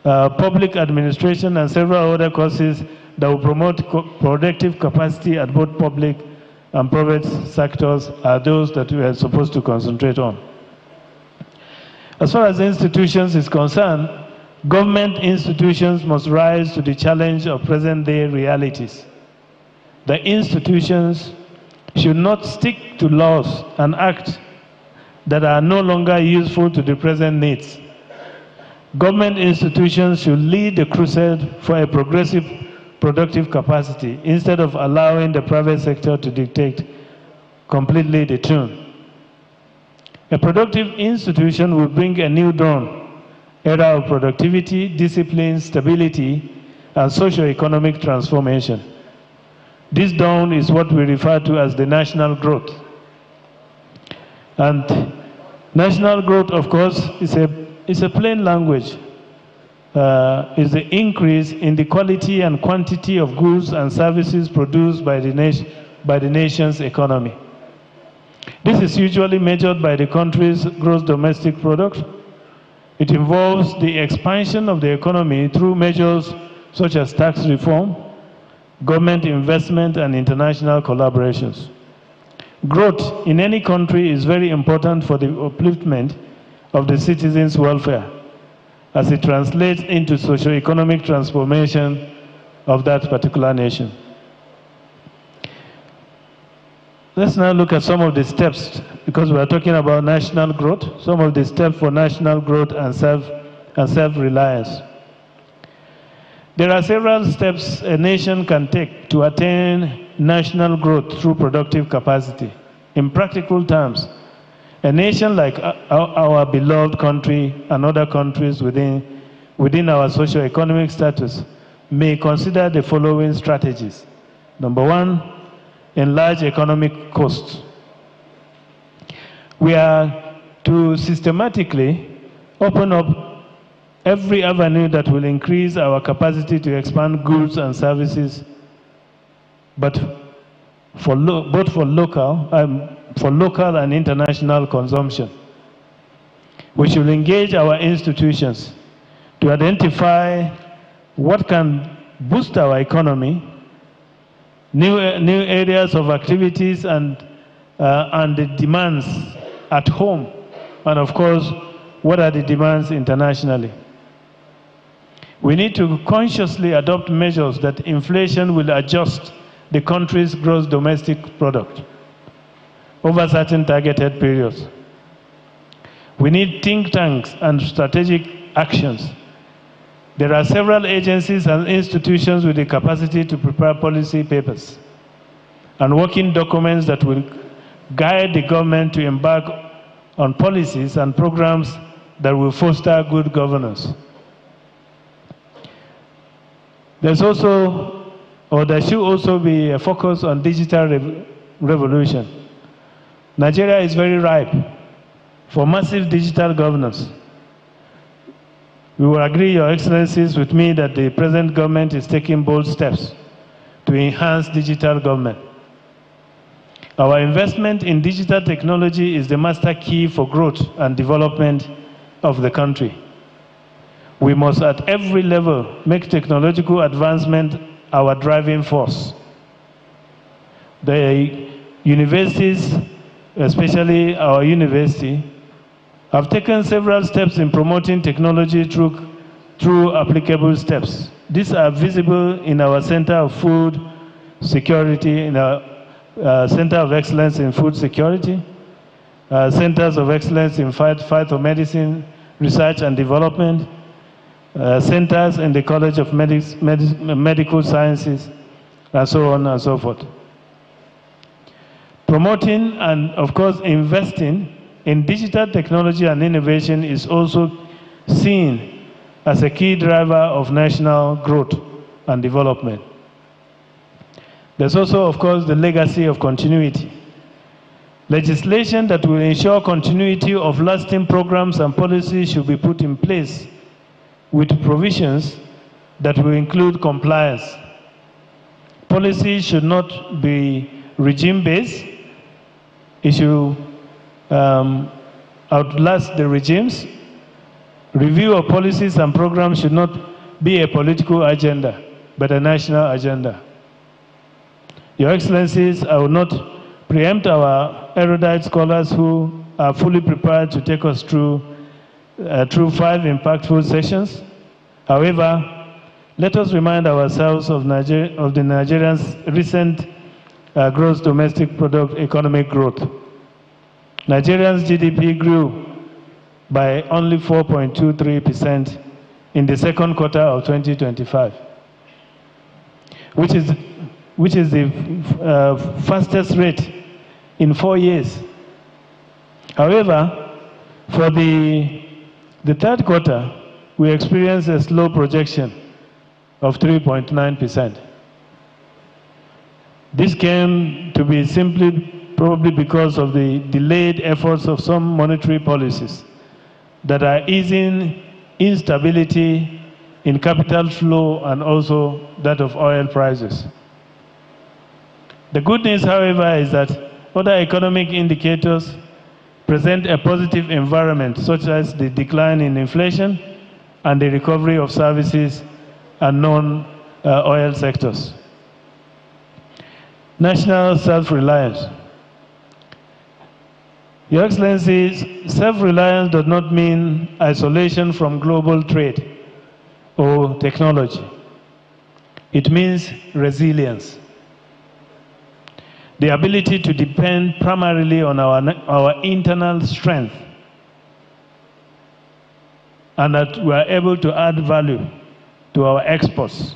public administration, and several other courses that will promote productive capacity at both public and private sectors are those that we are supposed to concentrate on. As far as institutions is concerned, government institutions must rise to the challenge of present-day realities. The institutions should not stick to laws and acts that are no longer useful to the present needs. Government institutions should lead the crusade for a progressive, productive capacity instead of allowing the private sector to dictate completely the tune. A productive institution will bring a new dawn, era of productivity, discipline, stability, and socio-economic transformation. This dawn is what we refer to as the national growth. And national growth, of course, is a plain language. Is the increase in the quality and quantity of goods and services produced by the nation's economy. This is usually measured by the country's gross domestic product. It involves the expansion of the economy through measures such as tax reform, government investment, and international collaborations. Growth in any country is very important for the upliftment of the citizens' welfare, as it translates into socio-economic transformation of that particular nation. Let's now look at some of the steps, because we are talking about national growth, some of the steps for national growth and self-reliance. There are several steps a nation can take to attain national growth through productive capacity. In practical terms, a nation like our beloved country and other countries within our socio-economic status may consider the following strategies. Number one, enlarge economic costs. We are to systematically open up every avenue that will increase our capacity to expand goods and services, but both for local and international consumption. We should engage our institutions to identify what can boost our economy, new areas of activities, and the demands at home, and of course, what are the demands internationally. We need to consciously adopt measures that inflation will adjust the country's gross domestic product over certain targeted periods. We need think tanks and strategic actions. There are several agencies and institutions with the capacity to prepare policy papers and working documents that will guide the government to embark on policies and programs that will foster good governance. There should also be a focus on digital revolution. Nigeria is very ripe for massive digital governance. We will agree, Your Excellencies, with me that the present government is taking bold steps to enhance digital government. Our investment in digital technology is the master key for growth and development of the country. We must at every level make technological advancement our driving force. The universities, especially our university, have taken several steps in promoting technology through applicable steps. These are visible in our Center of Food Security, in our Center of Excellence in Food Security, Centers of Excellence in Fight of Medicine, Research and Development, centers in the College of Medical Sciences, and so on and so forth. Promoting and, of course, investing in digital technology and innovation is also seen as a key driver of national growth and development. There's also, of course, the legacy of continuity. Legislation that will ensure continuity of lasting programs and policies should be put in place with provisions that will include compliance. Policy should not be regime-based. It should outlast the regimes. Review of policies and programs should not be a political agenda, but a national agenda. Your Excellencies, I will not preempt our erudite scholars who are fully prepared to take us through 5 impactful sessions. However, let us remind ourselves of the Nigerians' recent gross domestic product economic growth. Nigerians' GDP grew by only 4.23% in the second quarter of 2025, which is the fastest rate in 4 years. However, for the third quarter, we experienced a slow projection of 3.9%. This came to be simply probably because of the delayed efforts of some monetary policies that are easing instability in capital flow and also that of oil prices. The good news, however, is that other economic indicators present a positive environment, such as the decline in inflation and the recovery of services and non-oil sectors. National self-reliance. Your Excellencies, self-reliance does not mean isolation from global trade or technology. It means resilience. The ability to depend primarily on our internal strength, and that we are able to add value to our exports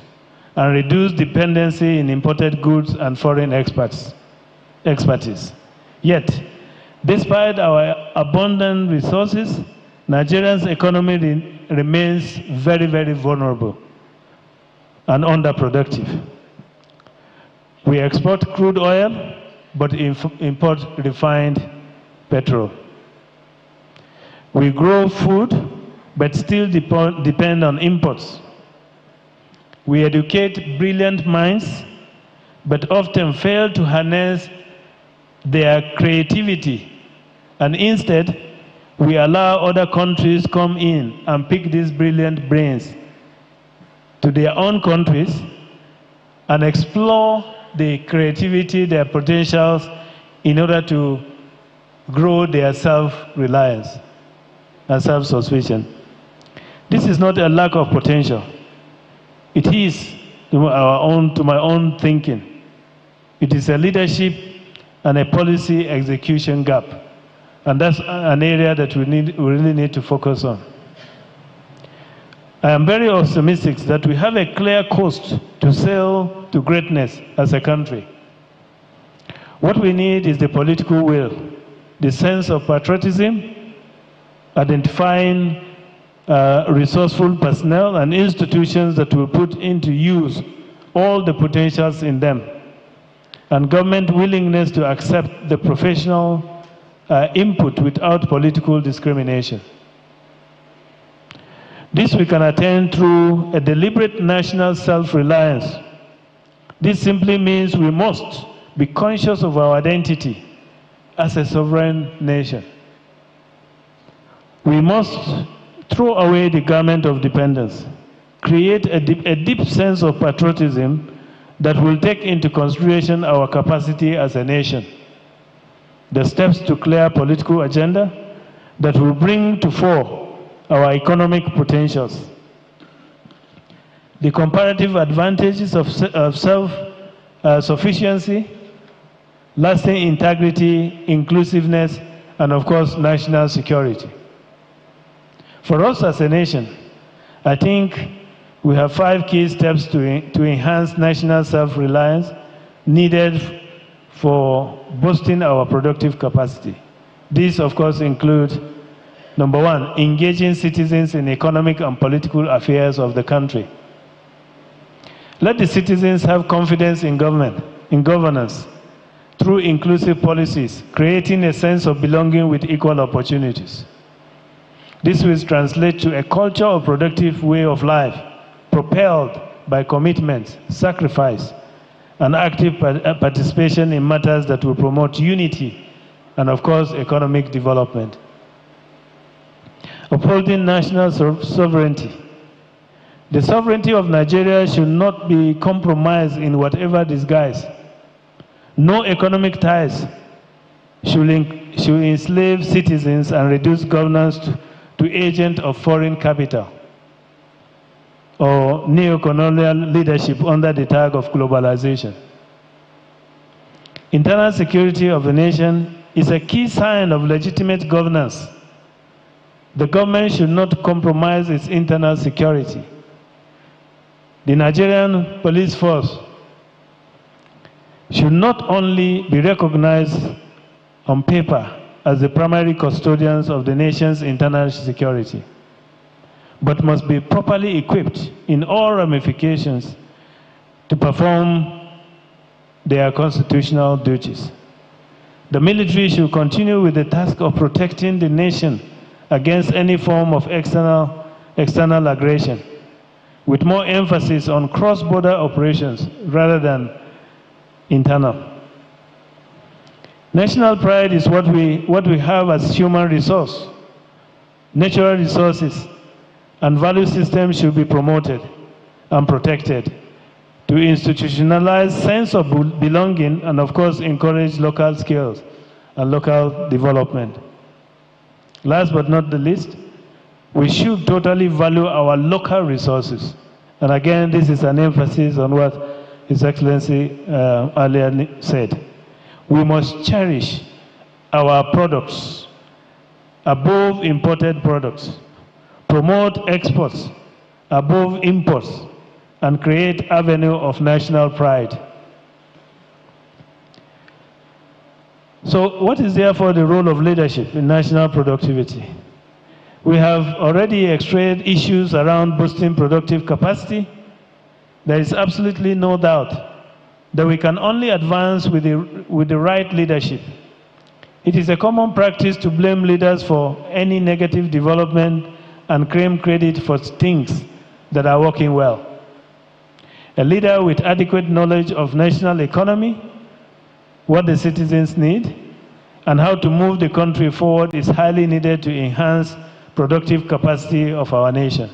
and reduce dependency in imported goods and foreign expertise. Yet, despite our abundant resources, Nigeria's economy remains very, very vulnerable and underproductive. We export crude oil, but import refined petrol. We grow food, but still depend on imports. We educate brilliant minds, but often fail to harness their creativity, and instead, we allow other countries come in and pick these brilliant brains to their own countries and explore the creativity, their potentials, in order to grow their self-reliance and self-sufficiency. This is not a lack of potential. It is, to my own thinking, it is a leadership and a policy execution gap. And that's an area that we really need to focus on. I am very optimistic that we have a clear course to sail to greatness as a country. What we need is the political will, the sense of patriotism, identifying resourceful personnel and institutions that will put into use all the potentials in them, and government willingness to accept the professional input without political discrimination. This we can attain through a deliberate national self-reliance. This simply means we must be conscious of our identity as a sovereign nation. We must throw away the garment of dependence, create a deep sense of patriotism that will take into consideration our capacity as a nation. The steps to clear political agenda that will bring to fore our economic potentials. The comparative advantages of self-sufficiency, lasting integrity, inclusiveness, and of course, national security. For us as a nation, I think we have 5 key steps to enhance national self-reliance needed for boosting our productive capacity. These, of course, include, number 1, engaging citizens in economic and political affairs of the country. Let the citizens have confidence in governance through inclusive policies, creating a sense of belonging with equal opportunities. This will translate to a culture of productive way of life, propelled by commitment, sacrifice, and active participation in matters that will promote unity and, of course, economic development. Upholding national sovereignty. The sovereignty of Nigeria should not be compromised in whatever disguise. No economic ties should enslave citizens and reduce governance to agent of foreign capital or neo-colonial leadership under the tag of globalization. Internal security of the nation is a key sign of legitimate governance. The government should not compromise its internal security. The Nigerian police force should not only be recognized on paper as the primary custodians of the nation's internal security, but must be properly equipped in all ramifications to perform their constitutional duties. The military should continue with the task of protecting the nation against any form of external aggression, with more emphasis on cross-border operations rather than internal. National pride is what we have as human resource. Natural resources and value systems should be promoted and protected to institutionalize sense of belonging and, of course, encourage local skills and local development. Last but not the least, we should totally value our local resources. And again, this is an emphasis on what His Excellency earlier said. We must cherish our products above imported products, promote exports above imports, and create avenue of national pride. So what is therefore the role of leadership in national productivity? We have already extracted issues around boosting productive capacity. There is absolutely no doubt that we can only advance with the right leadership. It is a common practice to blame leaders for any negative development and claim credit for things that are working well. A leader with adequate knowledge of national economy, what the citizens need, and how to move the country forward is highly needed to enhance productive capacity of our nation.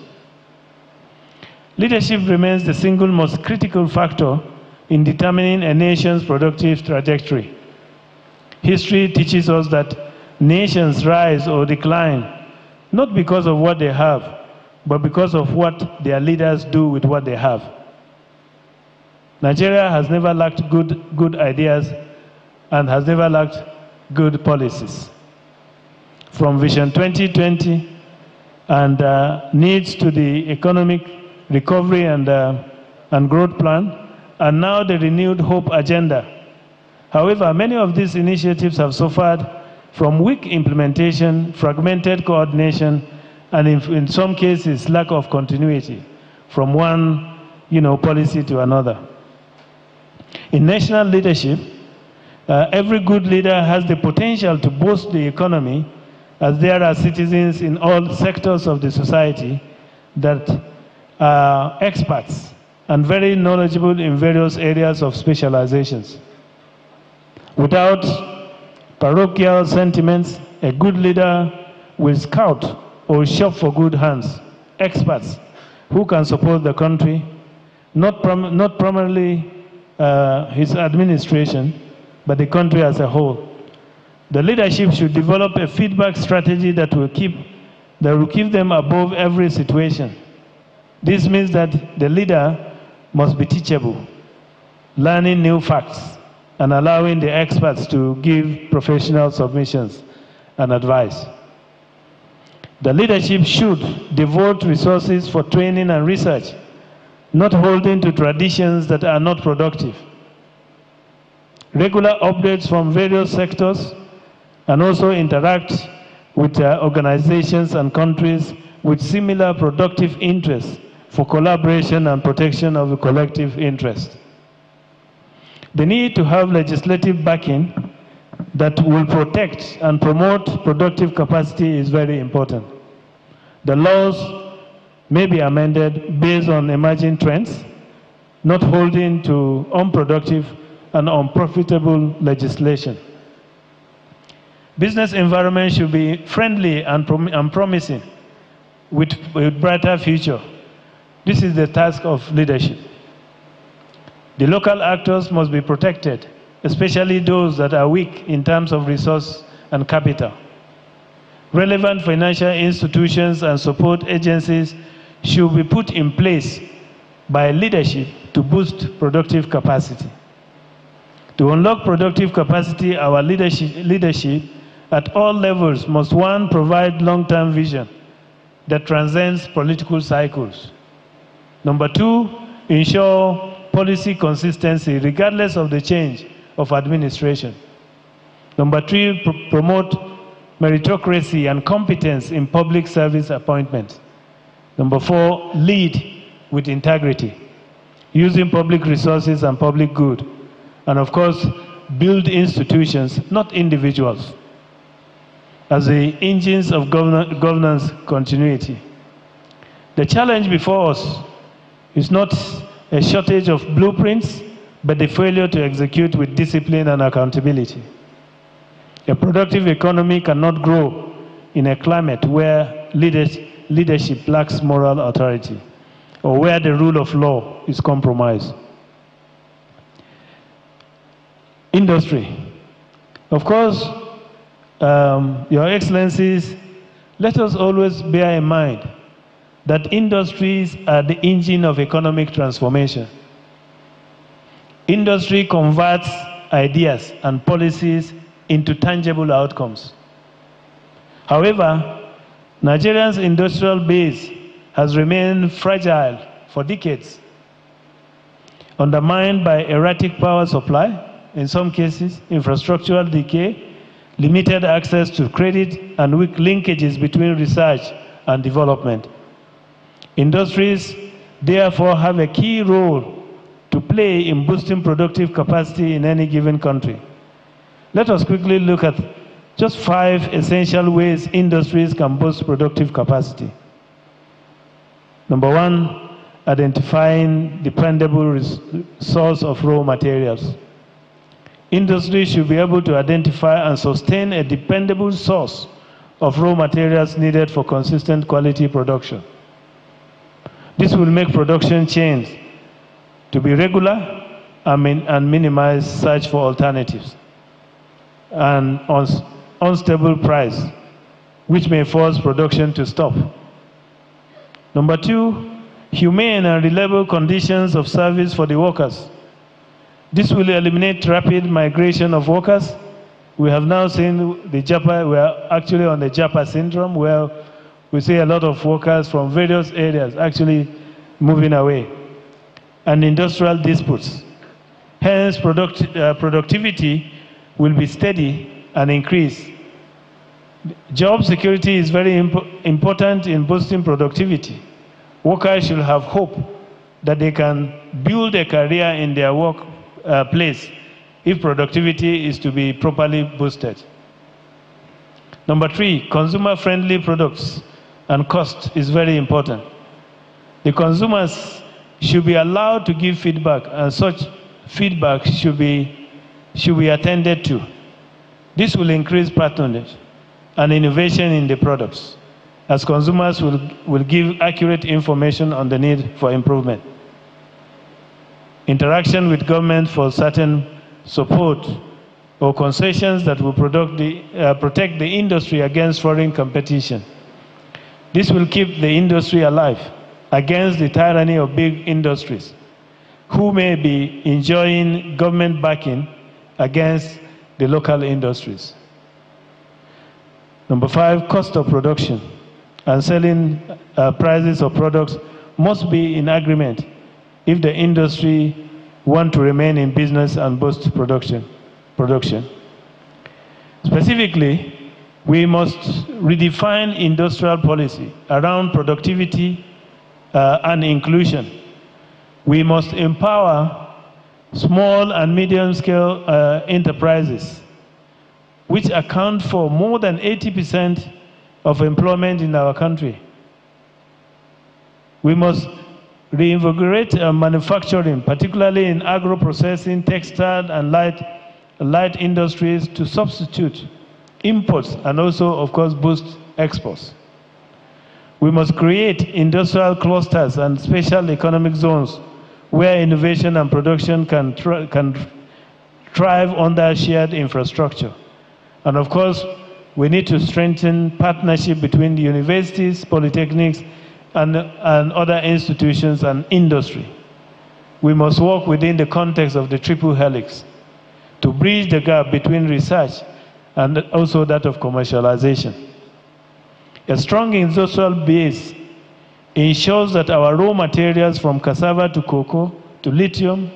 Leadership remains the single most critical factor in determining a nation's productive trajectory. History teaches us that nations rise or decline not because of what they have, but because of what their leaders do with what they have. Nigeria has never lacked good ideas and has never lacked good policies. From Vision 2020 and needs to the economic recovery and growth plan, and now the renewed hope agenda. However, many of these initiatives have suffered from weak implementation, fragmented coordination, and in some cases, lack of continuity from one policy to another. In national leadership, every good leader has the potential to boost the economy, as there are citizens in all sectors of the society that are experts and very knowledgeable in various areas of specializations. Without parochial sentiments, a good leader will scout or shop for good hands, experts who can support the country, not primarily his administration, but the country as a whole. The leadership should develop a feedback strategy that will keep them above every situation. This means that the leader must be teachable, learning new facts, and allowing the experts to give professional submissions and advice. The leadership should devote resources for training and research, not holding to traditions that are not productive. Regular updates from various sectors, and also interact with organizations and countries with similar productive interests for collaboration and protection of the collective interest. The need to have legislative backing that will protect and promote productive capacity is very important. The laws may be amended based on emerging trends, not holding to unproductive and unprofitable legislation. Business environment should be friendly and promising with brighter future. This is the task of leadership. The local actors must be protected, especially those that are weak in terms of resource and capital. Relevant financial institutions and support agencies should be put in place by leadership to boost productive capacity. To unlock productive capacity, our leadership at all levels must, one, provide long-term vision that transcends political cycles. Number two, ensure policy consistency regardless of the change of administration. Number three, promote meritocracy and competence in public service appointments. Number four, lead with integrity, using public resources and public good. And of course, build institutions, not individuals, as the engines of governance continuity. The challenge before us is not a shortage of blueprints, but the failure to execute with discipline and accountability. A productive economy cannot grow in a climate where leadership lacks moral authority, or where the rule of law is compromised. Industry. Of course, Your Excellencies, let us always bear in mind that industries are the engine of economic transformation. Industry converts ideas and policies into tangible outcomes. However, Nigeria's industrial base has remained fragile for decades, undermined by erratic power supply, in some cases, infrastructural decay, limited access to credit, and weak linkages between research and development. Industries, therefore, have a key role to play in boosting productive capacity in any given country. Let us quickly look at just 5 essential ways industries can boost productive capacity. Number 1, identifying dependable source of raw materials. Industry should be able to identify and sustain a dependable source of raw materials needed for consistent quality production. This will make production chains to be regular and minimize search for alternatives and unstable price, which may force production to stop. Number 2, humane and reliable conditions of service for the workers. This will eliminate rapid migration of workers. We have now seen the JAPA, we are actually on the JAPA syndrome, where we see a lot of workers from various areas actually moving away, and industrial disputes. Hence, productivity will be steady and increase. Job security is very important in boosting productivity. Workers should have hope that they can build a career in their work place if productivity is to be properly boosted. Number 3, consumer-friendly products and cost is very important. The consumers should be allowed to give feedback, and such feedback should be attended to. This will increase patronage and innovation in the products, as consumers will give accurate information on the need for improvement. Interaction with government for certain support or concessions that will protect the industry against foreign competition. This will keep the industry alive against the tyranny of big industries, who may be enjoying government backing against the local industries. Number 5, cost of production. and selling prices of products must be in agreement if the industry want to remain in business and boost production. Specifically, we must redefine industrial policy around productivity and inclusion. We must empower small and medium-scale enterprises, which account for more than 80% of employment in our country. We must reinvigorate manufacturing, particularly in agro-processing, textile, and light industries, to substitute imports and also, of course, boost exports. We must create industrial clusters and special economic zones where innovation and production can thrive under shared infrastructure. And of course, we need to strengthen partnership between the universities, polytechnics, and other institutions and industry. We must work within the context of the triple helix to bridge the gap between research and also that of commercialization. A strong industrial base ensures that our raw materials from cassava to cocoa to lithium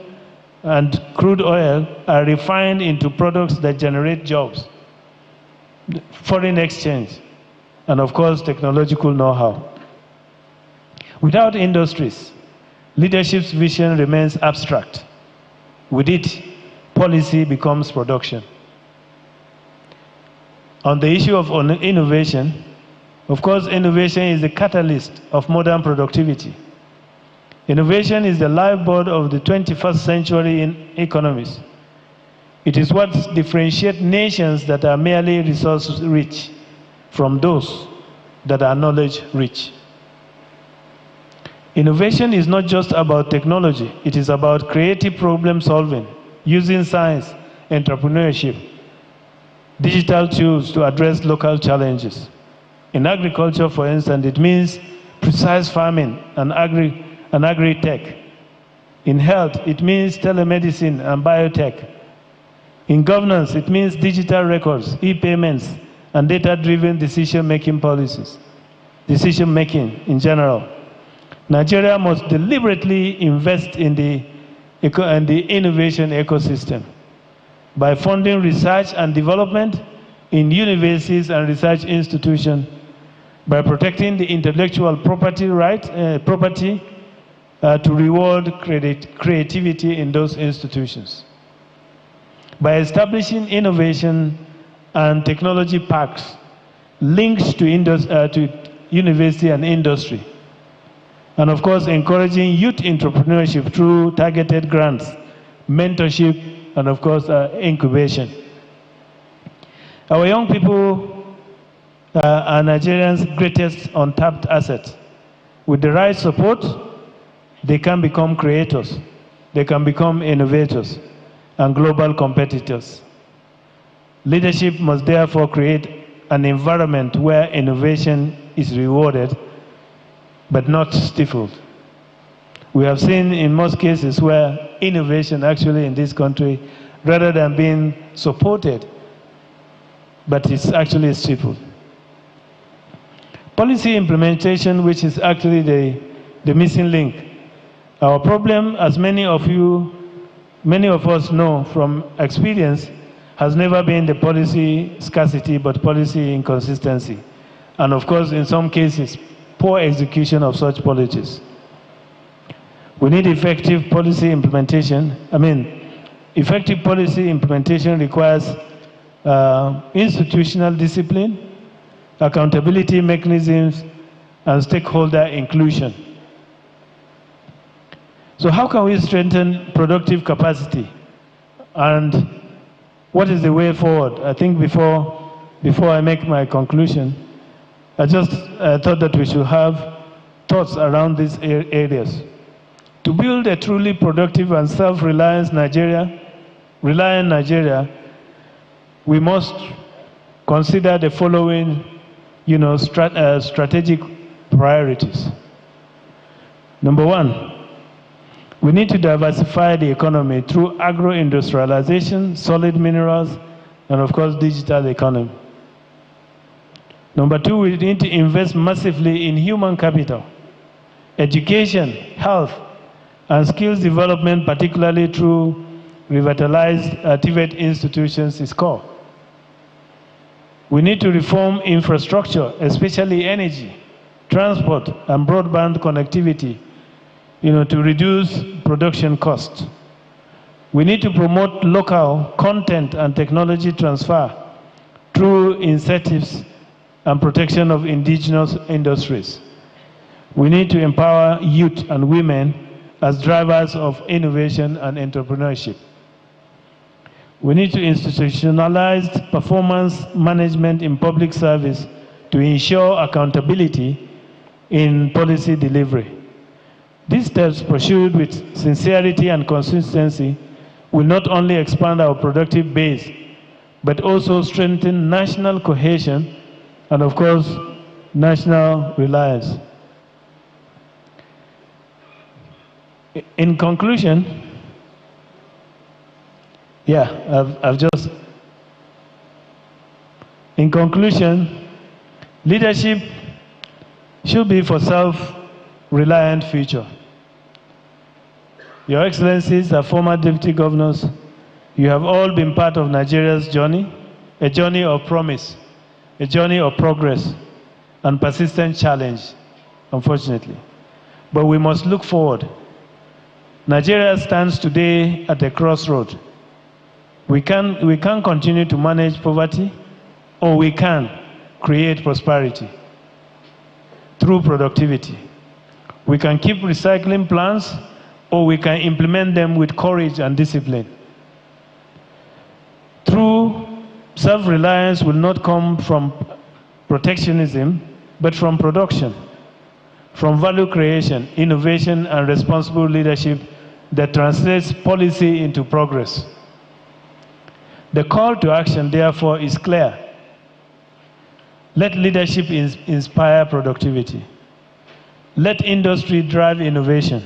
and crude oil are refined into products that generate jobs, foreign exchange, and of course, technological know-how. Without industries, leadership's vision remains abstract. With it, policy becomes production. On the issue of innovation, of course, innovation is the catalyst of modern productivity. Innovation is the lifeblood of the 21st century in economies. It is what differentiates nations that are merely resource-rich from those that are knowledge-rich. Innovation is not just about technology, it is about creative problem solving, using science, entrepreneurship, digital tools to address local challenges. In agriculture, for instance, it means precise farming and agri-tech. In health, it means telemedicine and biotech. In governance, it means digital records, e-payments, and data-driven decision-making policies, decision-making in general. Nigeria must deliberately invest in the innovation ecosystem by funding research and development in universities and research institutions, by protecting the intellectual property to reward creativity in those institutions, by establishing innovation and technology parks linked to university and industry, and of course encouraging youth entrepreneurship through targeted grants, mentorship, and of course incubation. Our young people are Nigerians' greatest untapped asset. With the right support, they can become creators, they can become innovators, and global competitors. Leadership must therefore create an environment where innovation is rewarded, but not stifled. We have seen in most cases where innovation actually in this country, rather than being supported, but it's actually stifled. Policy implementation, which is actually the missing link. Our problem, as many of us know from experience, has never been the policy scarcity, but policy inconsistency. And of course, in some cases, poor execution of such policies. We need effective policy implementation. Effective policy implementation requires institutional discipline, accountability mechanisms, and stakeholder inclusion. So how can we strengthen productive capacity? And what is the way forward? I think before I make my conclusion, I just thought that we should have thoughts around these areas. To build a truly productive and self-reliant Nigeria, we must consider the following strategic priorities. Number one, we need to diversify the economy through agro-industrialization, solid minerals, and of course, digital economy. Number two, we need to invest massively in human capital, education, health, and skills development, particularly through revitalized TVET institutions, is core. We need to reform infrastructure, especially energy, transport, and broadband connectivity, to reduce production costs. We need to promote local content and technology transfer through incentives and protection of indigenous industries. We need to empower youth and women as drivers of innovation and entrepreneurship. We need to institutionalize performance management in public service to ensure accountability in policy delivery. These steps, pursued with sincerity and consistency, will not only expand our productive base, but also strengthen national cohesion and, of course, national reliance. In conclusion, leadership should be for self-reliant future. Your Excellencies, our former deputy governors, you have all been part of Nigeria's journey, a journey of promise, a journey of progress, and persistent challenge, unfortunately. But we must look forward. Nigeria stands today at a crossroad. We can continue to manage poverty, or we can create prosperity through productivity. We can keep recycling plants, or we can implement them with courage and discipline. True self-reliance will not come from protectionism, but from production, from value creation, innovation, and responsible leadership that translates policy into progress. The call to action, therefore, is clear. Let leadership inspire productivity. Let industry drive innovation.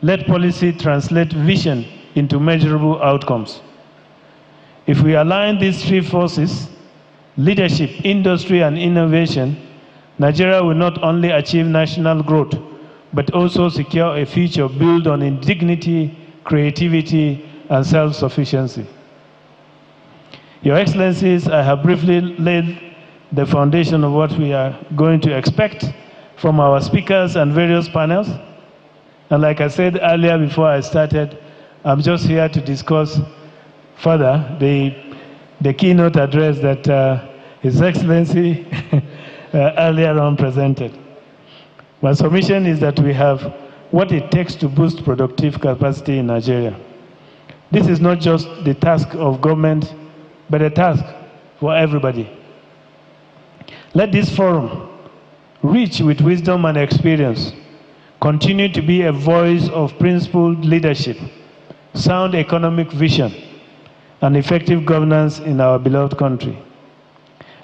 Let policy translate vision into measurable outcomes. If we align these three forces, leadership, industry, and innovation, Nigeria will not only achieve national growth, but also secure a future built on dignity, creativity, and self-sufficiency. Your Excellencies, I have briefly laid the foundation of what we are going to expect from our speakers and various panels. And like I said earlier before I started, I'm just here to discuss further the keynote address that His Excellency earlier on presented. My submission is that we have what it takes to boost productive capacity in Nigeria. This is not just the task of government, but a task for everybody. Let this forum, rich with wisdom and experience, continue to be a voice of principled leadership, sound economic vision, and effective governance in our beloved country.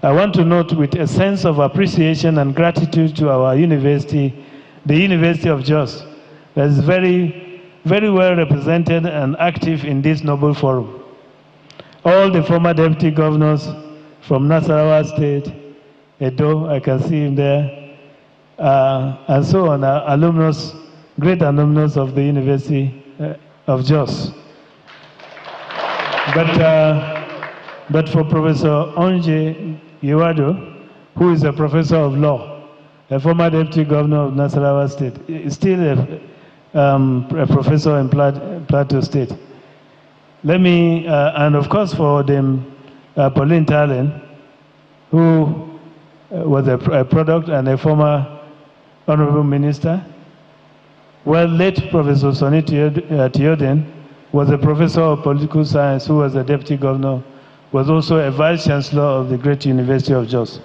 I want to note with a sense of appreciation and gratitude to our university, the University of Jos, that is very, very well represented and active in this noble forum. All the former deputy governors from Nasarawa State, Edo, I can see him there, and so on, alumnus, great alumnus of the University of Jos. But for Professor Onje Yewado, who is a professor of law, a former deputy governor of Nasarawa State, still a professor in Plateau State. Let me, and of course for them, Pauline Talen, who was a product and a former honorable minister. Well, late Professor Sonny Theoden was a professor of political science who was a deputy governor, was also a vice chancellor of the great University of Jos.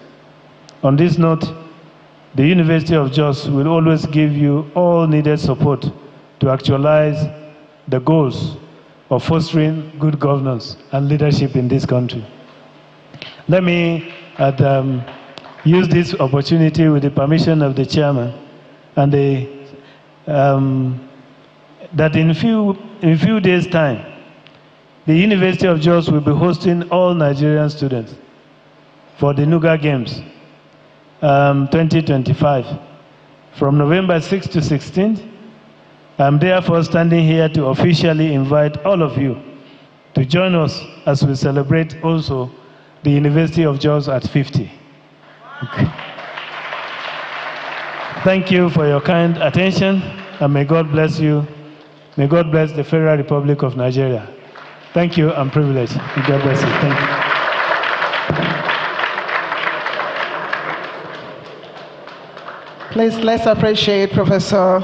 On this note, the University of Jos will always give you all needed support to actualize the goals of fostering good governance and leadership in this country. Let me use this opportunity with the permission of the chairman and that in a few days' time, the University of Jos will be hosting all Nigerian students for the Nuga Games. 2025. From November 6th to 16th, I'm therefore standing here to officially invite all of you to join us as we celebrate also the University of Jos at 50. Okay. Thank you for your kind attention, and may God bless you. May God bless the Federal Republic of Nigeria. Thank you, I'm privileged. May God bless you. Thank you. Please, let's appreciate Professor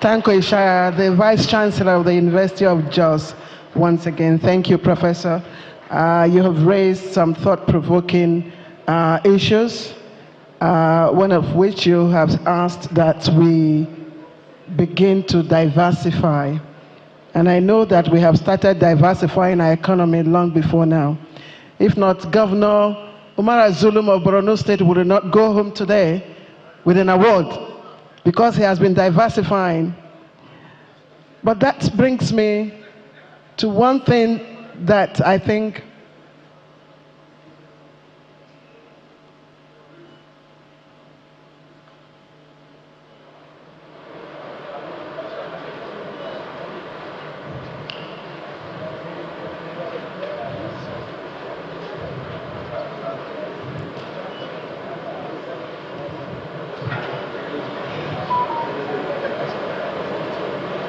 Tanko Ishaya, the Vice Chancellor of the University of Jos, once again. Thank you, Professor. You have raised some thought-provoking issues, one of which you have asked that we begin to diversify. And I know that we have started diversifying our economy long before now. If not, Governor Umara Zulum of Borno State would not go home today with an award because he has been diversifying. But that brings me to one thing that I think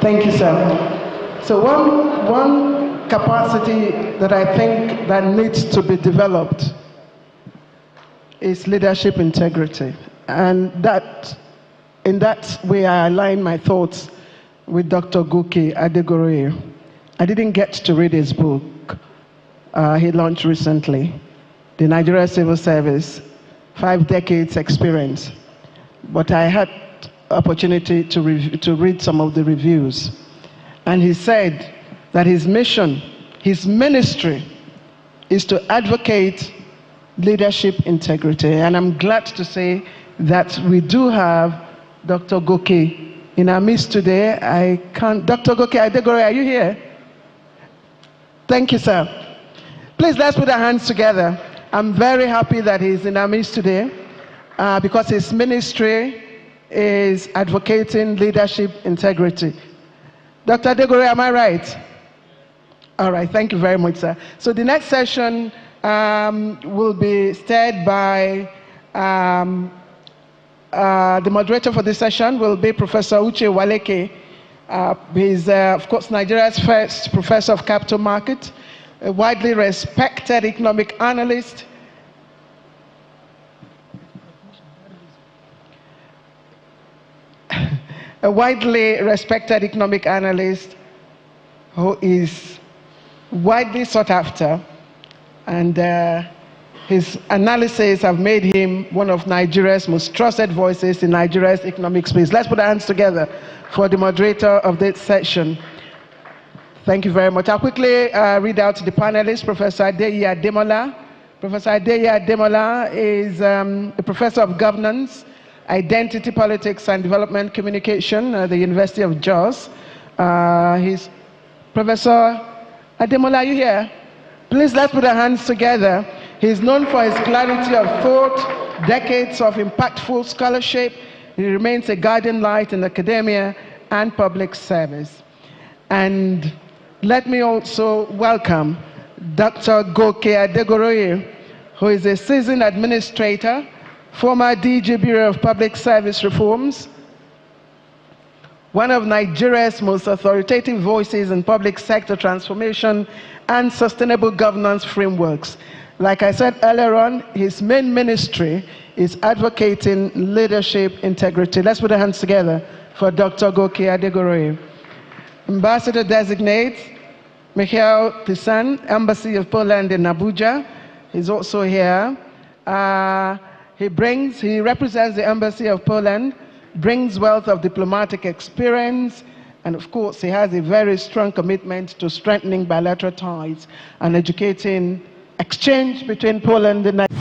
Thank you, sir. So one capacity that I think that needs to be developed is leadership integrity. And in that way, I align my thoughts with Dr. Goke Adegoroye. I didn't get to read his book. He launched recently, The Nigeria Civil Service, 5 Decades Experience. But I had opportunity to read some of the reviews. And he said that his mission, his ministry, is to advocate leadership integrity. And I'm glad to say that we do have Dr. Goke in our midst today. Dr. Goke Adegoroye, are you here? Thank you, sir. Please, let's put our hands together. I'm very happy that he's in our midst today because his ministry is advocating leadership integrity. Dr. Adegoroye, am I right? All right, thank you very much, sir. So the next session will be steered by the moderator for this session will be Professor Uche Waleke. He's, of course, Nigeria's first professor of capital market, a widely respected economic analyst, who is widely sought after, and his analyses have made him one of Nigeria's most trusted voices in Nigeria's economic space. Let's put our hands together for the moderator of this session. Thank you very much. I'll quickly read out the panelists. Professor Adeyi Ademola. Professor Adeyi Ademola is a professor of governance, identity politics and development communication at the University of Jos. He's Professor Ademola, are you here? Please, let's put our hands together. He's known for his clarity of thought, decades of impactful scholarship. He remains a guiding light in academia and public service. And let me also welcome Dr. Goke Adegoroye, who is a seasoned administrator, former DG Bureau of Public Service Reforms, one of Nigeria's most authoritative voices in public sector transformation and sustainable governance frameworks. Like I said earlier on, his main ministry is advocating leadership integrity. Let's put our hands together for Dr. Goke Adegoroye. Ambassador designate Michael Tisan, Embassy of Poland in Abuja, is also here. He represents the Embassy of Poland, brings wealth of diplomatic experience, and of course, he has a very strong commitment to strengthening bilateral ties and educating exchange between Poland and Nigeria.